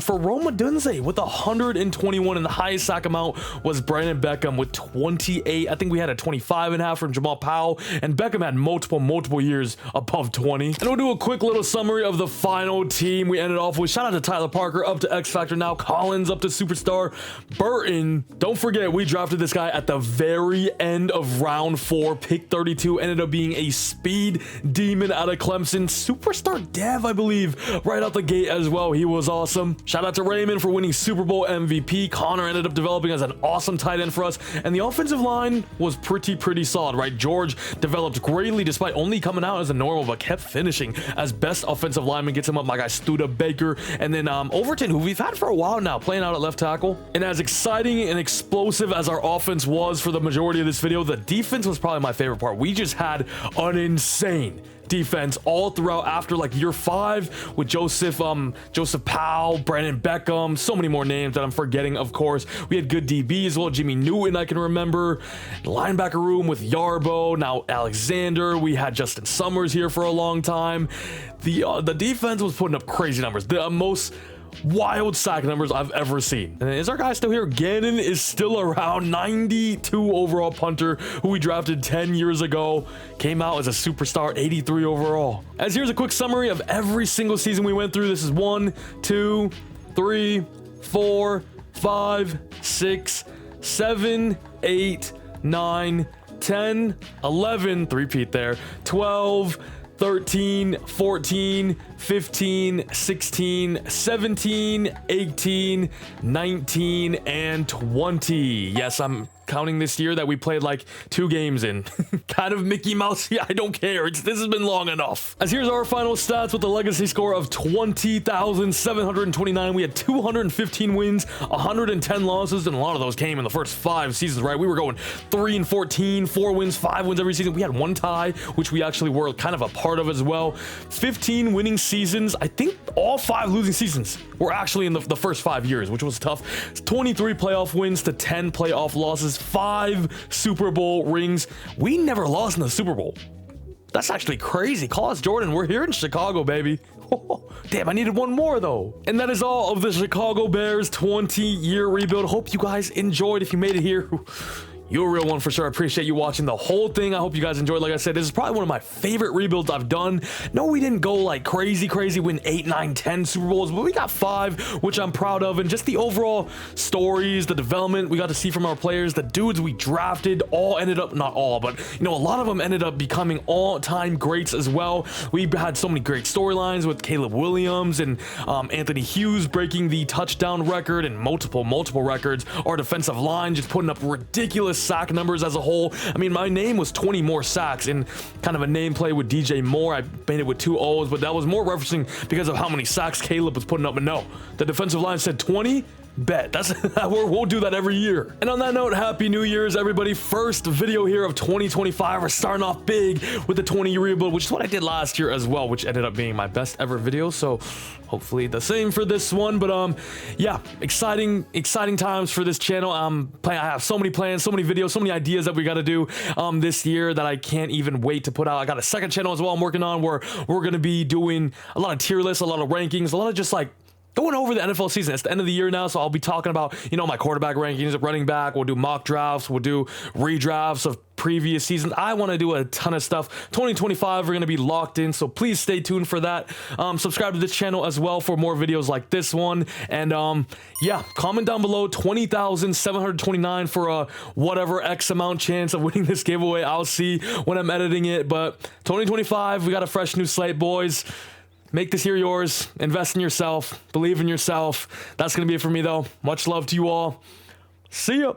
for Roma Dunze with 121, and the highest sack amount was Brandon Beckham with 28. I think we had a 25.5 from Jamal Powell, and Beckham had multiple years above 20. And we'll do a quick little summary of the final team we ended off with. Shout out to Tyler Parker up to X Factor now, Collins up to Superstar, Burton. Don't forget, we drafted this guy at the very end of round 4, pick 32, ended up being a speed demon out of Clemson. Superstar Dev, I believe, right out the gate as well. He was awesome. Shout out to Raymond for winning Super Bowl MVP. Connor ended up developing as an awesome tight end for us, and the offensive line was pretty solid, right? George developed greatly despite only coming out as a normal, but kept finishing as best offensive lineman. Gets him up, my guy Studa Baker, and then Overton, who we've had for a while now, playing out at left tackle. And as exciting and explosive as our offense was for the majority of this video, the defense was probably my favorite part. We just had an insane defense all throughout after like year 5 with Joseph Powell, Brandon Beckham, so many more names that I'm forgetting, of course. We had good DB as well. Jimmy Newton, I can remember. Linebacker room with Yarbo, now Alexander. We had Justin Summers here for a long time. The defense was putting up crazy numbers. The most wild sack numbers I've ever seen. And is our guy still here? Gannon is still around. 92 overall punter who we drafted 10 years ago. Came out as a superstar, 83 overall. As here's a quick summary of every single season we went through. This is 1, 2, 3, 4, 5, 6, 7, 8, 9, 10, 11, repeat there, 12, 13, 14, 15, 16, 17, 18, 19, and 20. Yes, I'm counting this year that we played like 2 games in. Kind of Mickey Mouse. Yeah, I don't care. This has been long enough. As here's our final stats with a legacy score of 20,729. We had 215 wins, 110 losses, and a lot of those came in the first 5 seasons, right? We were going 3 and 14, 4 wins, 5 wins every season. We had 1 tie, which we actually were kind of a part of as well. 15 winning seasons. I think all 5 losing seasons were actually in the first 5 years, which was tough. 23 playoff wins to 10 playoff losses. 5 Super Bowl rings. We never lost in the Super Bowl. That's actually crazy. Call us Jordan. We're here in Chicago, baby. Damn, I needed 1 more though. And that is all of the Chicago Bears 20-year rebuild. Hope you guys enjoyed. If you made it here, you're a real one for sure. I appreciate you watching the whole thing. I hope you guys enjoyed. Like I said, this is probably one of my favorite rebuilds I've done. No, we didn't go like crazy, win 8, 9, 10 Super Bowls, but we got 5, which I'm proud of. And just the overall stories, the development we got to see from our players, the dudes we drafted all ended up, not all, but you know, a lot of them ended up becoming all-time greats as well. We had so many great storylines with Caleb Williams and Anthony Hughes breaking the touchdown record and multiple records. Our defensive line just putting up ridiculous sack numbers as a whole. I mean, my name was 20 more sacks in kind of a name play with DJ Moore. I made it with 2 O's, but that was more referencing because of how many sacks Caleb was putting up. And no, the defensive line said 20. Bet. That's we'll do that every year. And on that note, happy New Year's, everybody. First video here of 2025. We're starting off big with the 20-year rebuild, which is what I did last year as well, which ended up being my best ever video. So hopefully the same for this one. But yeah, exciting times for this channel. I have so many plans, so many videos, so many ideas that we got to do this year that I can't even wait to put out. I got a second channel as well I'm working on where we're going to be doing a lot of tier lists, a lot of rankings, a lot of just like going over the NFL season. It's the end of the year now, so I'll be talking about, you know, my quarterback rankings, running back. We'll do mock drafts. We'll do redrafts of previous seasons. I want to do a ton of stuff. 2025, we're going to be locked in, so please stay tuned for that. Subscribe to this channel as well for more videos like this one. And yeah, comment down below 20,729 for a whatever X amount chance of winning this giveaway. I'll see when I'm editing it. But 2025, we got a fresh new slate, boys. Make this year yours. Invest in yourself. Believe in yourself. That's going to be it for me, though. Much love to you all. See ya.